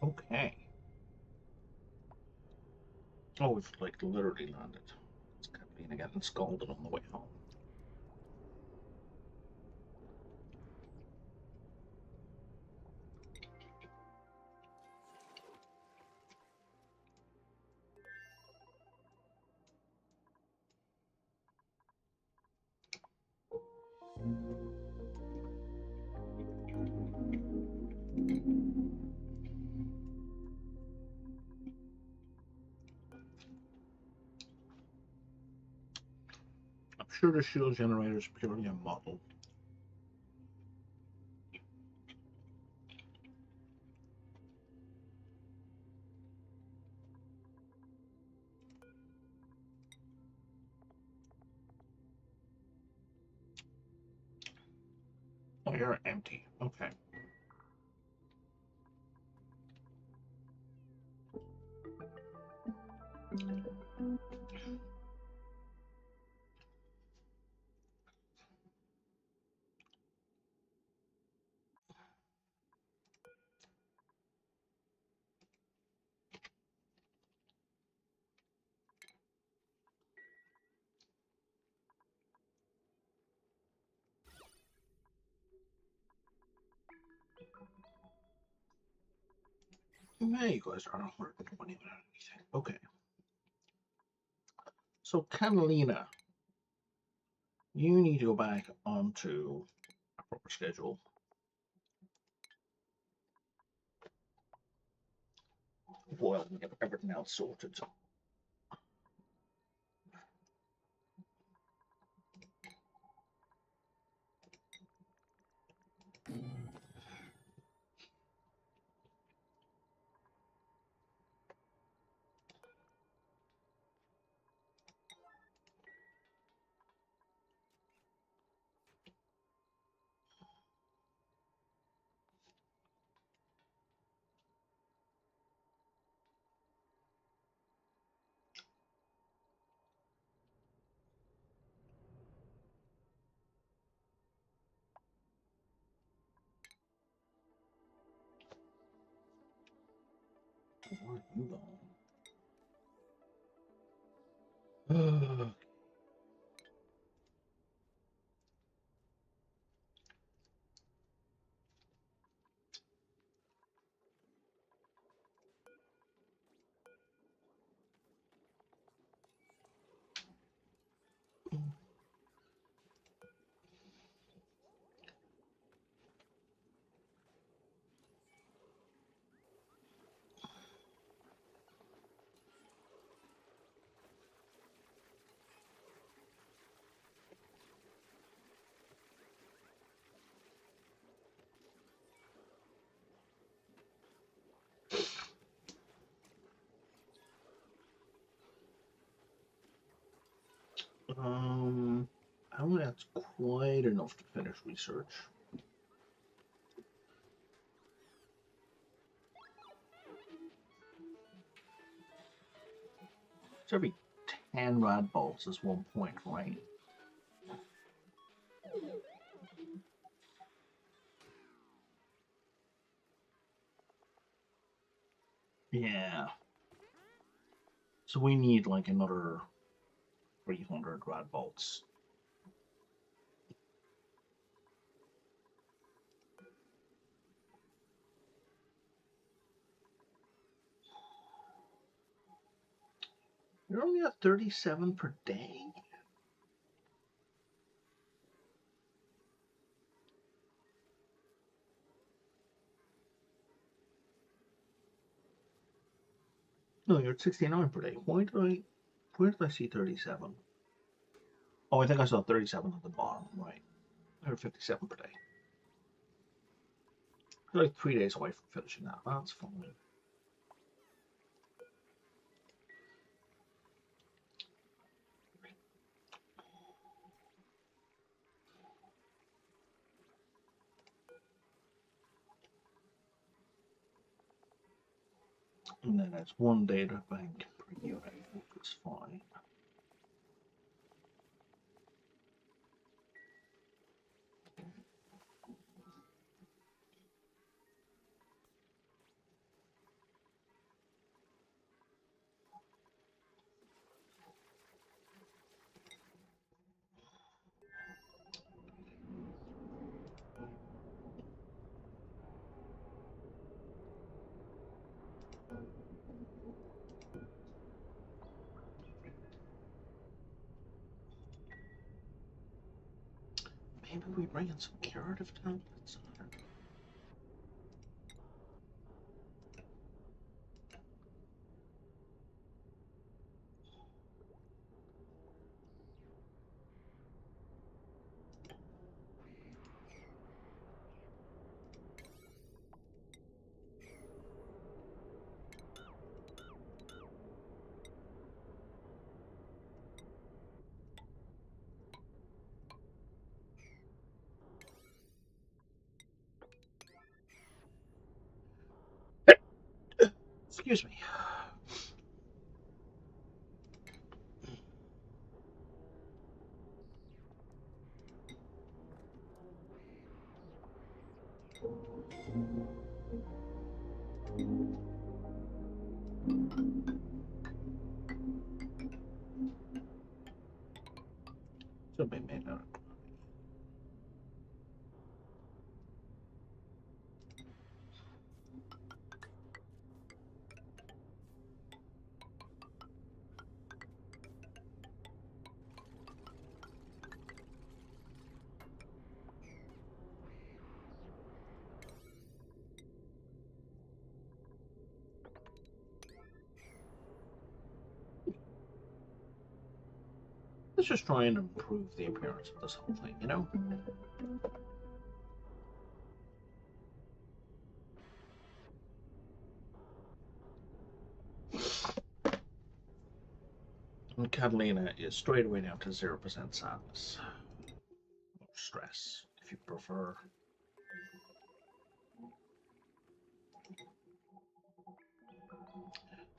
Okay. Oh, we've like literally landed. It's Catalina getting scalded on the way home. I'm sure the shield generator is purely a model. Oh, you're empty. Okay. Yeah, you guys are 120 without anything. Okay. So, Catalina, you need to go back onto a proper schedule. While we get everything else sorted. Where are you going? I think that's quite enough to finish research. So every 10 rad bolts is 1 point, right? Yeah. So we need like another 300 rad bolts. You're only at 37 per day? No, you're at 69 per day. Where did I see 37? Oh, I think I saw 37 at the bottom, right? You're 57 per day. You're like 3 days away from finishing that. That's fine. And then it's one data bank per unit, which is fine. Maybe we bring in some curative tablets. I don't know. Excuse me. Should be made out of. Let's just try and improve the appearance of this whole thing, you know? And Catalina is straight away down to 0% sadness. Or stress, if you prefer.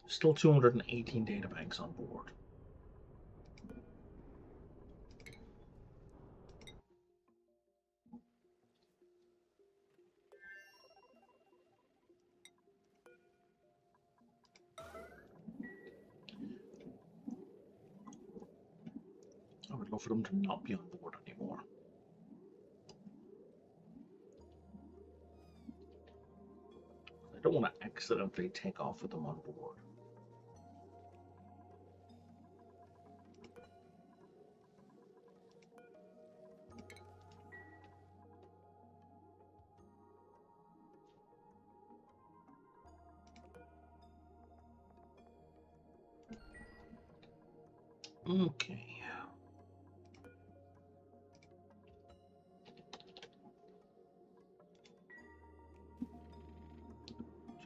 Still 218 data banks on board. I would love for them to not be on board anymore. I don't want to accidentally take off with them on board. Okay.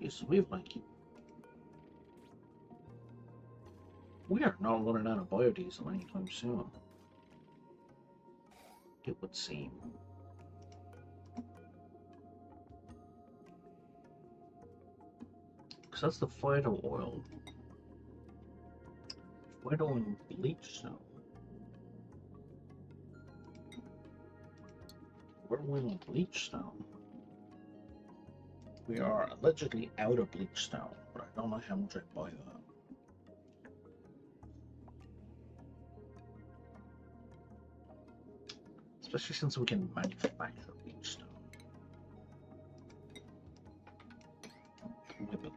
Jeez, we are not running out of biodiesel anytime soon. It would seem. Because that's the phyto oil. Phyto and bleach stone. We're oil and bleach stone. We are allegedly out of bleach stone, but I don't know how much I buy that. Especially since we can manufacture bleach stone. I believe.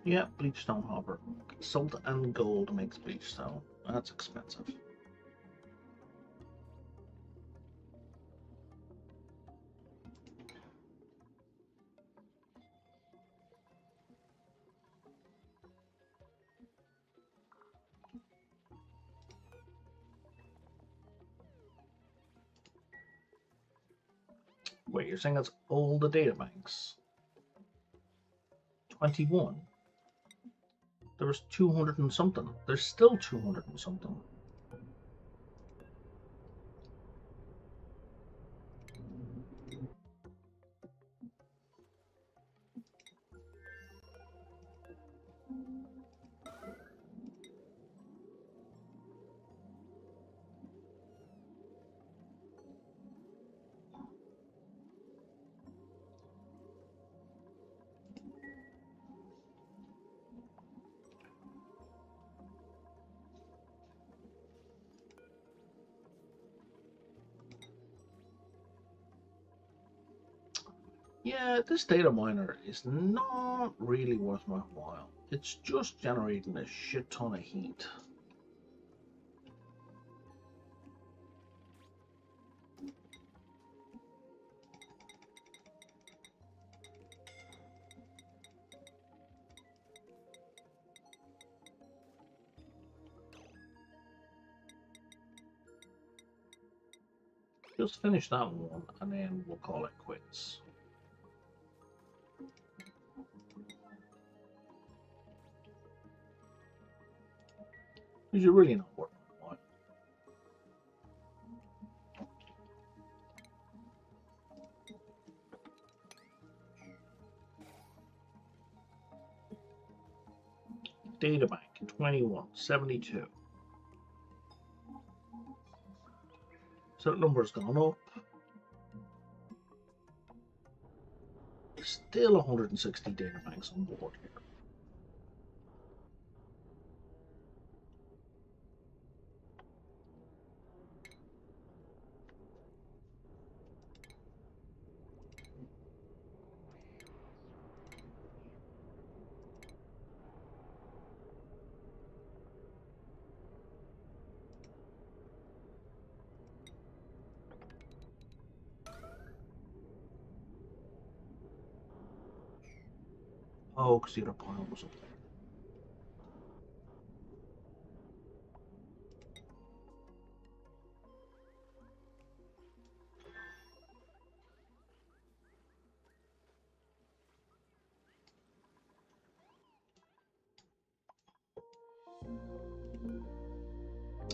Yeah, bleach stone hopper. Salt and gold makes bleach stone. That's expensive. Wait, you're saying that's all the data banks? 21? There was 200 and something. There's still 200 and something. Yeah, this data miner is not really worth my while. It's just generating a shit ton of heat. Just finish that one and then we'll call it quits. Because you're really not worth my while. Databank 2172. So that number's gone up. Still 160 databanks on board here. Oh, because the other pile was up there.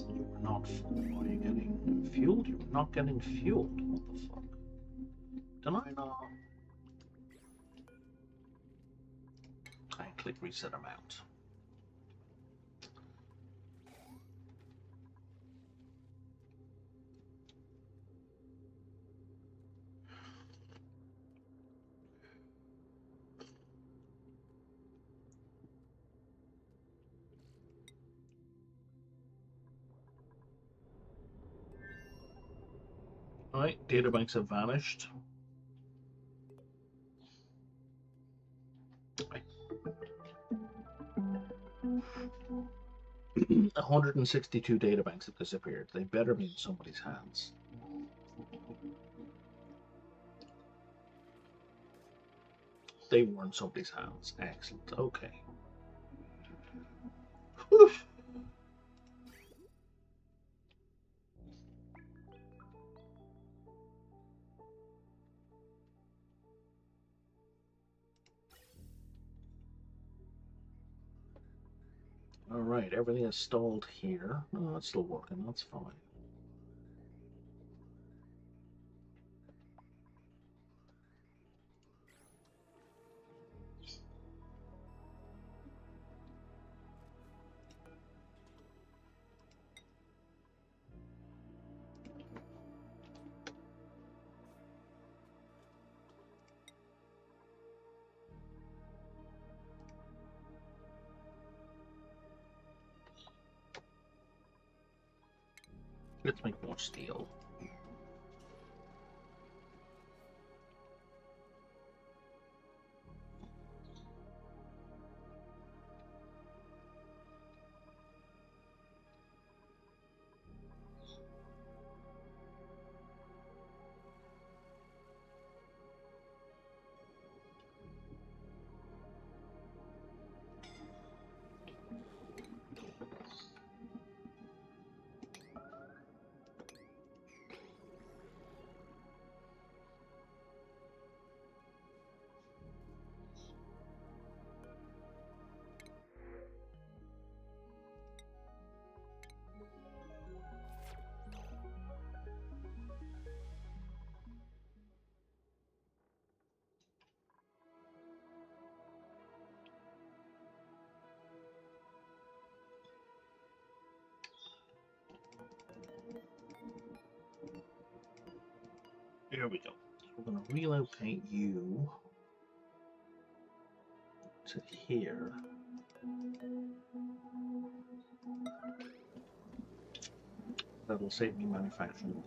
You were not full. Are you getting fueled? You're not getting fueled. What the fuck? Did I not? I click reset amount. Alright, databanks have vanished. 162 databanks have disappeared. They better be in somebody's hands. They were in somebody's hands. Excellent. Okay. Whew. Alright, everything is stalled here. Oh, it's still working. That's fine. Let's make more steel. Here we go. We're going to relocate you to here. That'll save me manufacturing.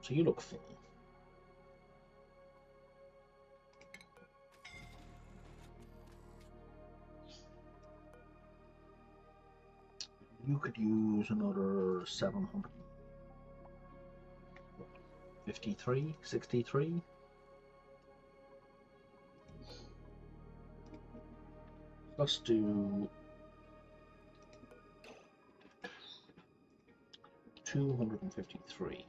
So you look full. You could use another 753, 63. Let's do 253.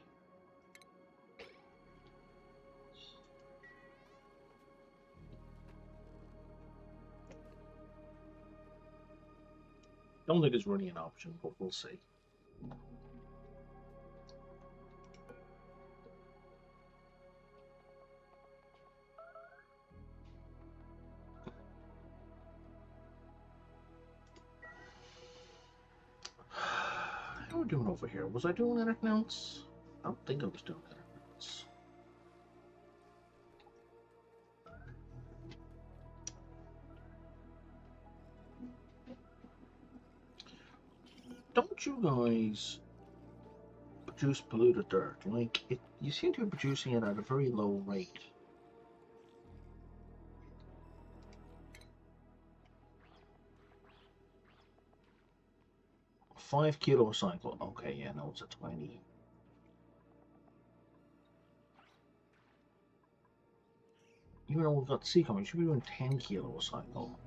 Don't think it's really an option, but we'll see. How are we doing over here? Was I doing anything else? I don't think I was doing anything else. Don't you guys produce polluted dirt? Like, you seem to be producing it at a very low rate. Five kilo cycle. Okay, yeah, no, it's a 20. Even though we've got sea coming, you should be doing 10 kilo cycle.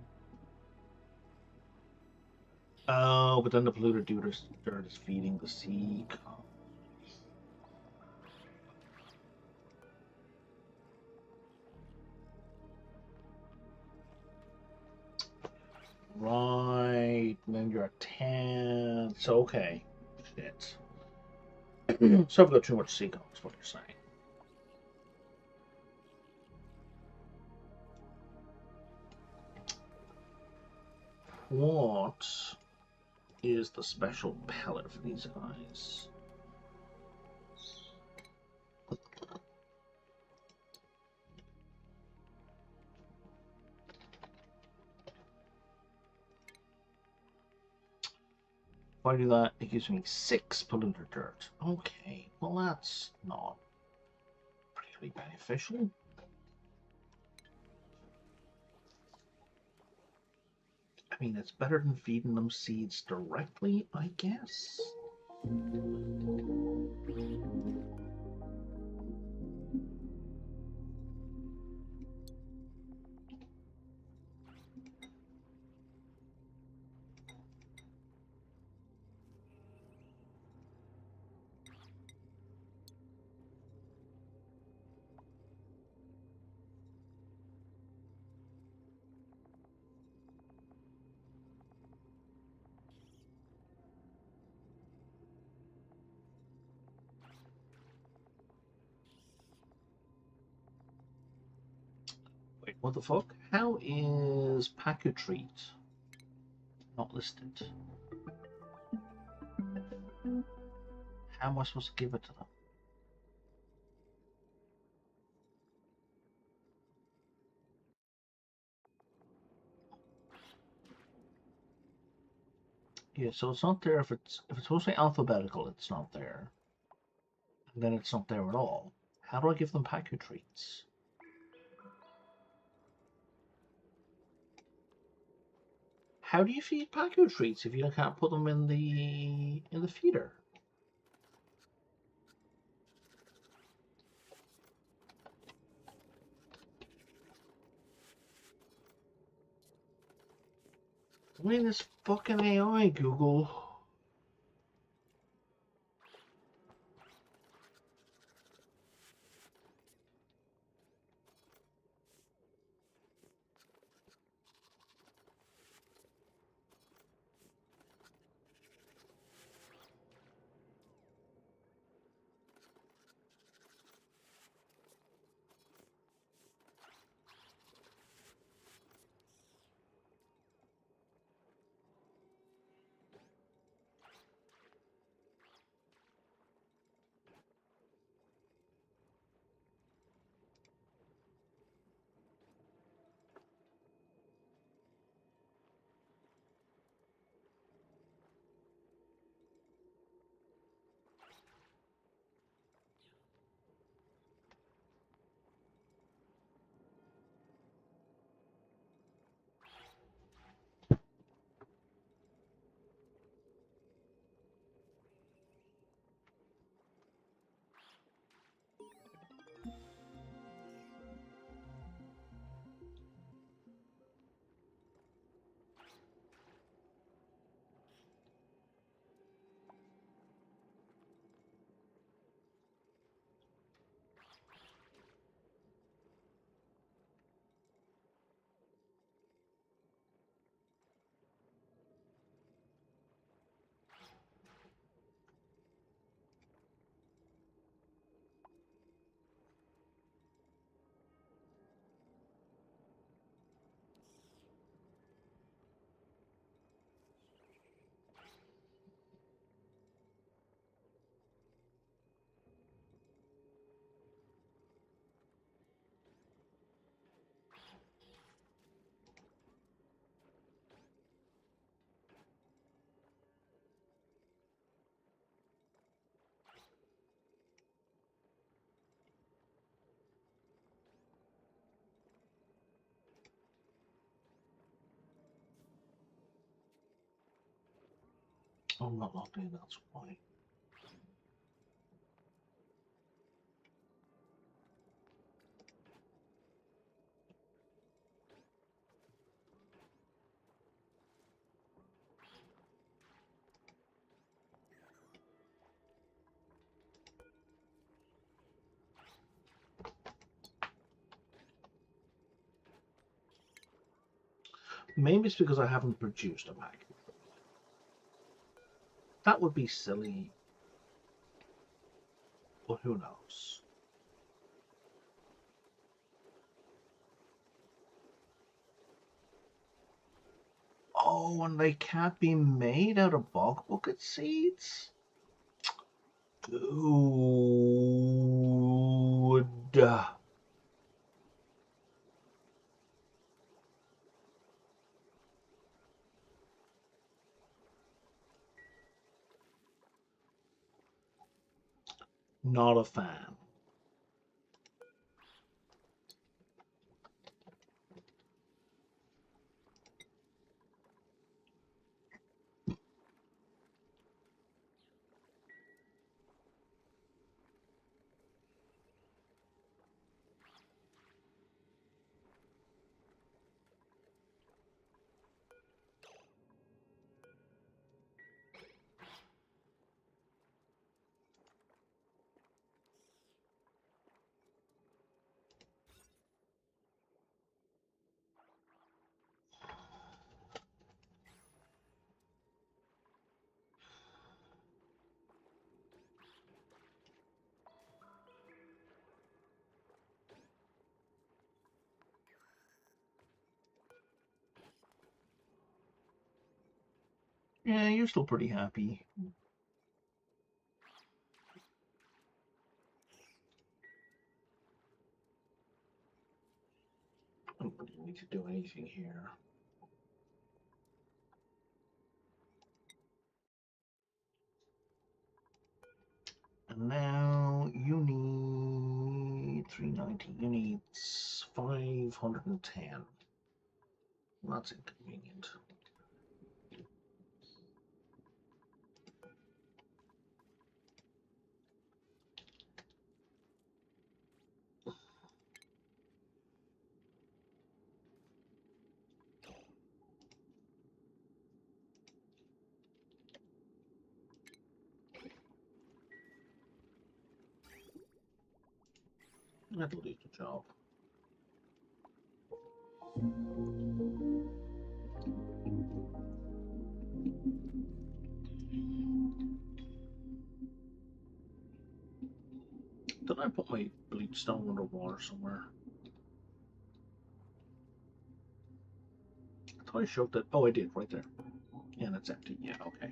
Oh, but then the polluted dirt is feeding the sea. Right, and then you're at 10. So, okay. Shit. So I've got too much sea coming, is what you're saying. What is the special pellet for these guys? If I do that, it gives me 6 polluted dirt. Okay, well that's not particularly beneficial. I mean, it's better than feeding them seeds directly, I guess. Wait, what the fuck? How is Pacu Treat not listed? How am I supposed to give it to them? Yeah, so it's not there if it's supposed to be alphabetical, it's not there. And then it's not there at all. How do I give them Pacu Treats? How do you feed Paco treats if you can't put them in the feeder? I mean, this fucking AI, Google. I'm not logged in, that's why. Maybe it's because I haven't produced a pack. That would be silly, but who knows? Oh, and they can't be made out of bog bucket seeds? Dude. Not a fan. Yeah, you're still pretty happy. I don't really need to do anything here. And now you need 390. You need 510. That's inconvenient. That'll do the job. Did I put my bleach stone under water somewhere? I thought I showed that. Oh, I did, right there. Yeah, that's empty. Yeah, okay.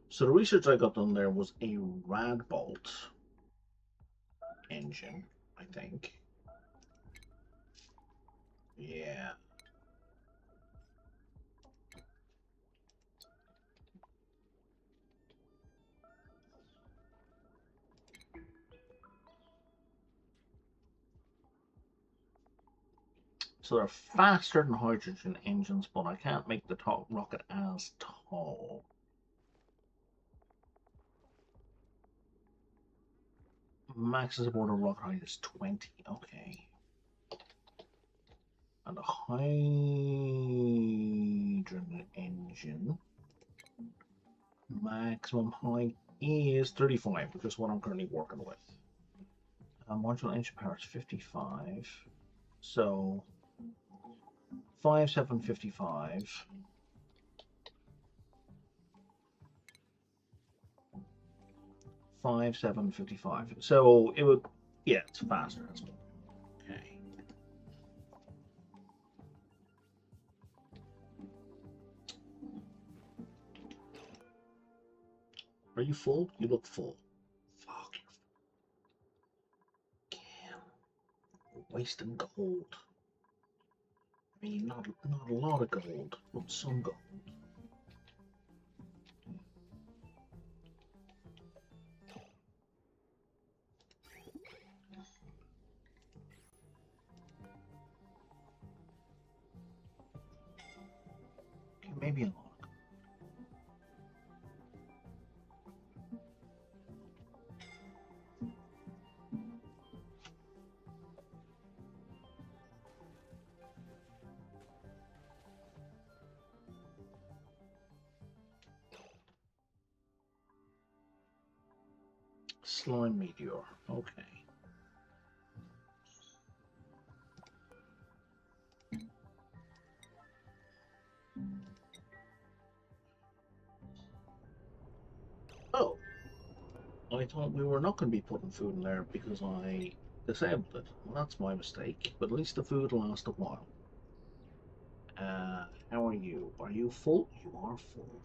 So the research I got done there was a Radbolt engine, I think. Yeah. So they're faster than hydrogen engines, but I can't make the top rocket as tall. Maximum aboard a rocket height is 20. Okay. And a hydrogen engine maximum height is 35, which is what I'm currently working with. Marginal engine power is 55. So 5755. 5755. So it would, yeah, it's faster. That's good. Okay. Are you full? You look full. Fuck, you're wasting gold. I mean, not a lot of gold, but some gold. Okay, maybe a lot. Slime meteor. Okay. Oh, I thought we were not going to be putting food in there because I disabled it. Well, that's my mistake, but at least the food will last a while. How are you? Are you full? You are full.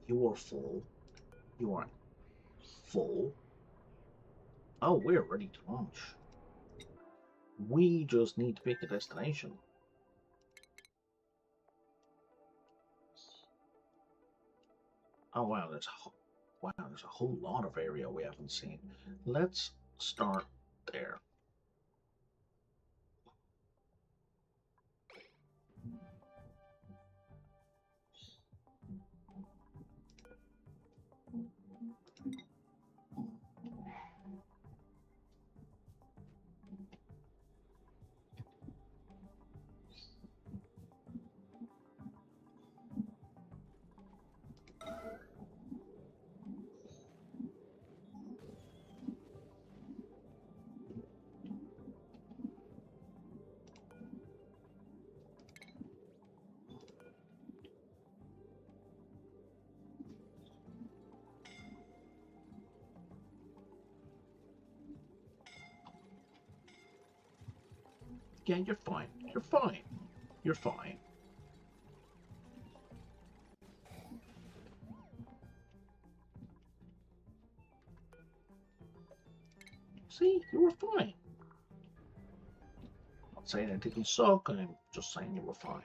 You are full. You are full. Oh, we're ready to launch. We just need to pick a destination. Oh wow, there's a whole lot of area we haven't seen. Let's start there. Yeah, you're fine. You're fine. You're fine. See, you were fine. I'm not saying it didn't suck, I'm just saying you were fine.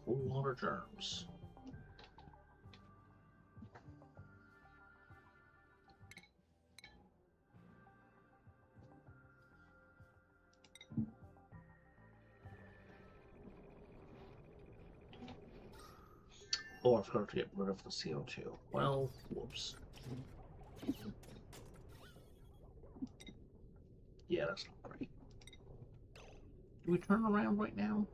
whole lot of germs. Oh, I forgot to get rid of the CO2. Well, whoops. Yeah, that's not great. Do we turn around right now?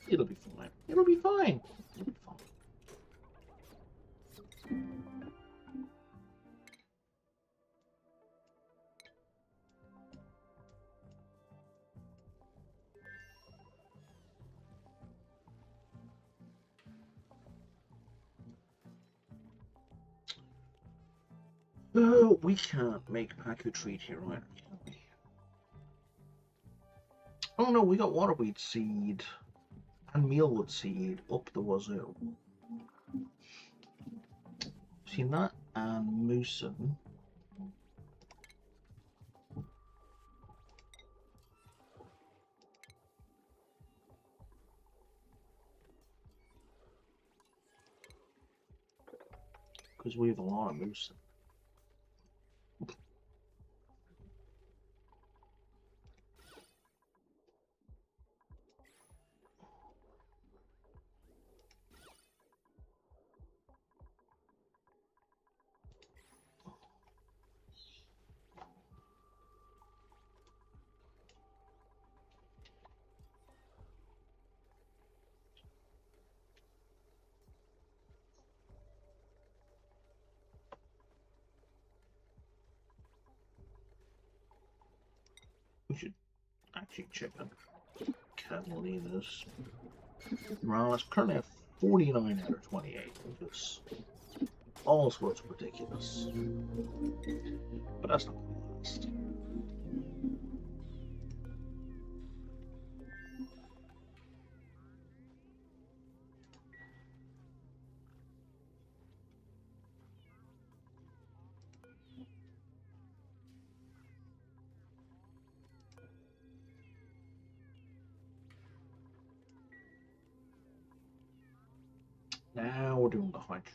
It'll be fine. It'll be fine. It'll be fine. Oh, we can't make Pacu treat here, right? Can we? Oh no, we got waterweed seed and mealwood seed up the wazoo. Seen that and moosin. Because we have a lot of moosin. We should actually check out Catalina's. Well, it's currently at 49 out of 28, which is all sorts of ridiculous. But that's not going to last. Now we're doing the hydrogen.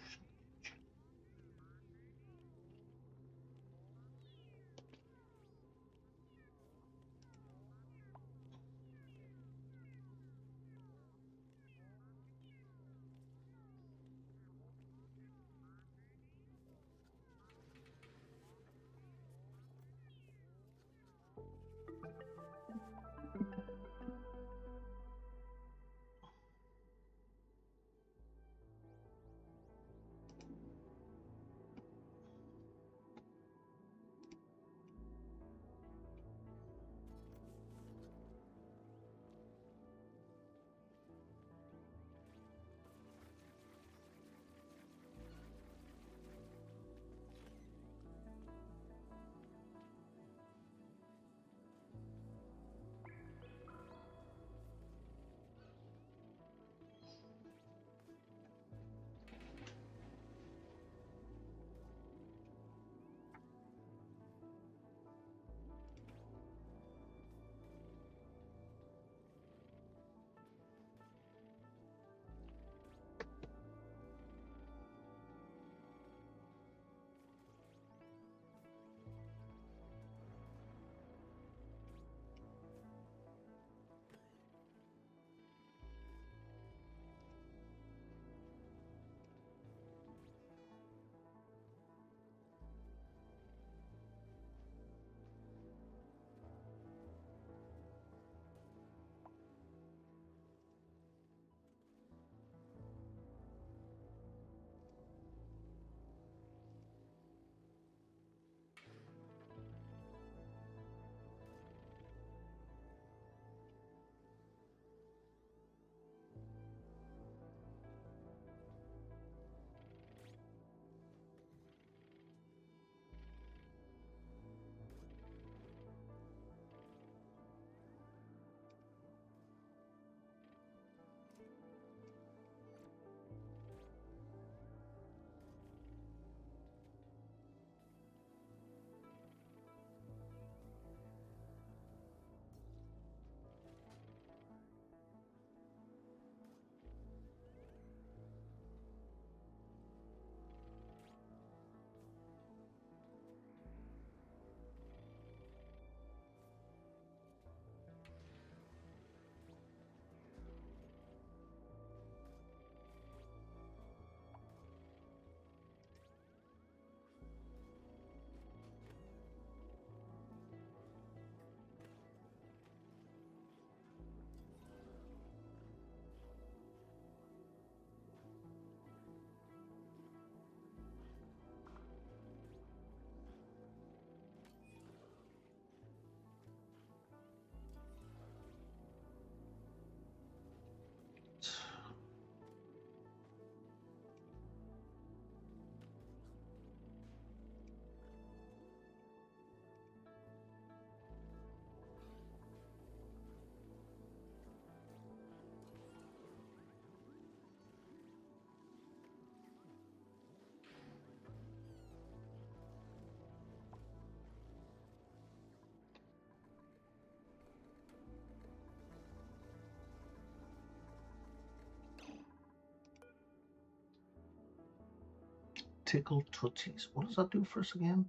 Tickle Tootsies. What does that do for us again?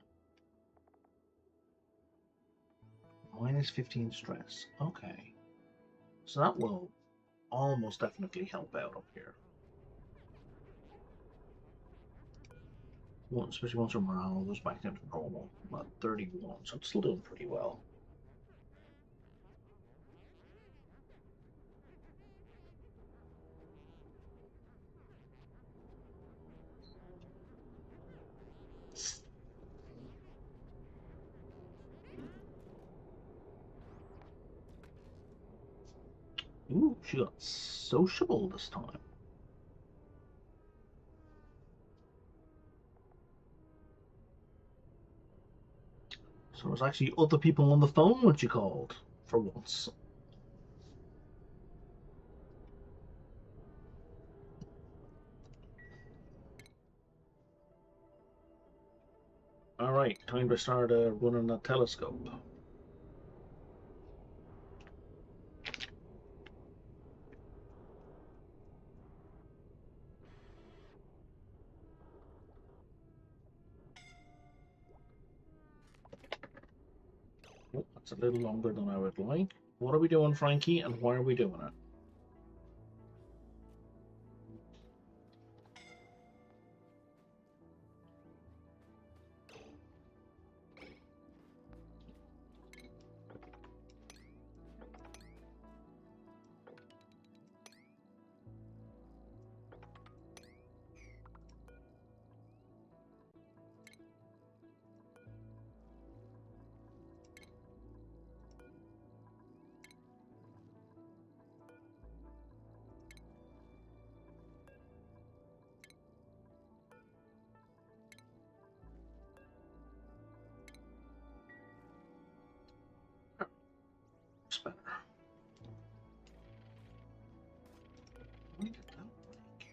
Minus 15 stress. Okay. So that will almost definitely help out up here. Well, especially once our morale goes back down to normal. About 31, so it's still doing pretty well. Ooh, she got sociable this time. So there's actually other people on the phone when she called, for once. Alright, time to start running a telescope. Oh, that's a little longer than I would like. What are we doing, Frankie, and why are we doing it? It's better. Why did that break?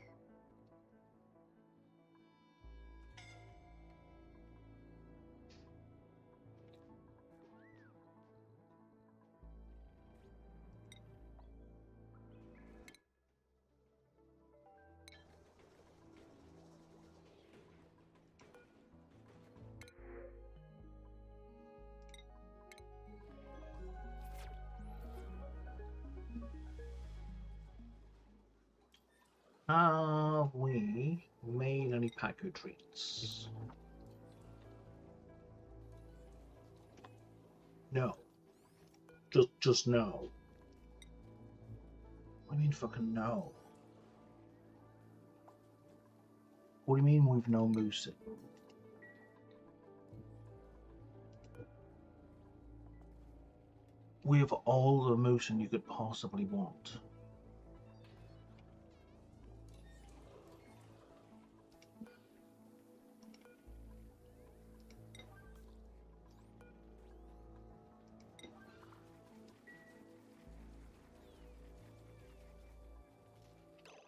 Have we made any Paco treats? No. Just no. What do you mean fucking no? What do you mean we've no moose? We have all the moose you could possibly want.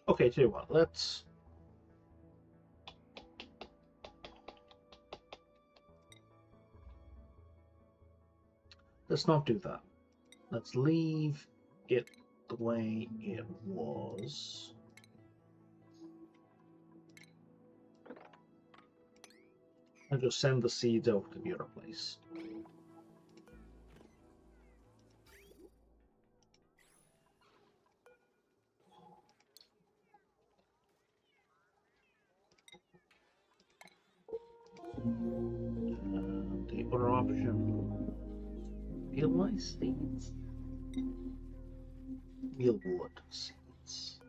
Okay, tell you what, let's not do that. Let's leave it the way it was. And just send the seeds over to the other place. And the other option, realize seeds. Mealwood seeds.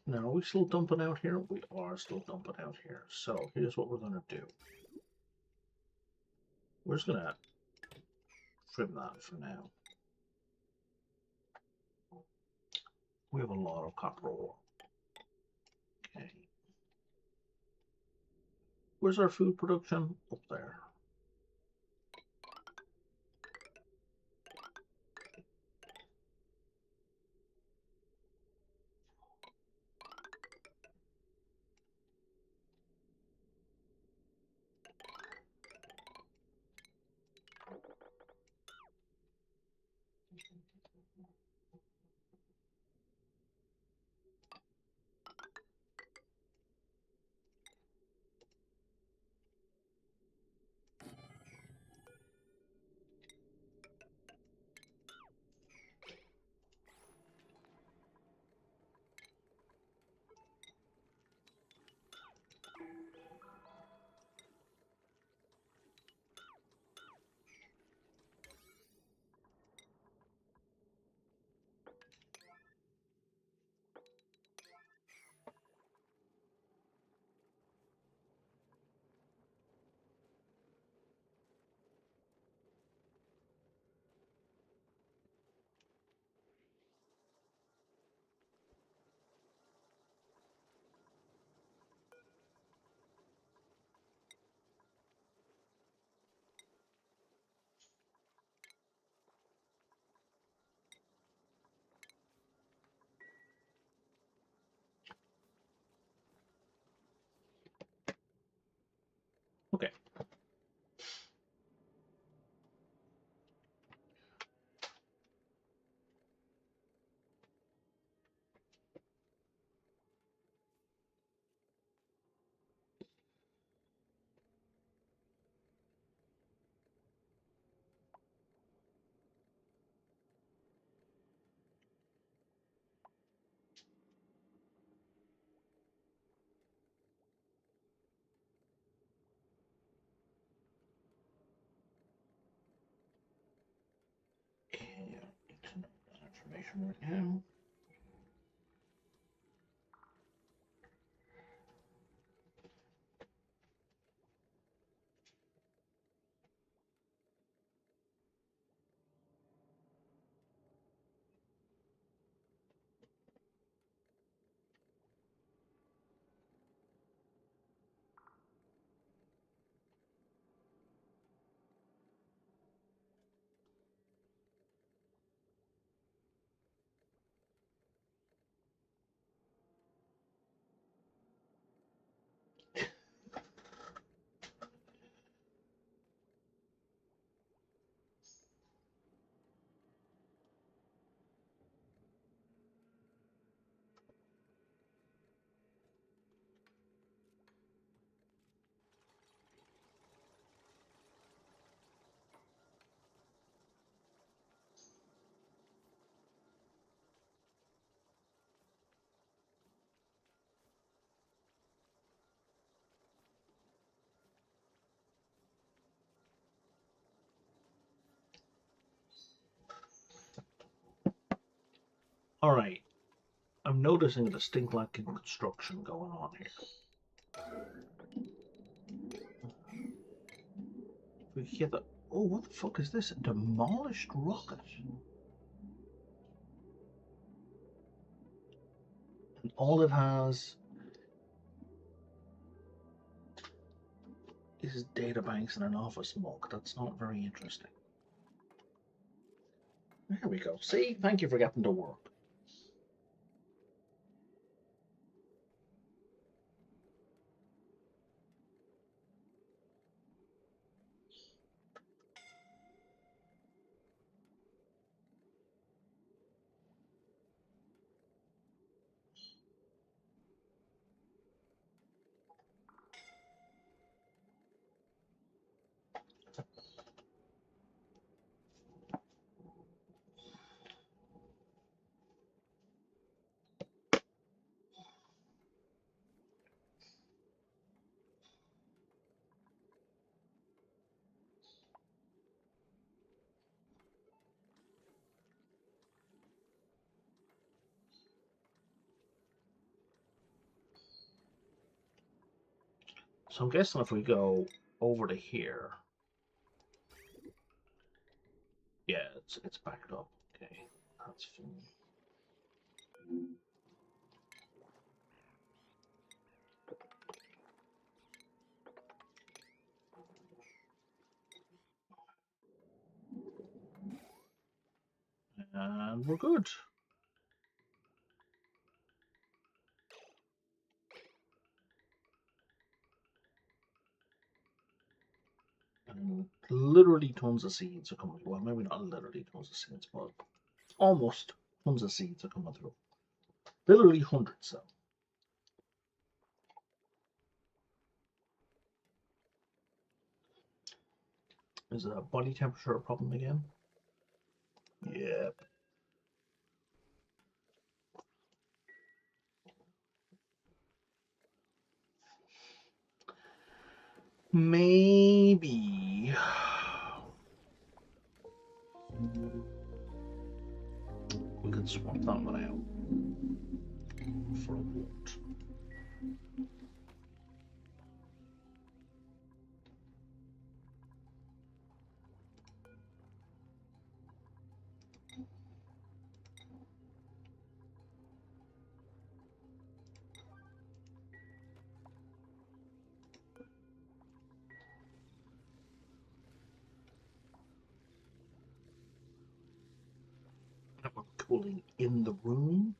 Now, are we still dumping out here? We are still dumping out here. So here's what we're going to do. We're just going to trim that for now. We have a lot of copper ore. Okay. Where's our food production? Up there. Okay. And information right now. All right. I'm noticing a distinct lack in construction going on here. We hear the. Oh, what the fuck is this? A demolished rocket. And all it has is data banks and an office mug. That's not very interesting. There we go. See? Thank you for getting to work. So I'm guessing if we go over to here, yeah, it's backed up. Okay, that's fine. And we're good. And literally tons of seeds are coming. Well, maybe not literally tons of seeds, but almost tons of seeds are coming through. Literally hundreds. So. Is a body temperature a problem again? Yep. Maybe we could swap that one out for a wart. And we're cooling in the room.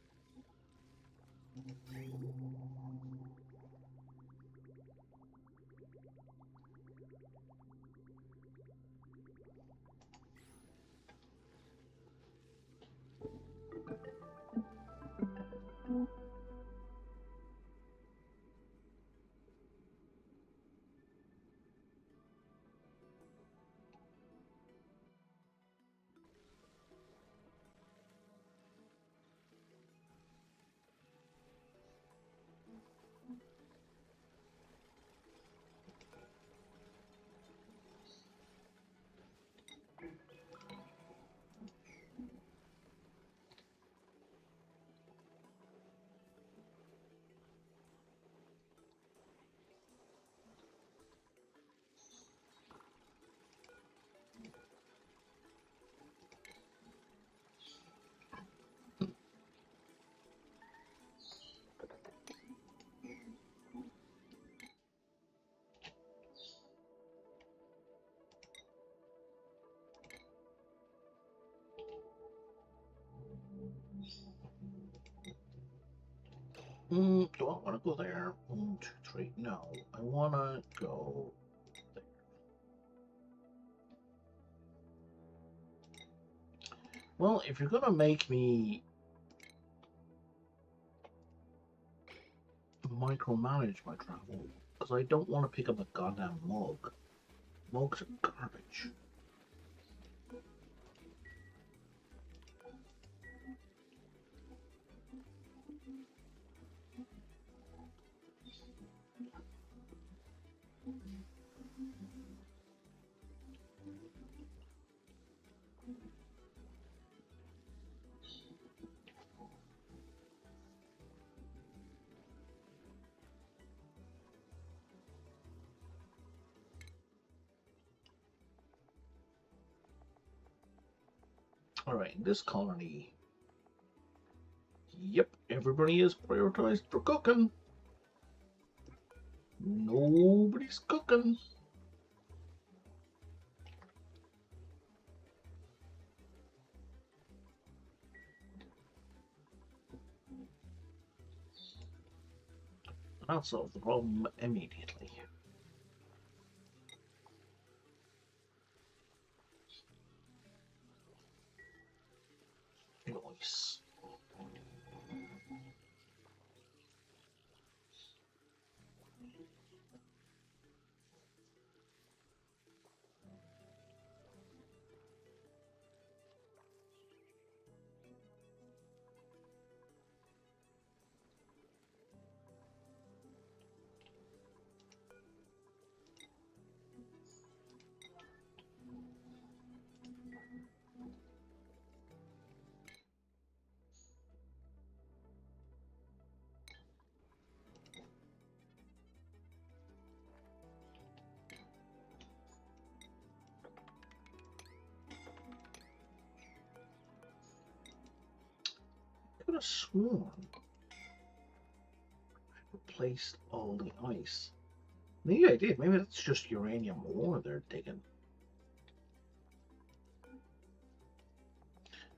Do I want to go there? 1, 2, 3. No, I want to go there. Well, if you're gonna make me micromanage my travel, because I don't want to pick up a goddamn mug. Mugs are garbage. Alright, in this colony, yep, everybody is prioritized for cooking. Nobody's cooking. That solved the problem immediately. Nice. have sworn I replaced all the ice. Maybe I did. Maybe that's just uranium ore they're digging.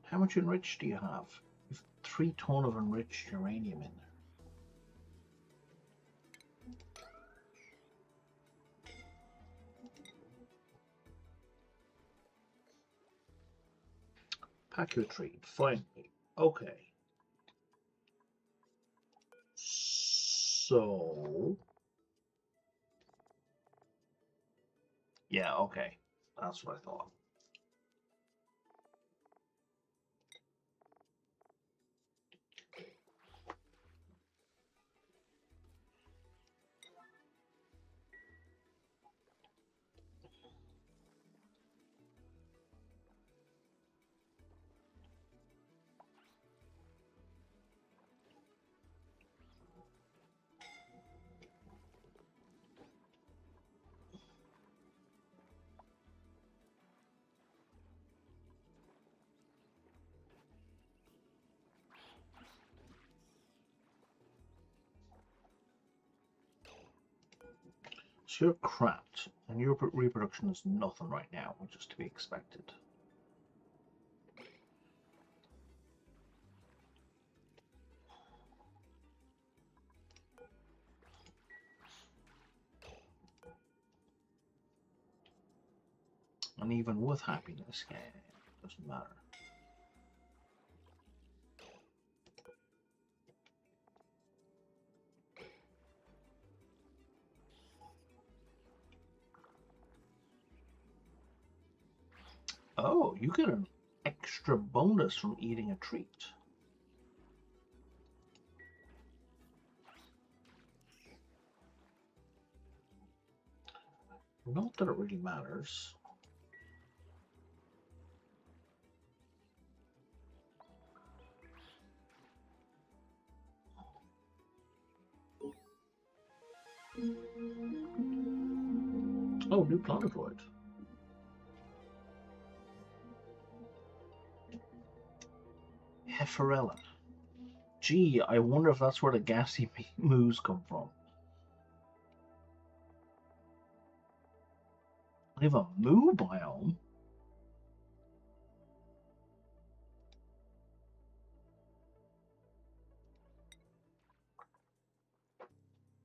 How much enriched do you have? You've 3 ton of enriched uranium in there. Pack your trade, finally. Okay. So... yeah, okay. That's what I thought. So you're cramped, and your reproduction is nothing right now, which is to be expected. And even with happiness, yeah, it doesn't matter. Oh, you get an extra bonus from eating a treat. Not that it really matters. Oh, new planetoid. Hefferella. Gee, I wonder if that's where the gassy moos come from. They have a moo biome?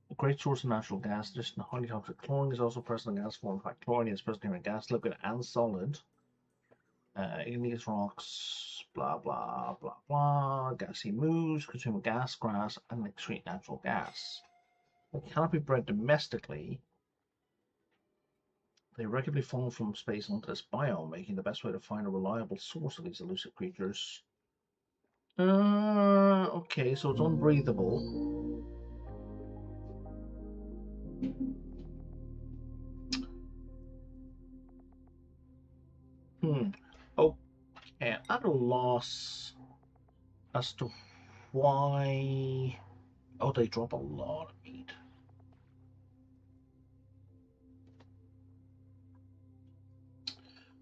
A great source of natural gas, just highly toxic. Chlorine is also present in gas form. In fact, chlorine is present in gas, liquid, and solid. Igneous rocks, blah, blah, blah, blah. Gassy moos consume gas, grass, and excrete natural gas. They cannot be bred domestically. They regularly fall from space onto this biome, making the best way to find a reliable source of these elusive creatures. Okay, so it's unbreathable. Okay, at a loss as to why... oh, they drop a lot of meat.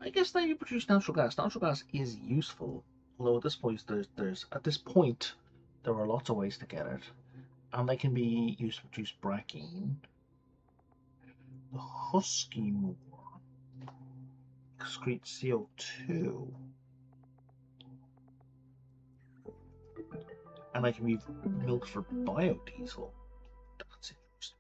I guess that you produce natural gas. Natural gas is useful, although at this point there are lots of ways to get it, and they can be used to produce brackine. The husky moor excretes CO2, and they can be milked for biodiesel. That's interesting.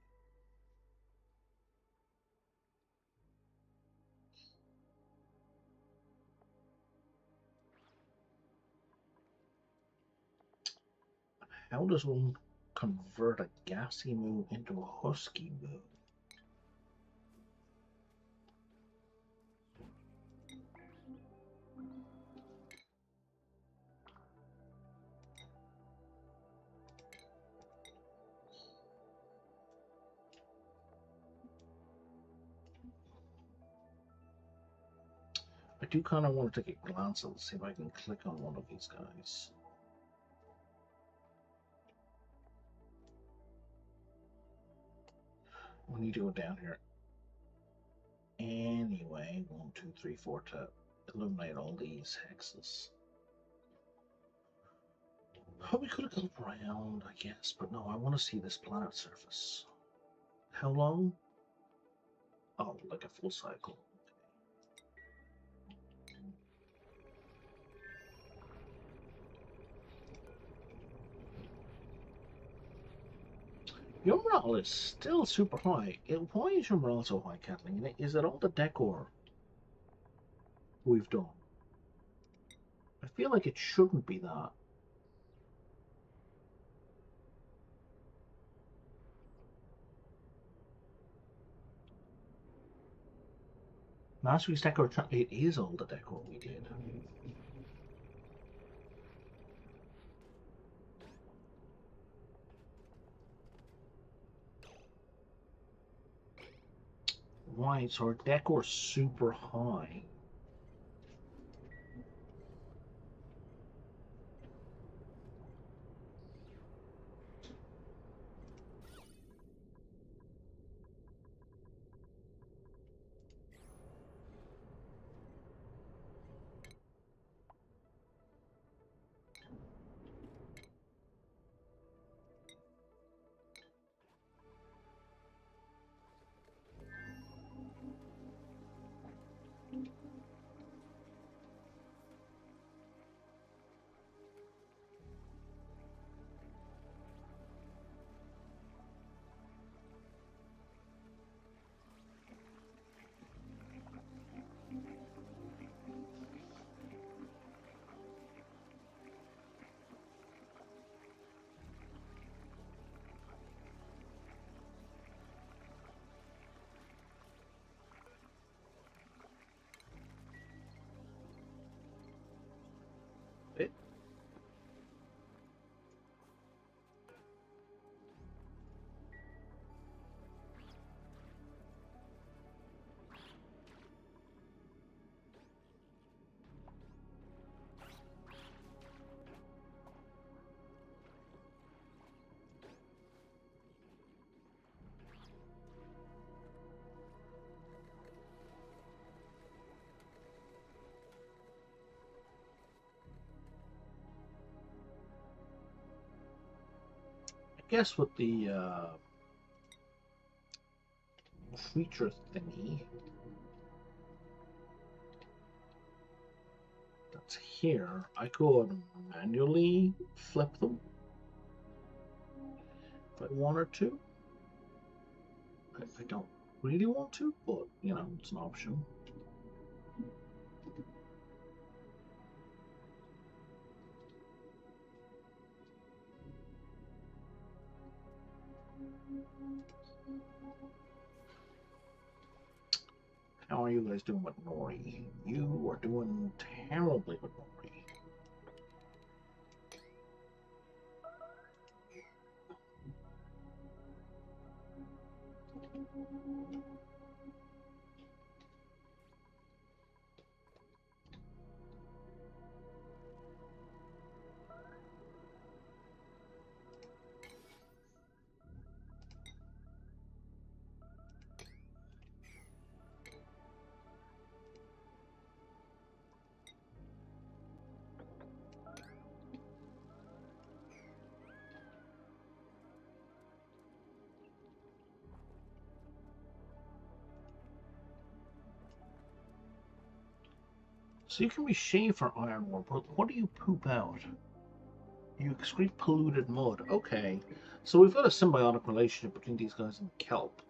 How does one convert a gassy moo into a husky moo? I do kind of want to take a glance and see if I can click on one of these guys. We need to go down here. Anyway, 1, 2, 3, 4 to illuminate all these hexes. Oh, we could have gone around, I guess, but no, I want to see this planet surface. How long? Oh, like a full cycle. Your morale is still super high. Why is your morale so high, Kathleen? Is it all the decor we've done? I feel like it shouldn't be that. Last week's decor, it is all the decor we did. Right, so our decor's super high. It, I guess with the creature thingy that's here, I could manually flip them if I wanted to. I don't really want to, but you know, it's an option. How are you guys doing with Nori? You are doing terribly with Nori. So you can be shaved for iron ore, but what do you poop out? You excrete polluted mud. Okay. So we've got a symbiotic relationship between these guys and kelp.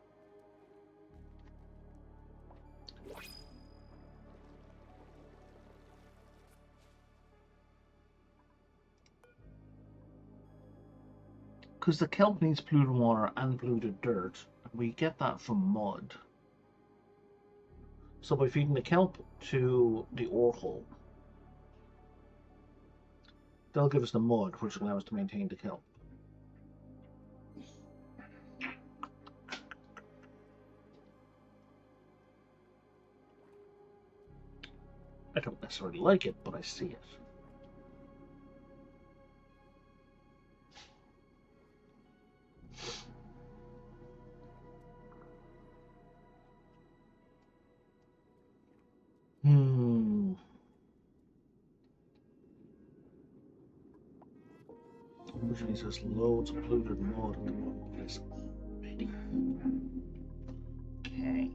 Because the kelp needs polluted water and polluted dirt, and we get that from mud. So by feeding the kelp to the ore hole, they'll give us the mud, which will allow us to maintain the kelp. I don't necessarily like it, but I see it. Hmm. which means there's loads of polluted mud at the bottom of this already. Okay.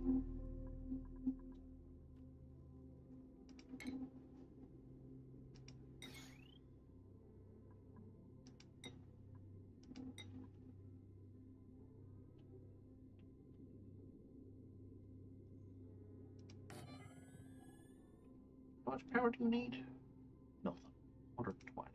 How much power do you need? Nothing. 120.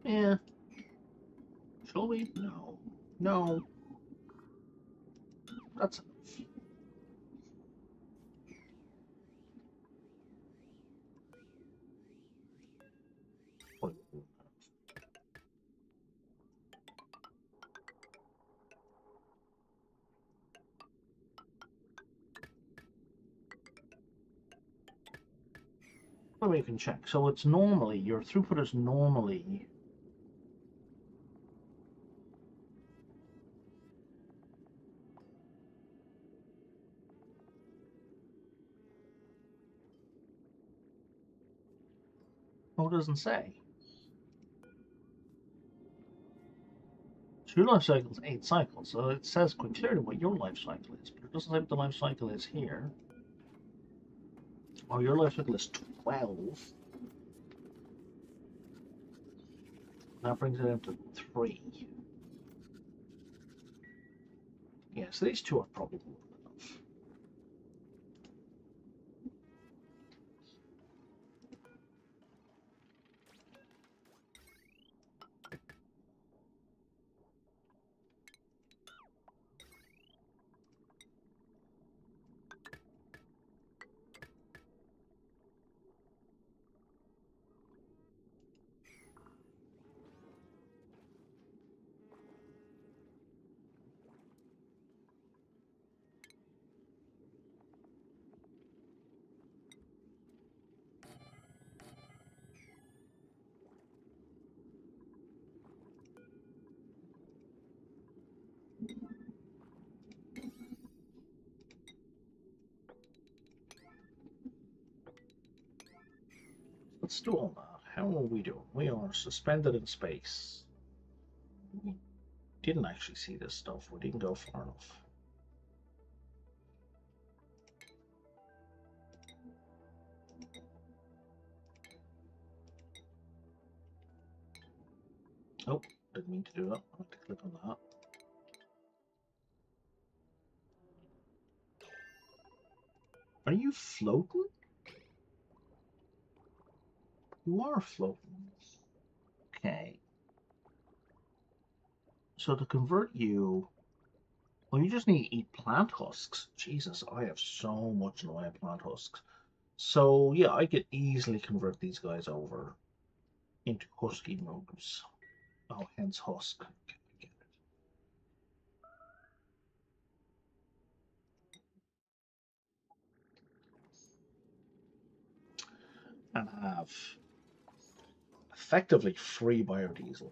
Yeah. Shall we? No. No. That's enough. Well, we can check. So it's normally, your throughput is normally... Oh, it doesn't say. So your life cycle is 8 cycles, so it says quite clearly what your life cycle is, but it doesn't say what the life cycle is here. Oh, your life cycle is 12. That brings it down to 3. Yeah, so these two are probably more than enough. Let's do all that. How are we doing? We are suspended in space. We didn't actually see this stuff. We didn't go far enough. Oh, didn't mean to do that. I have to click on that. Are you floating? You are floating. Okay. So to convert you, well, you just need to eat plant husks. Jesus, I have so much in the way of plant husks. So yeah, I could easily convert these guys over into husky mugs. Oh, hence husk. Okay, I get it. And have effectively free biodiesel.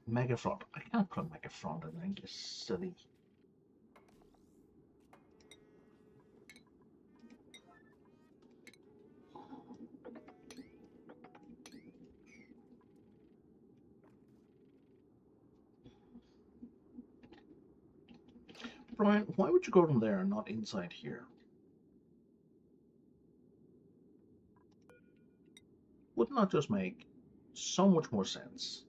Megafront. I can't put Megafront in there. You're silly. Brian, why would you go from there and not inside here? Wouldn't that just make so much more sense?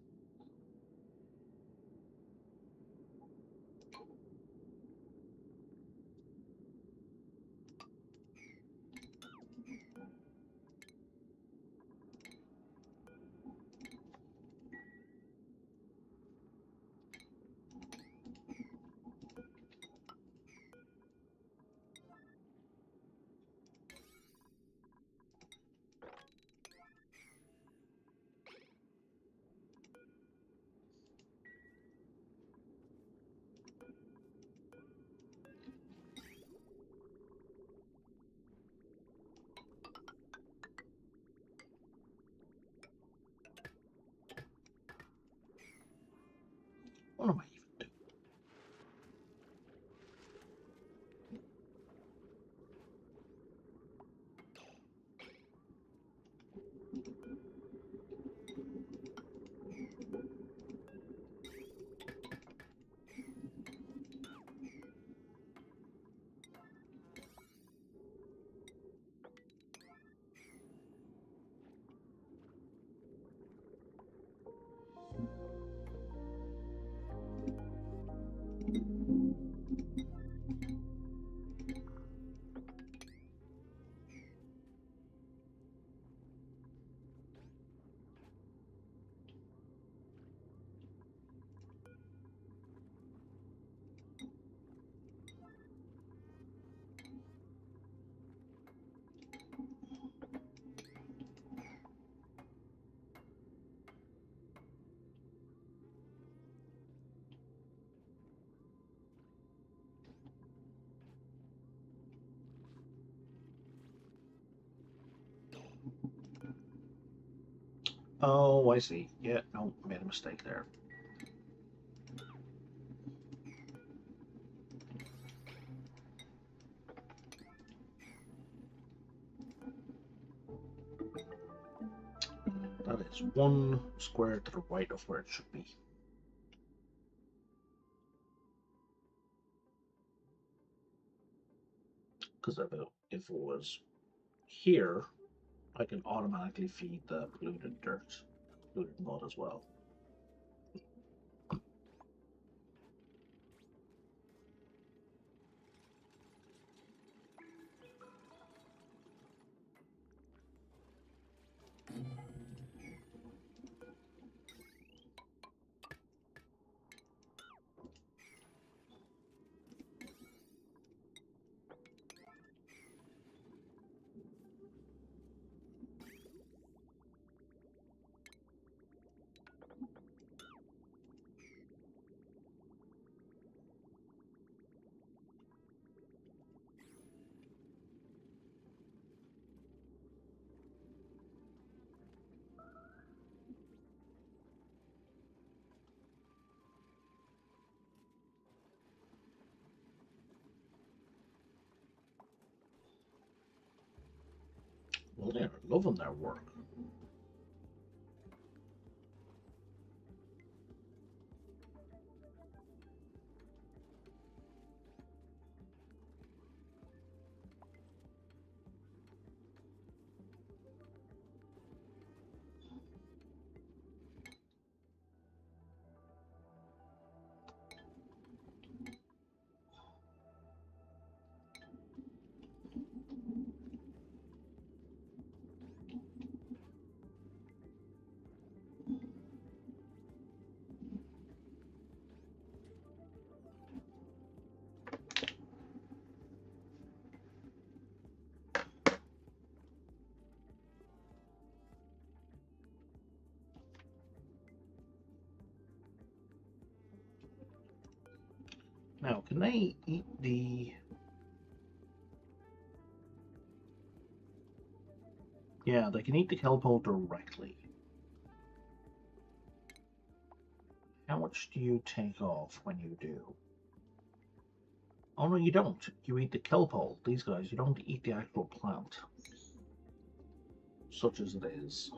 What am I even doing? Oh, I see. Yeah, no, I made a mistake there. That is one square to the right of where it should be. Because if it was here, I can automatically feed the polluted dirt, polluted mud as well. Well, they're loving their work. Now, can they eat the... Yeah, they can eat the kelp directly. How much do you take off when you do? Oh no, you don't. You eat the kelp hole. These guys, you don't eat the actual plant. Such as it is.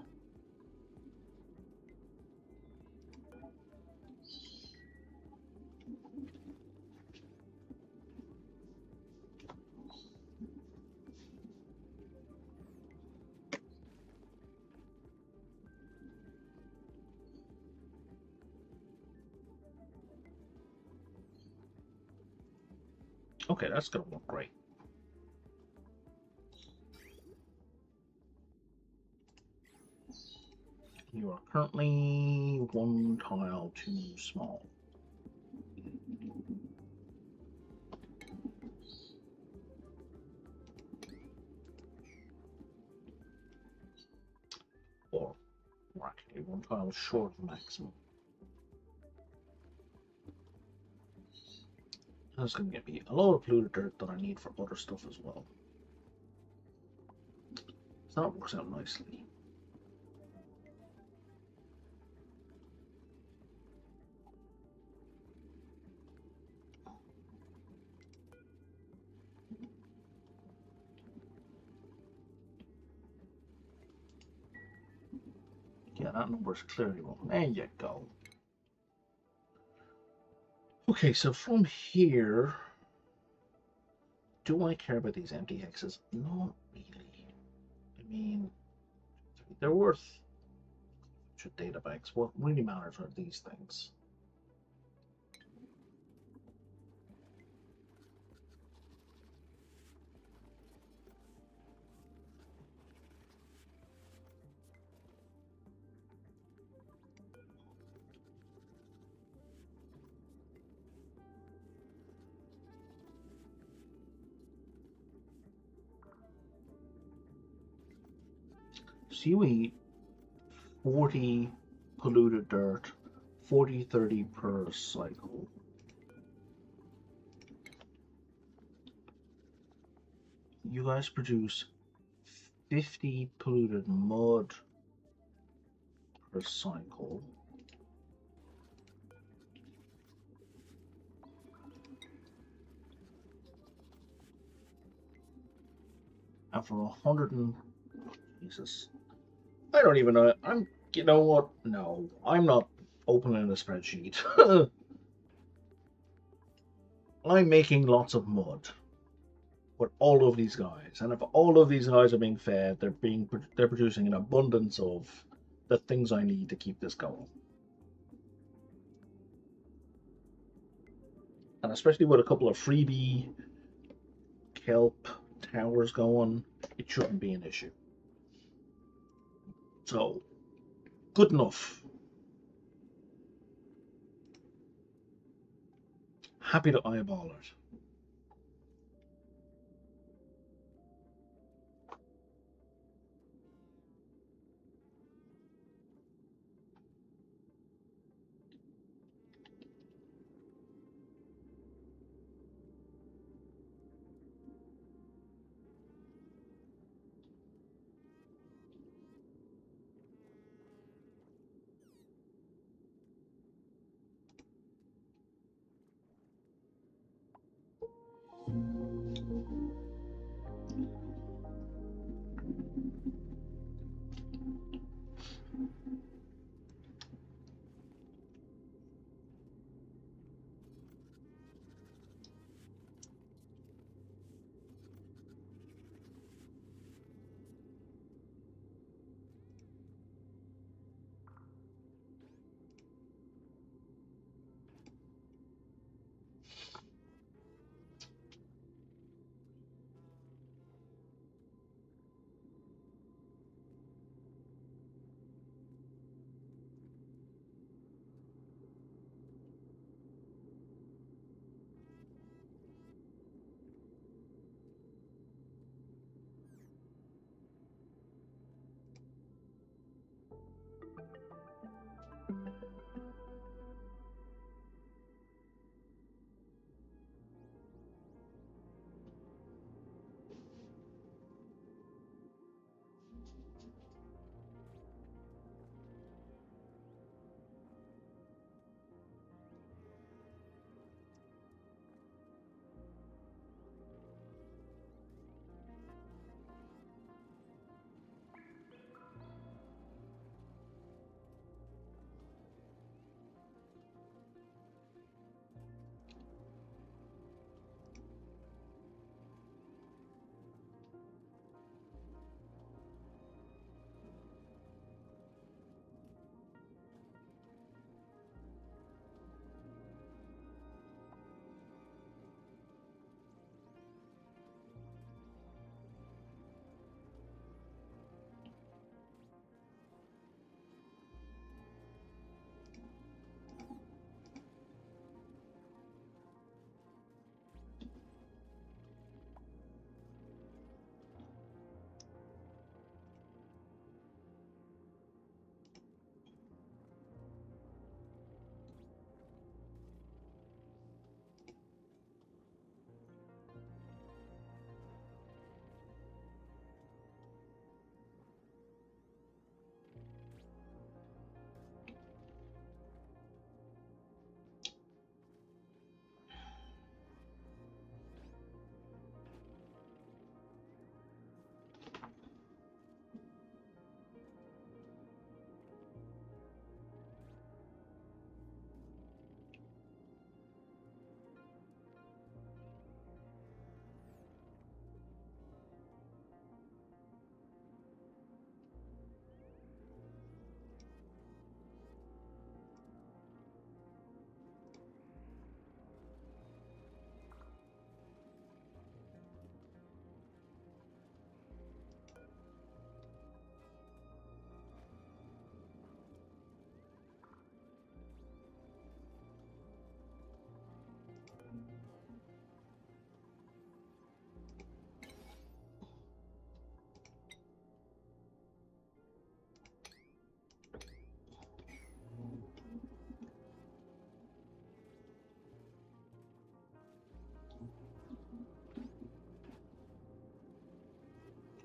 Okay, that's gonna work great. You are currently one tile too small. Or actually one tile short of maximum. That's going to get me a lot of polluted dirt that I need for other stuff as well. So that works out nicely. Yeah, that number's clearly wrong. There you go. Okay, so from here, do I care about these empty hexes? Not really. I mean, they're worth data banks. What really matters are these things. So you eat 40 polluted dirt, 40-30 per cycle. You guys produce 50 polluted mud per cycle. And from 100 and... Jesus. I don't even know. You know what? No, I'm not opening a spreadsheet. I'm making lots of mud with all of these guys, and if all of these guys are being fed, they're producing an abundance of the things I need to keep this going. And especially with a couple of freebie kelp towers going, it shouldn't be an issue. So, good enough. Happy to eyeball it.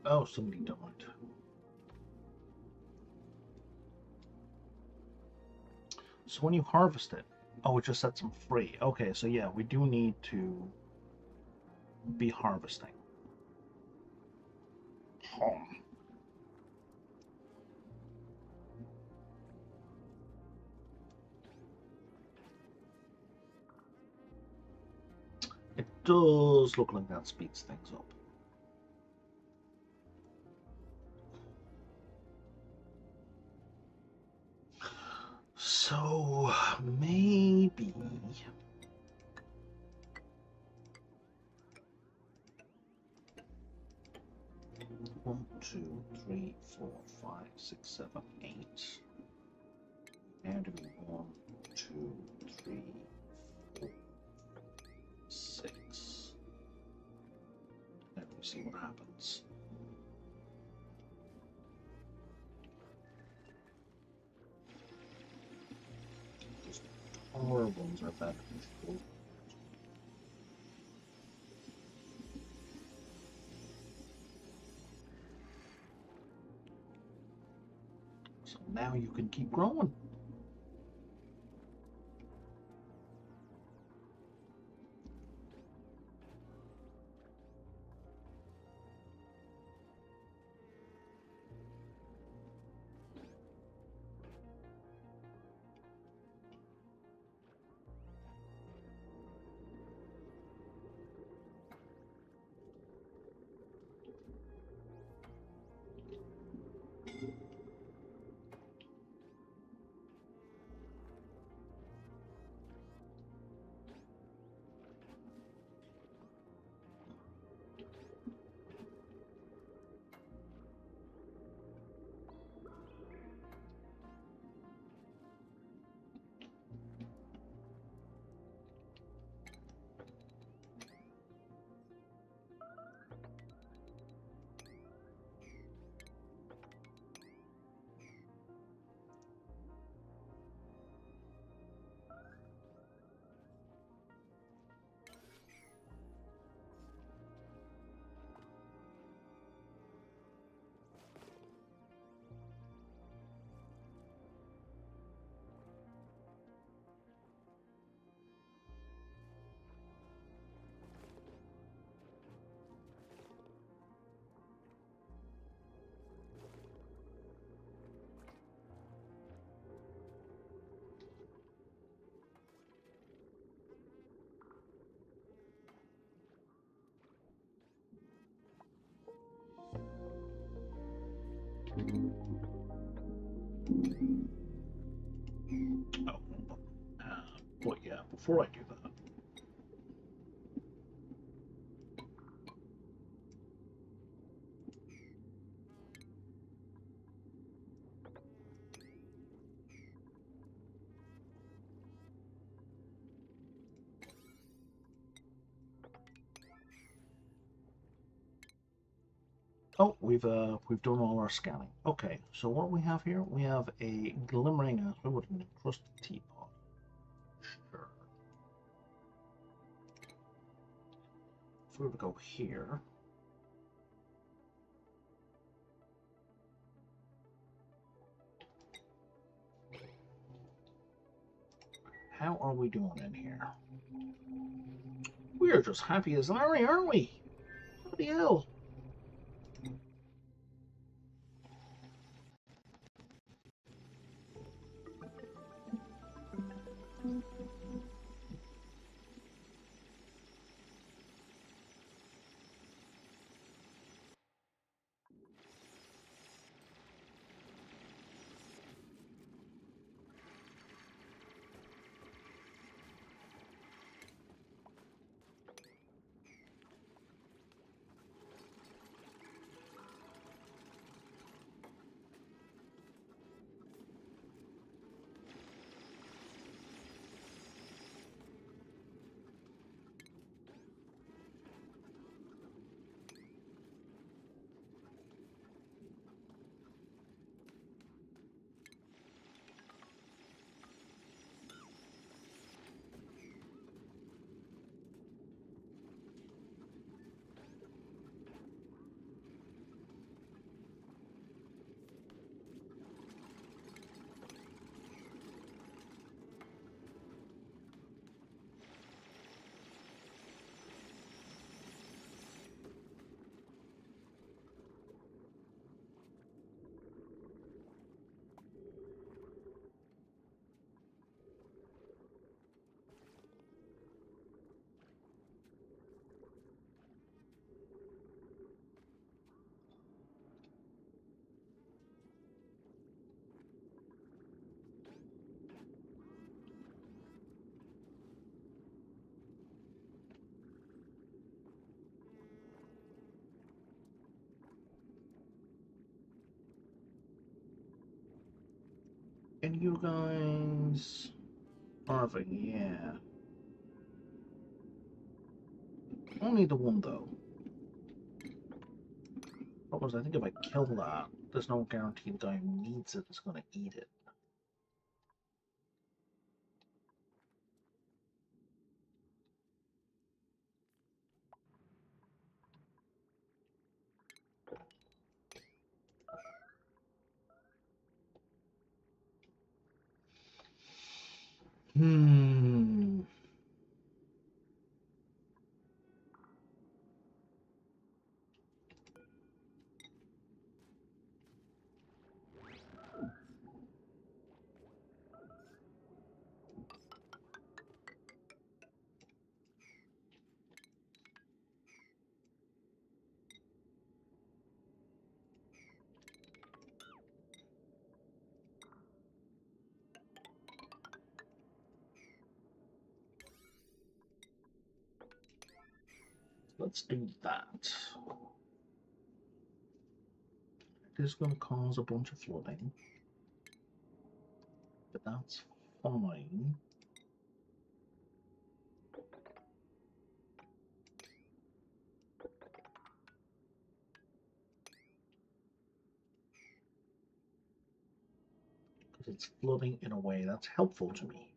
Oh, somebody died. So when you harvest it, oh, it just sets them free. Okay, so yeah, we do need to be harvesting. Home. It does look like that speeds things up. So maybe 1, 2, 3, 4, 5, 6, 7, 8. Now do 1, 2, 3, 4, 6. Let me see what happens. Those taller ones are better controlled. So now you can keep growing. Oh, but yeah, before I do that, oh, we've done all our scanning. Okay, so what we have here, we have a glimmering apple with an encrusted teapot. Sure. If we were to go here, how are we doing in here? We are just happy as Larry, aren't we? Bloody hell. And you guys... Irving, yeah. Only the one, though. Problem is, I think if I kill that, there's no guarantee the guy who needs it is going to eat it. Hmm. Let's do that. It is going to cause a bunch of flooding, but that's fine. Because it's flooding in a way that's helpful to me.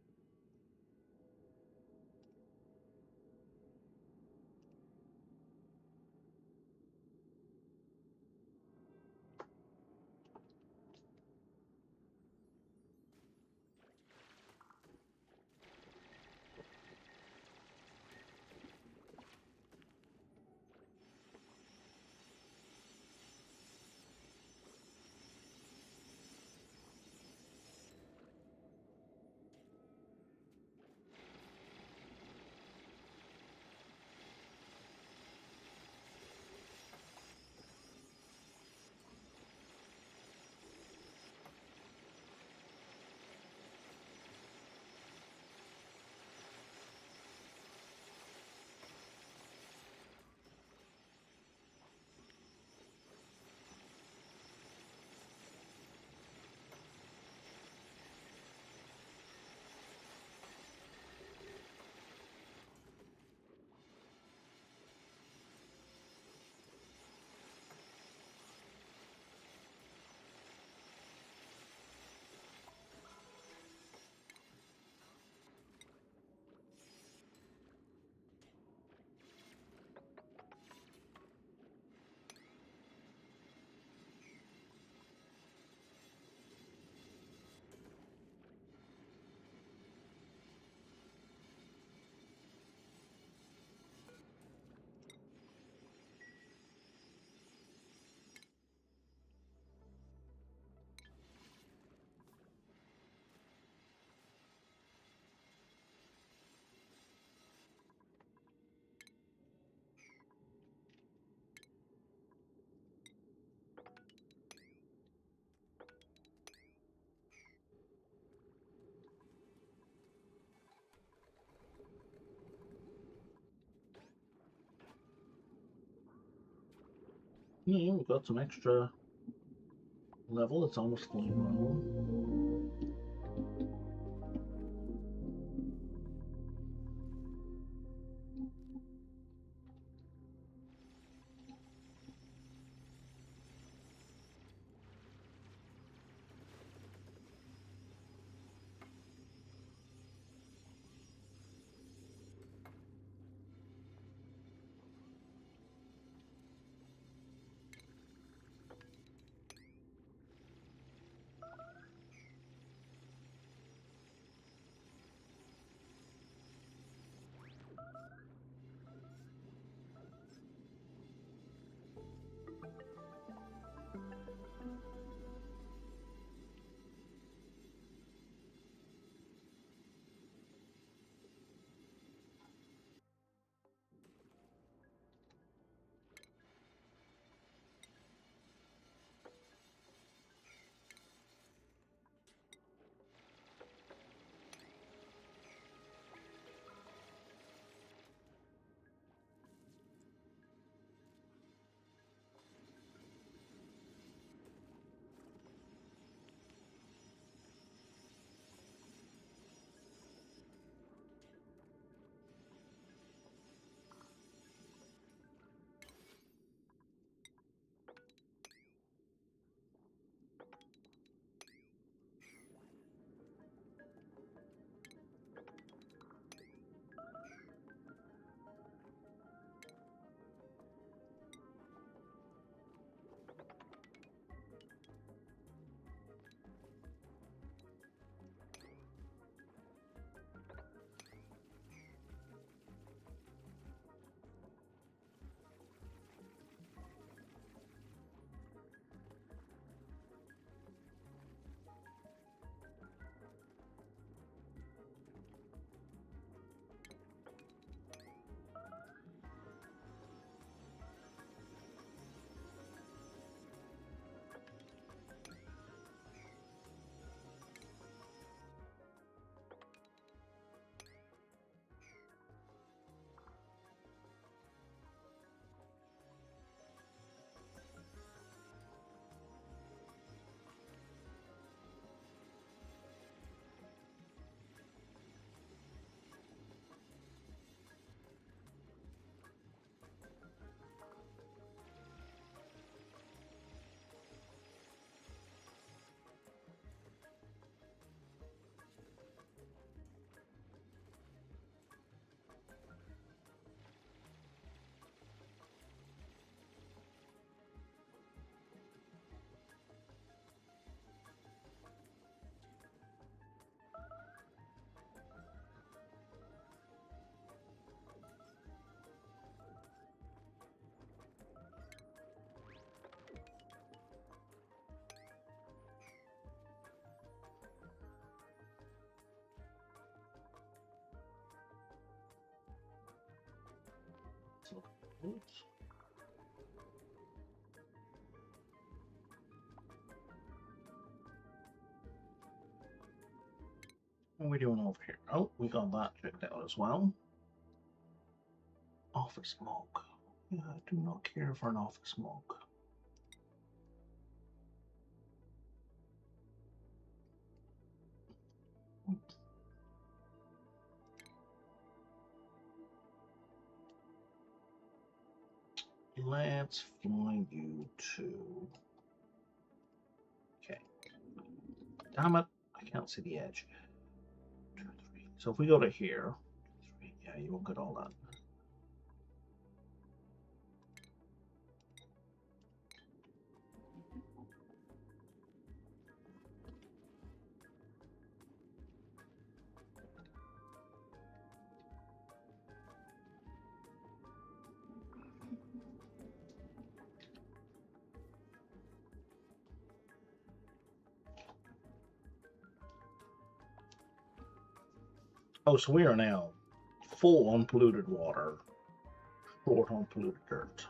Yeah, we've got some extra level. It's almost fully grown. What are we doing over here? Oh, we got that checked out as well. Office smoke. Yeah, I do not care for an office smoke. Let's fly you to. Okay. Damn it! I can't see the edge. 2, 3. So if we go to here, 3, yeah, you won't get all that. Oh, so we are now full unpolluted water, short unpolluted dirt.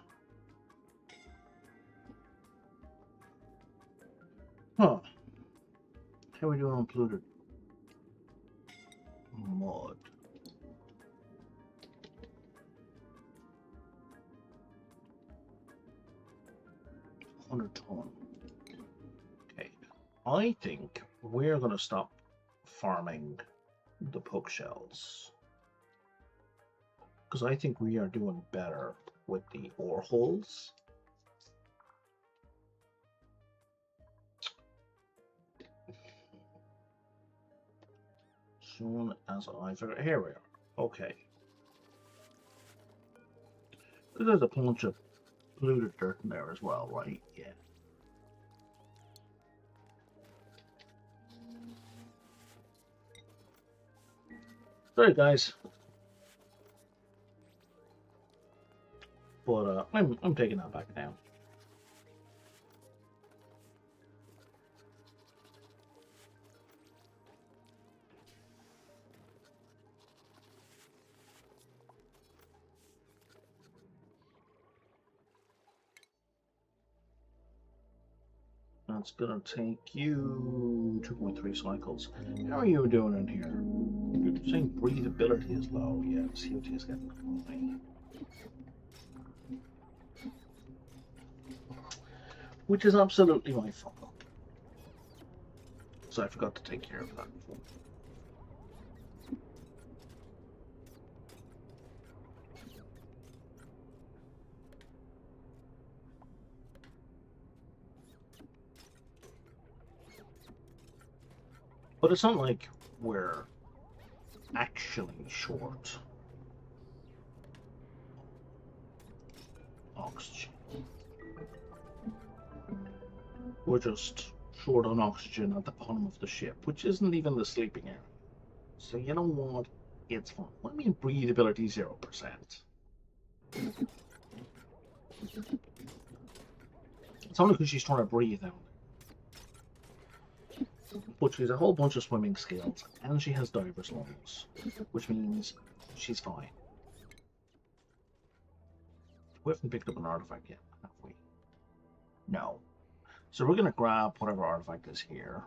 Huh. How are we doing unpolluted mud? $100 ton. Okay. I think we're going to stop farming the pug shells, because I think we are doing better with the ore holes. Soon as I figure, here we are. Okay. There's a bunch of polluted dirt in there as well, right? Yeah. Sorry, guys. But I'm taking that back now. That's gonna take you 2.3 cycles. How are you doing in here? You're saying breathability is low. Yeah, CO2 is getting high. Which is absolutely my fault. So I forgot to take care of that before. But it's not like we're actually short oxygen. We're just short on oxygen at the bottom of the ship, which isn't even the sleeping area. So you know what? It's fine. What do you mean breathability 0%? It's only because she's trying to breathe out. But she has a whole bunch of swimming skills, and she has diver's lungs, which means she's fine. We haven't picked up an artifact yet, have we? No. So we're going to grab whatever artifact is here.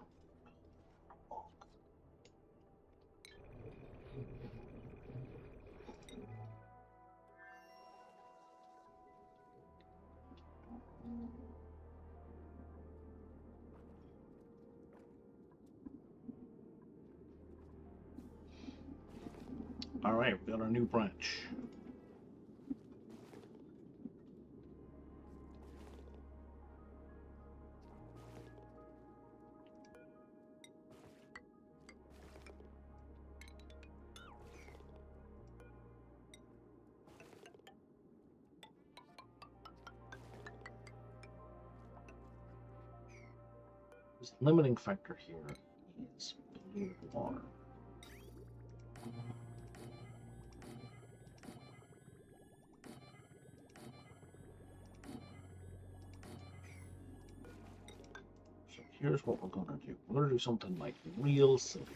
Alright, we got our new branch. The limiting factor here is blue water. So here's what we're gonna do. We're gonna do something like real simple.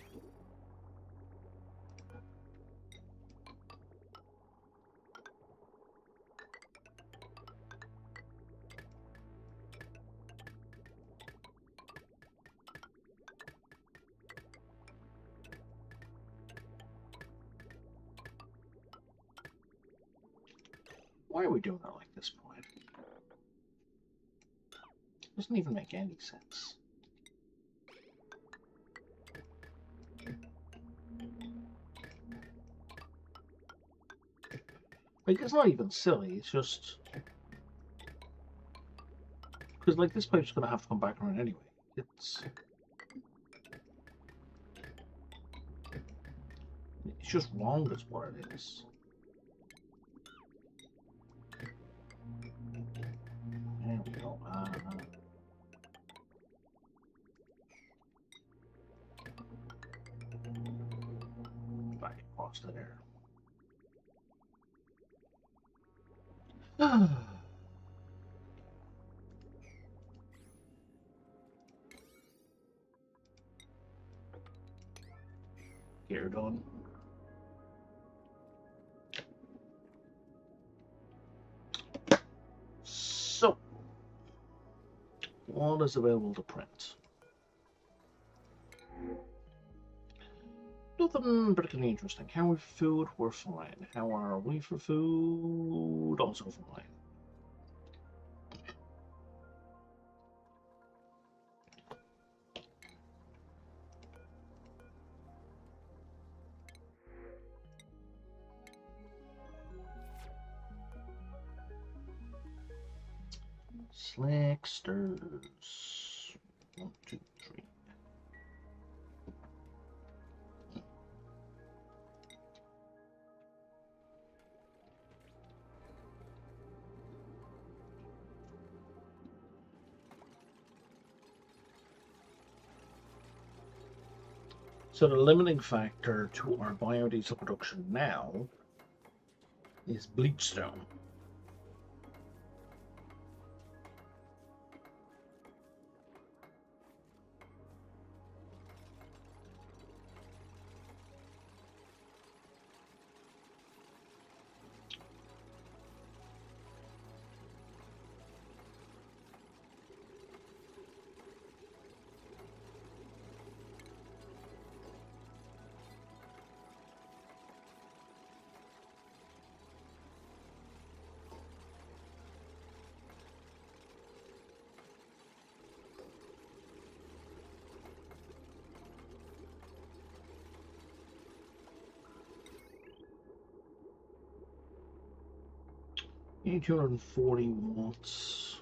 Why are we doing it like this, Brian? Doesn't even make any sense. Like, it's not even silly, it's just... Because, like, this pipe's going to have to come back around anyway. It's just wrong, is what it is. There we go. Back across to there. Gear done. So, what is available to print? Nothing particularly interesting. How are we for food? We're fine. How are we for food? Also fine. Slacksters. 1, 2, 3. So the limiting factor to our biodiesel production now is bleachstone. You need 240 watts.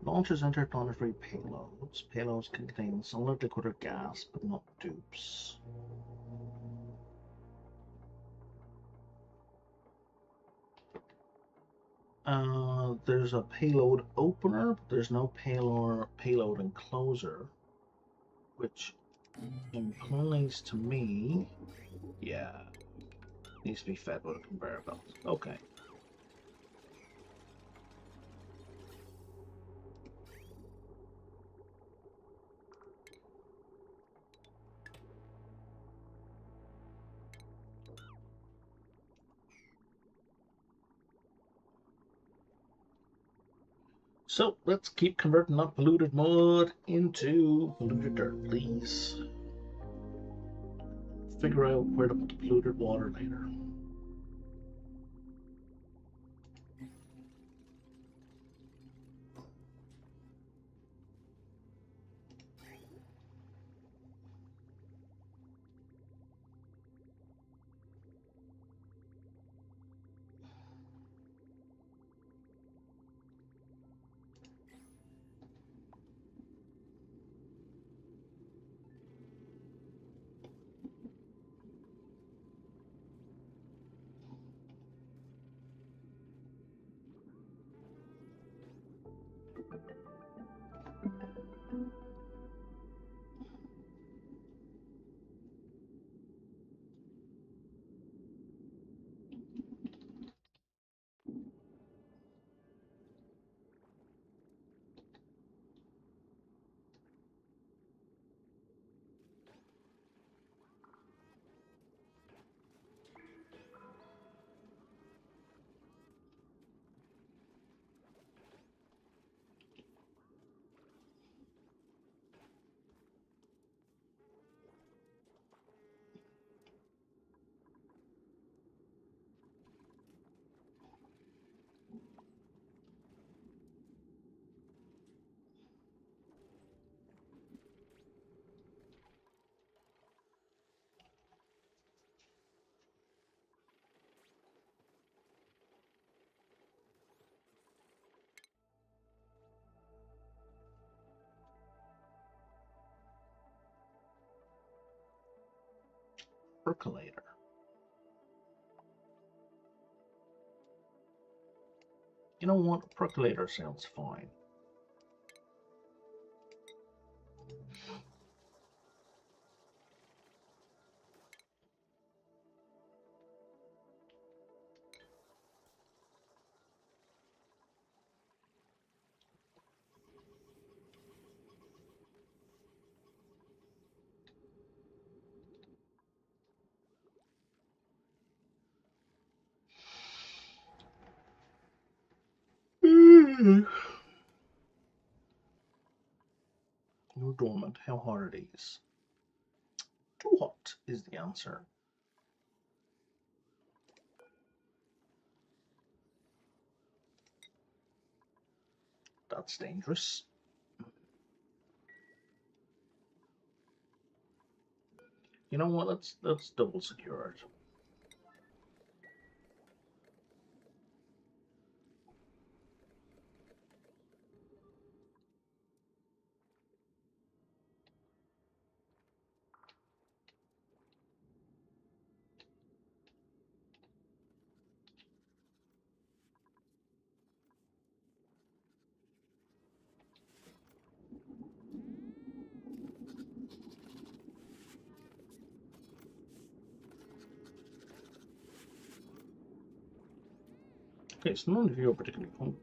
Launches interplanetary payloads. Payloads contain solid, liquid, or gas, but not dupes. There's a payload opener, but there's no payload encloser, which implies to me, yeah, needs to be fed with a conveyor belt. Okay. So let's keep converting that polluted mud into polluted dirt, please. Figure out where to put the polluted water later. percolator. You know what? Percolator sounds fine. You're dormant. How hard are these? Too hot is the answer. That's dangerous. You know what? Let's double secure it. Okay, so none of you are particularly hungry.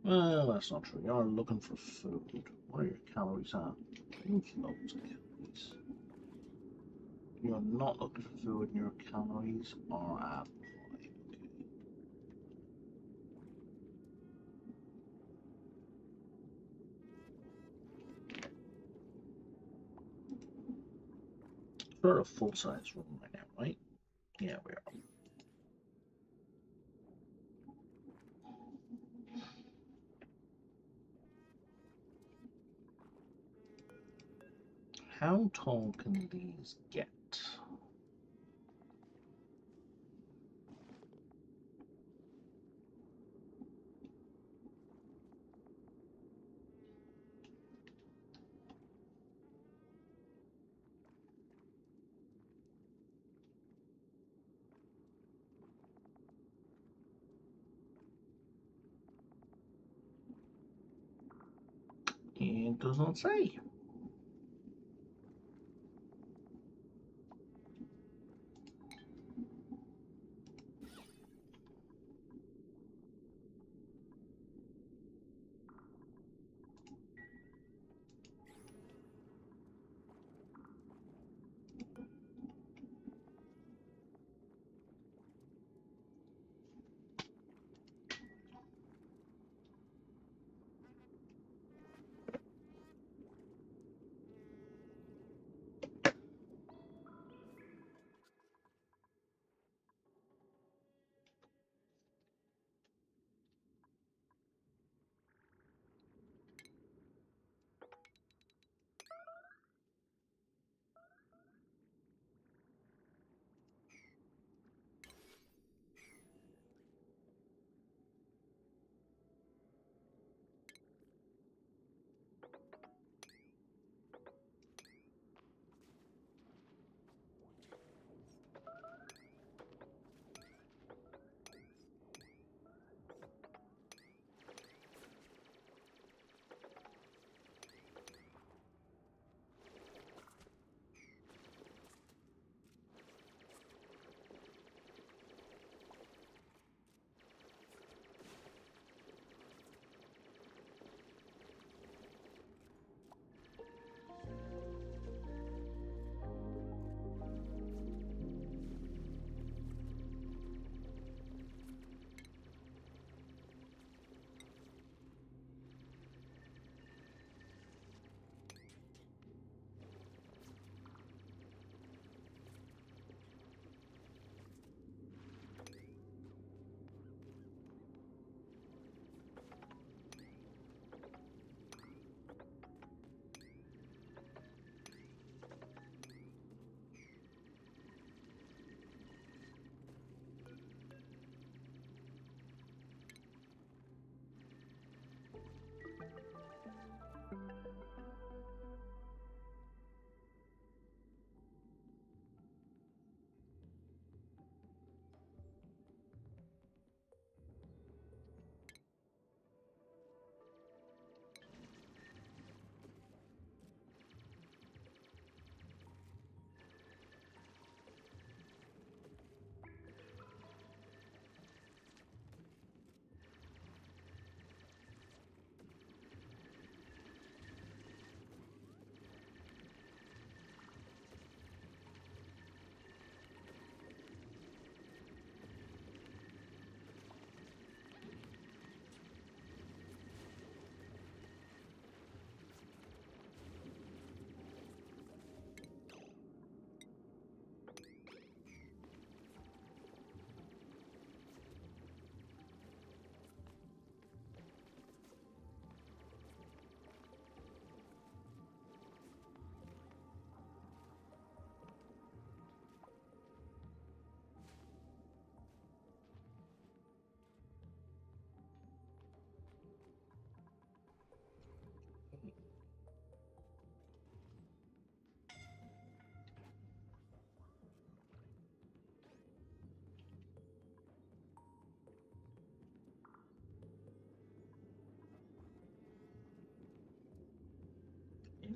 Well, that's not true. You're looking for food. What are your calories at? Loads of calories. You're not looking for food, and your calories are at 5. Okay. We're a full-size room right now, right? Yeah, we are. How tall can these get? It does not say.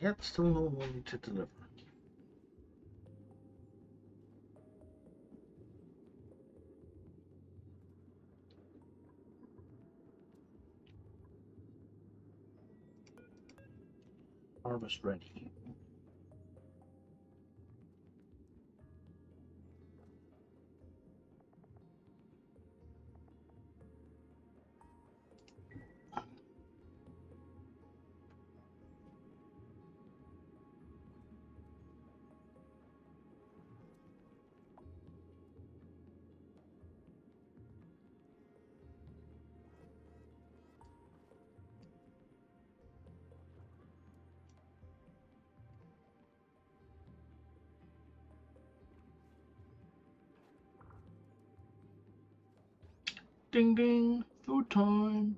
yet still no money to deliver. Harvest ready. Ding ding, food time.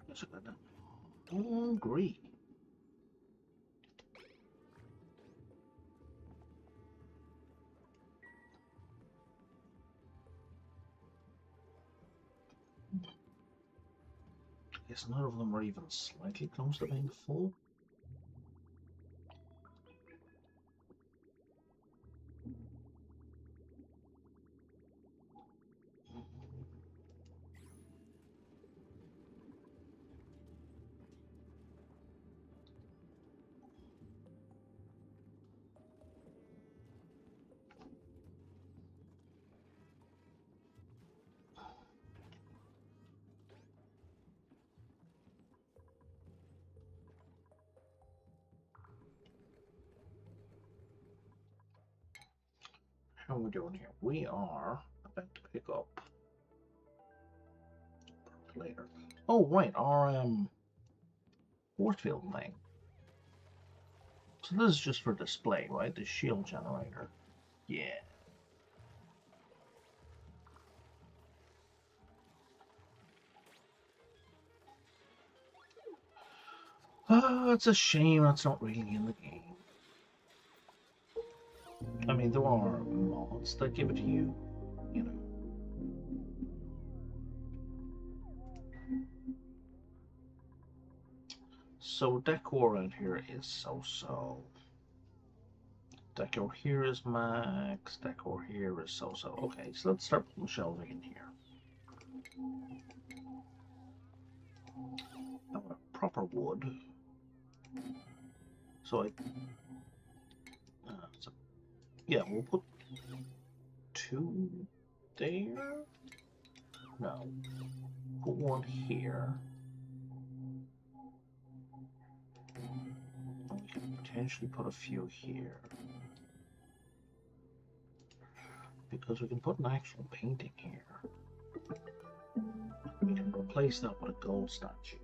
Let's look at that. Hungry. Guess none of them are even slightly close to being full. How are we doing here? We are about to pick up later. Oh, right, our force field thing. So this is just for display, right? The shield generator. Yeah. Oh, it's a shame that's not really in the game. I mean, there are mods that give it to you, you know. So decor around here is so-so. Decor here is max. Decor here is so-so. Okay, so let's start putting shelving in here. I want a proper wood. So yeah, we'll put 2 there. No, put 1 here. We can potentially put a few here. Because we can put an actual painting here. We can replace that with a gold statue.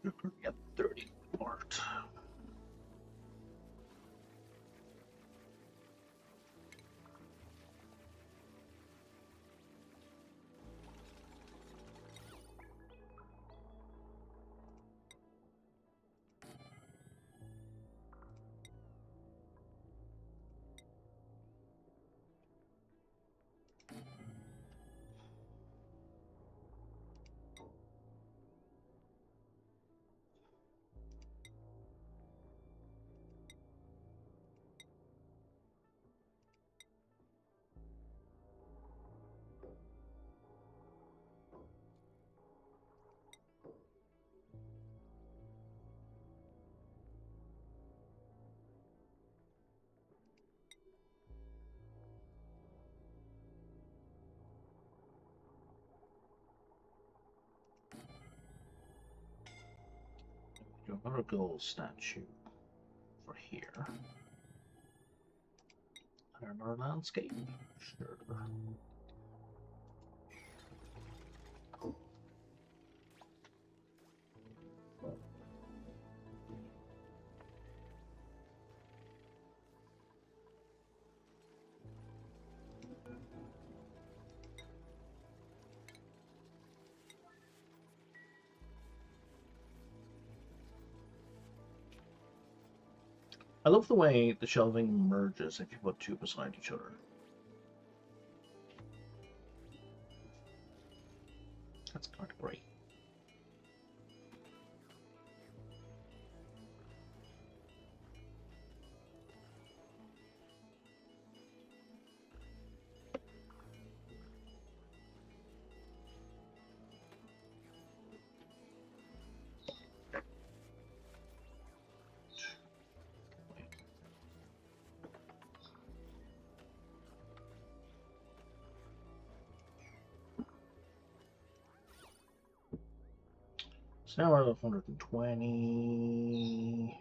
You're going to get 30 art. do another gold statue for here. And another landscape. Sure. I love the way the shelving merges if you put two beside each other. That's kind of great. So now we're at 120.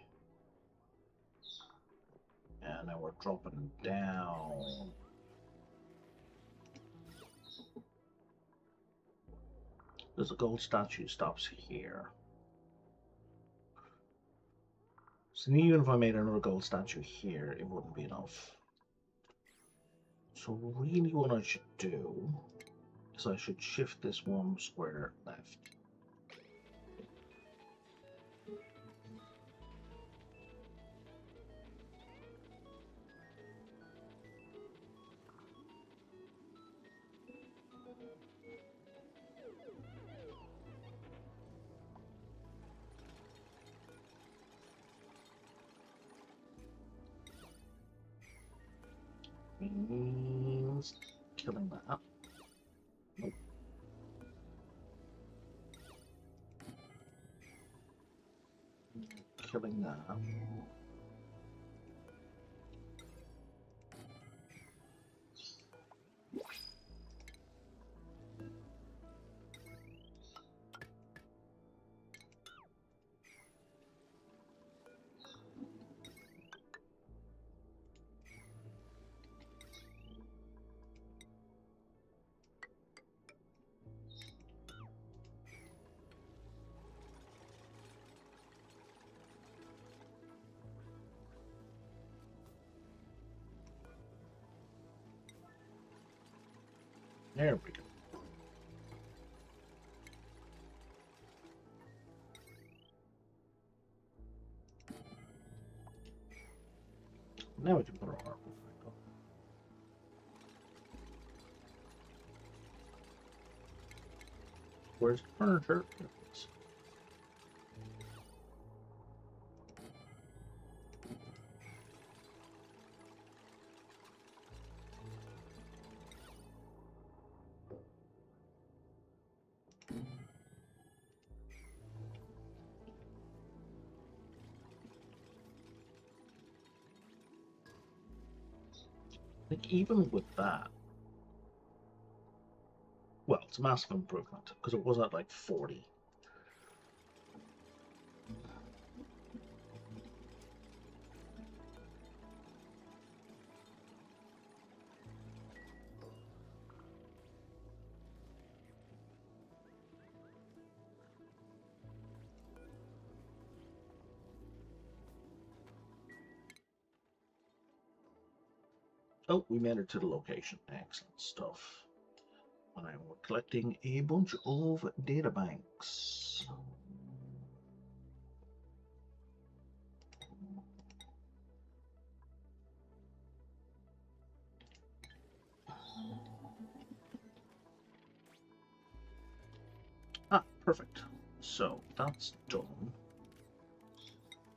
And now we're dropping down. There's a gold statue stops here. So even if I made another gold statue here, it wouldn't be enough. So really what I should do is I should shift this one square left. Means killing that. Nope. Killing that. There we go. Now we can put our armor back on. Where's the furniture? There it is. Like even with that, well, it's a massive improvement because it was at like 40. Oh, we made it to the location. Excellent stuff. And we're collecting a bunch of data banks. Ah, perfect. So that's done.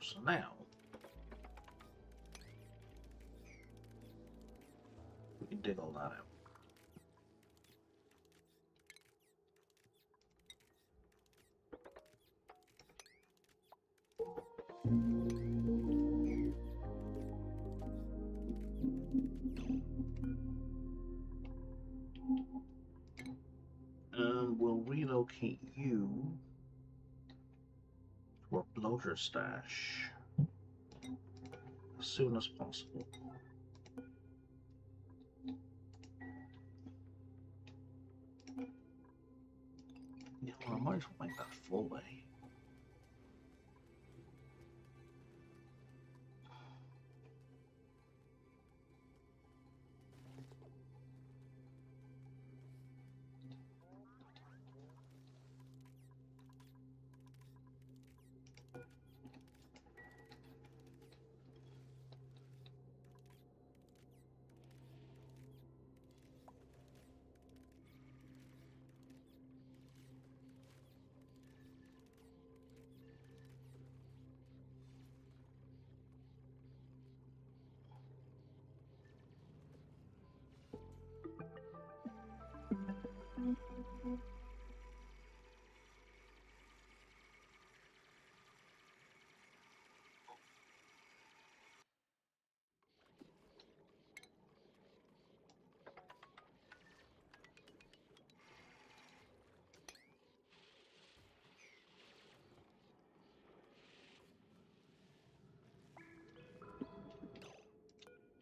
So now we can dig all that out. And we'll relocate you to our Load your stash as soon as possible. Yeah, well, I might as well make that full way.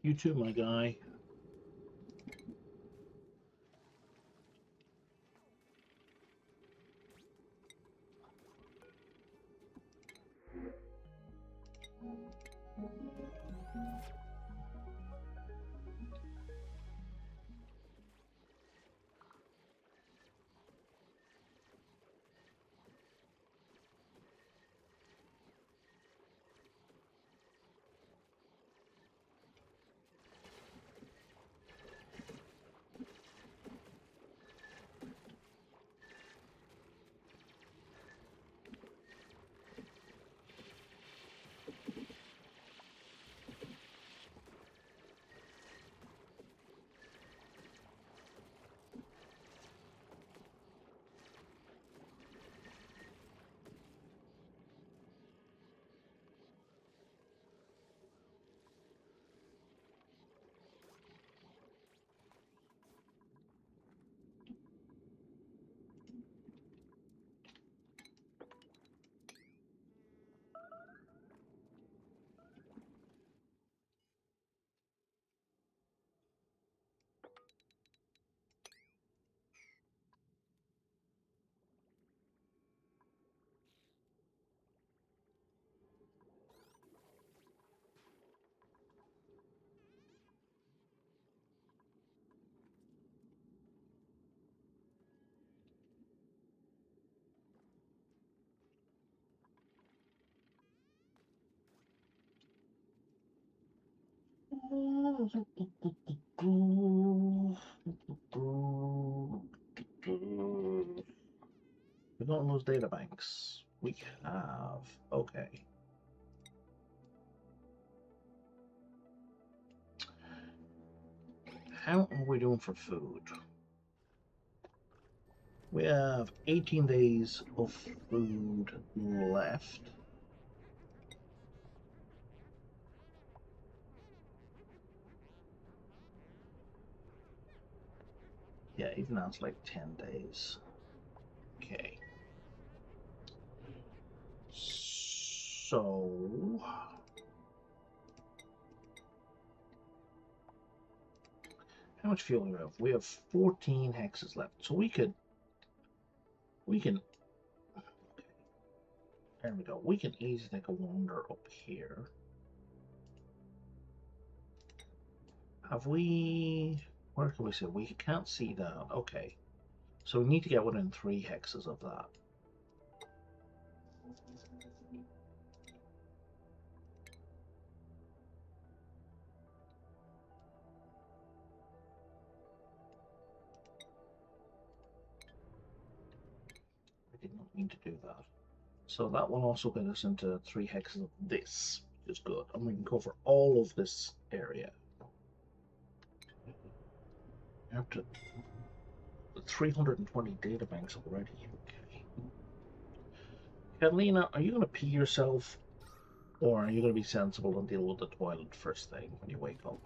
You too, my guy. We got those data banks. We have. Okay. How are we doing for food? We have 18 days of food left. Yeah, even now it's like 10 days. Okay. So how much fuel do we have? We have 14 hexes left. So we can there we go. We can easily take a wander up here. Have we where can we see? We can't see that. Okay. So we need to get within 3 hexes of that. I did not mean to do that. So that will also get us into 3 hexes of this, which is good. And we can cover all of this area. Up to 320 data banks already. Okay. Catalina, are you going to pee yourself? Or are you going to be sensible and deal with the toilet first thing when you wake up?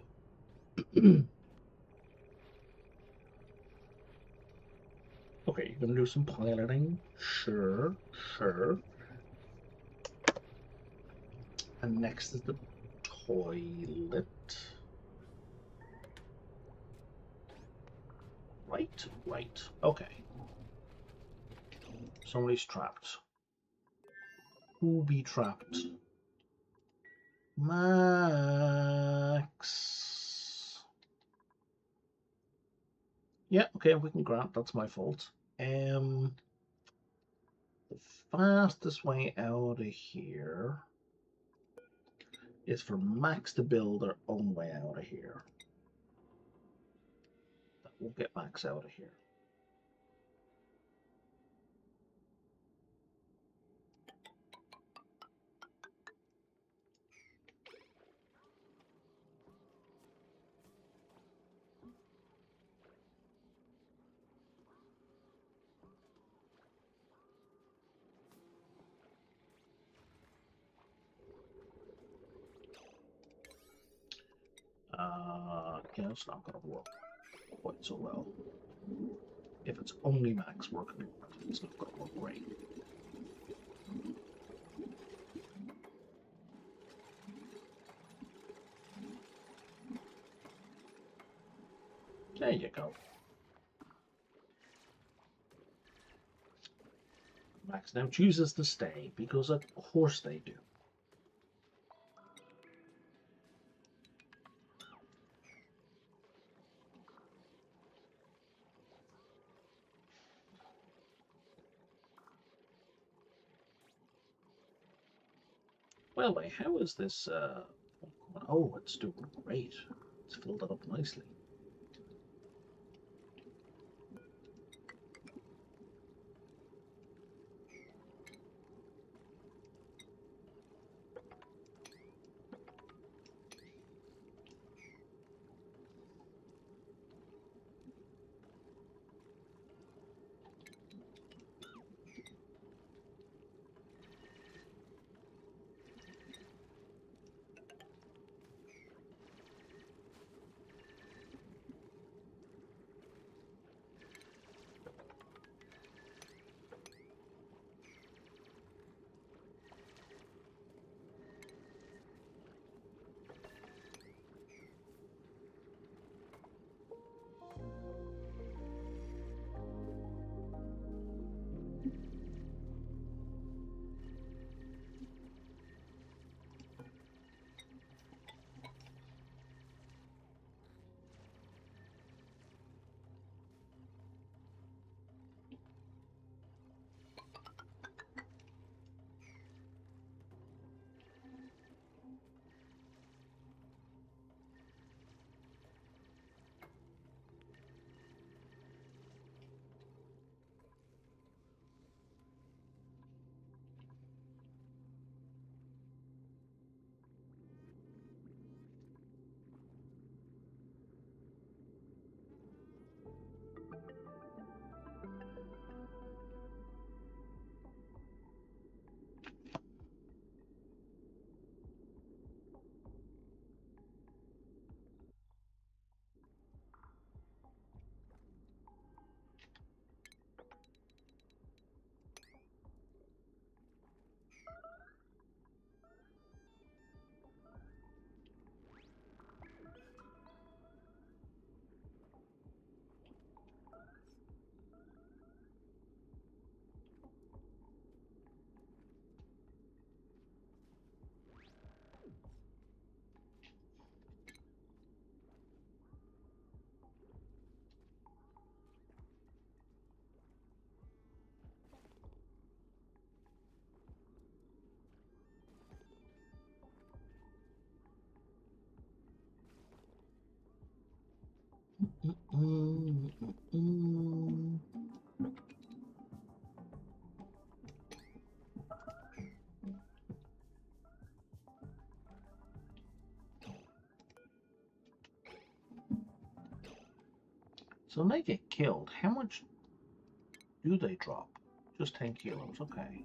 Okay, you're going to do some piloting? Sure, sure. And next is the toilet. Right. Okay. Somebody's trapped. Who be trapped? Max. Yeah, okay, we can grant that's my fault. The fastest way out of here is for Max to build their own way out of here. That will get Max out of here. Yeah, it's not going to work quite so well. If it's only Max working on it, it's not going to work great. There you go. Max now chooses to stay because of course they do. Well, wait, how is this? Oh, it's doing great. It's filled it up nicely. So when they get killed, how much do they drop? Just 10 kilos, okay.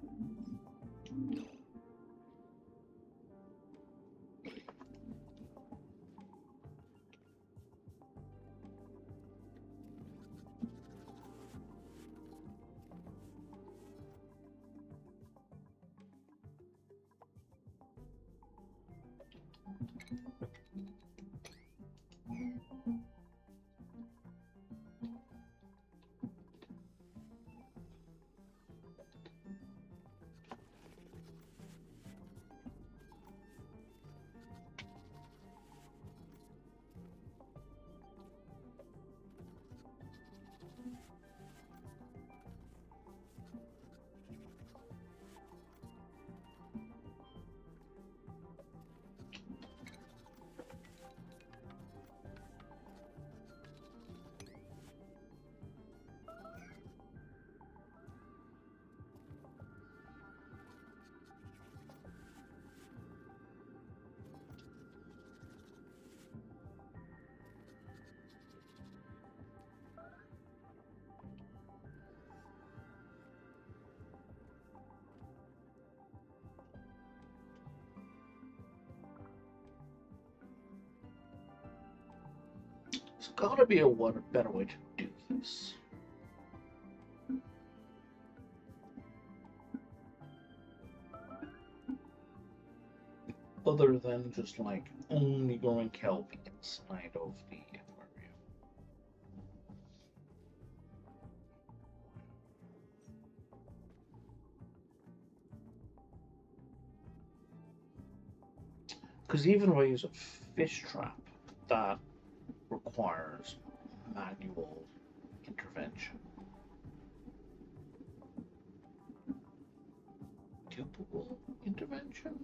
There's got to be a better way to do this. Other than just like only growing kelp inside of the aquarium. Because even if I use a fish trap, that requires manual intervention. Tupable intervention?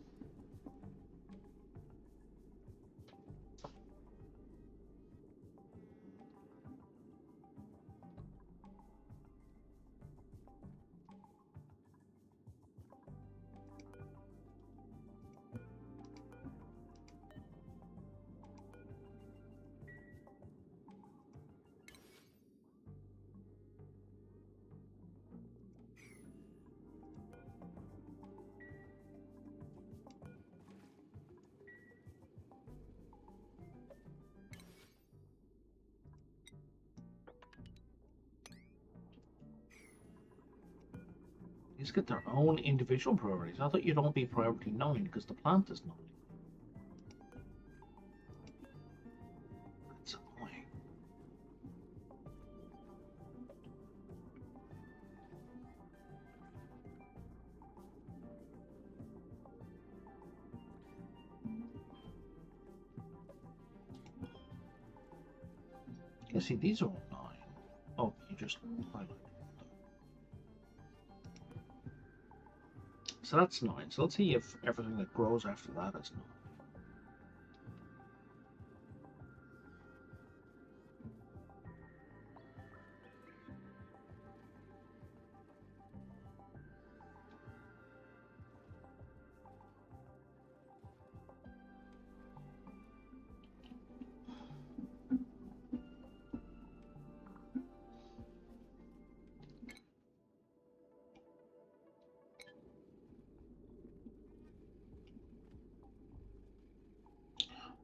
These get their own individual priorities. I thought you'd all be priority 9 because the plant is 9. That's annoying. You see, these are all 9. Oh, you just highlighted them. So that's 9. So let's see if everything that grows after that is 9.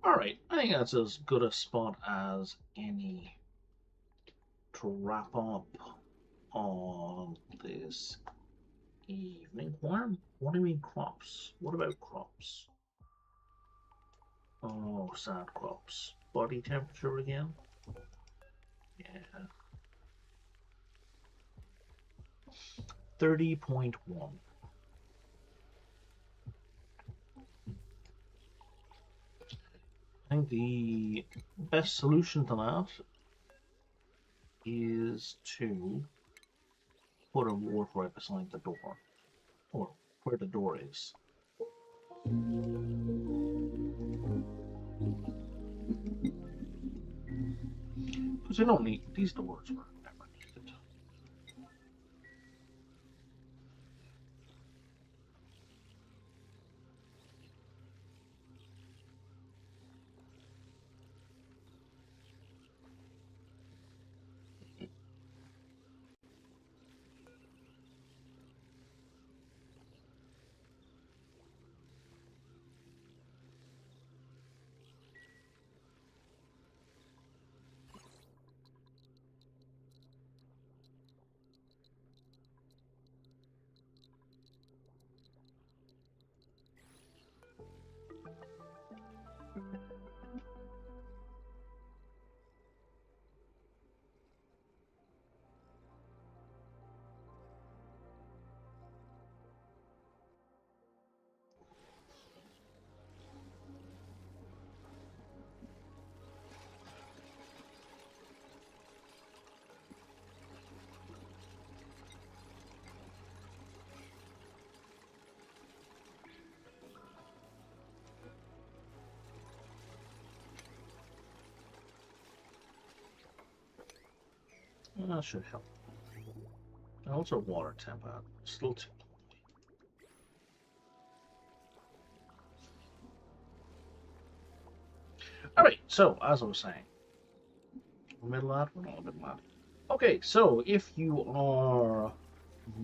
Alright, I think that's as good a spot as any to wrap up on this evening. What do you mean crops? What about crops? Oh, sad crops. Body temperature again? Yeah. 30.1. I think the best solution to that is to put a wart right beside the door, or where the door is. Because you don't need these doors were never needed. That should help. And also water temp out. Still too low. Alright, so as I was saying, we're middle ad, we're not a middle ad. Okay, so if you are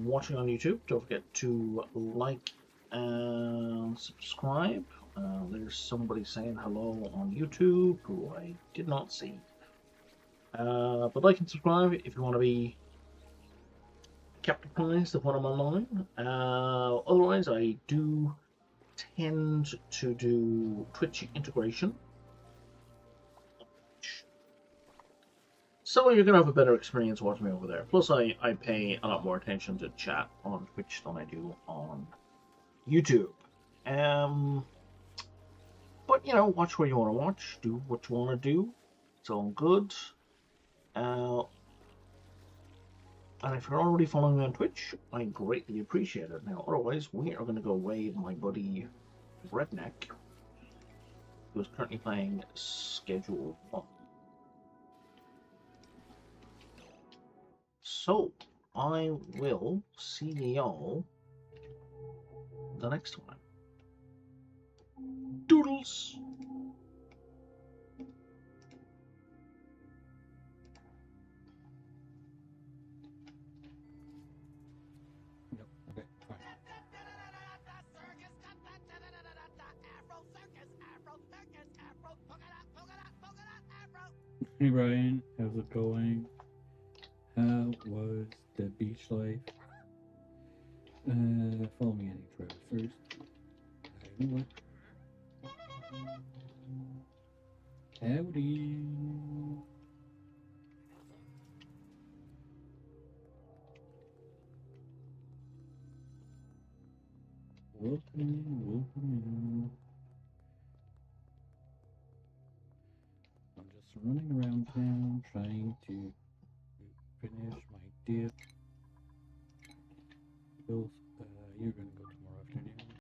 watching on YouTube, don't forget to like and subscribe. There's somebody saying hello on YouTube who I did not see. But like and subscribe if you want to be kept apprised of when I'm online. Otherwise, I do tend to do Twitch integration. So you're going to have a better experience watching me over there. Plus, I pay a lot more attention to chat on Twitch than I do on YouTube. But, you know, watch where you want to watch. Do what you want to do. It's all good. And if you're already following me on Twitch, I greatly appreciate it. Now, otherwise, we are going to go raid my buddy Redneck, who is currently playing Schedule 1. So, I will see y'all the next time. Doodles! Nope. Okay, fine. Hey Ryan, how's it going? How was the beach life? Follow me any trails first. Howdy. Welcome in, welcome in. I'm just running around town trying to finish my dip. You're gonna go tomorrow.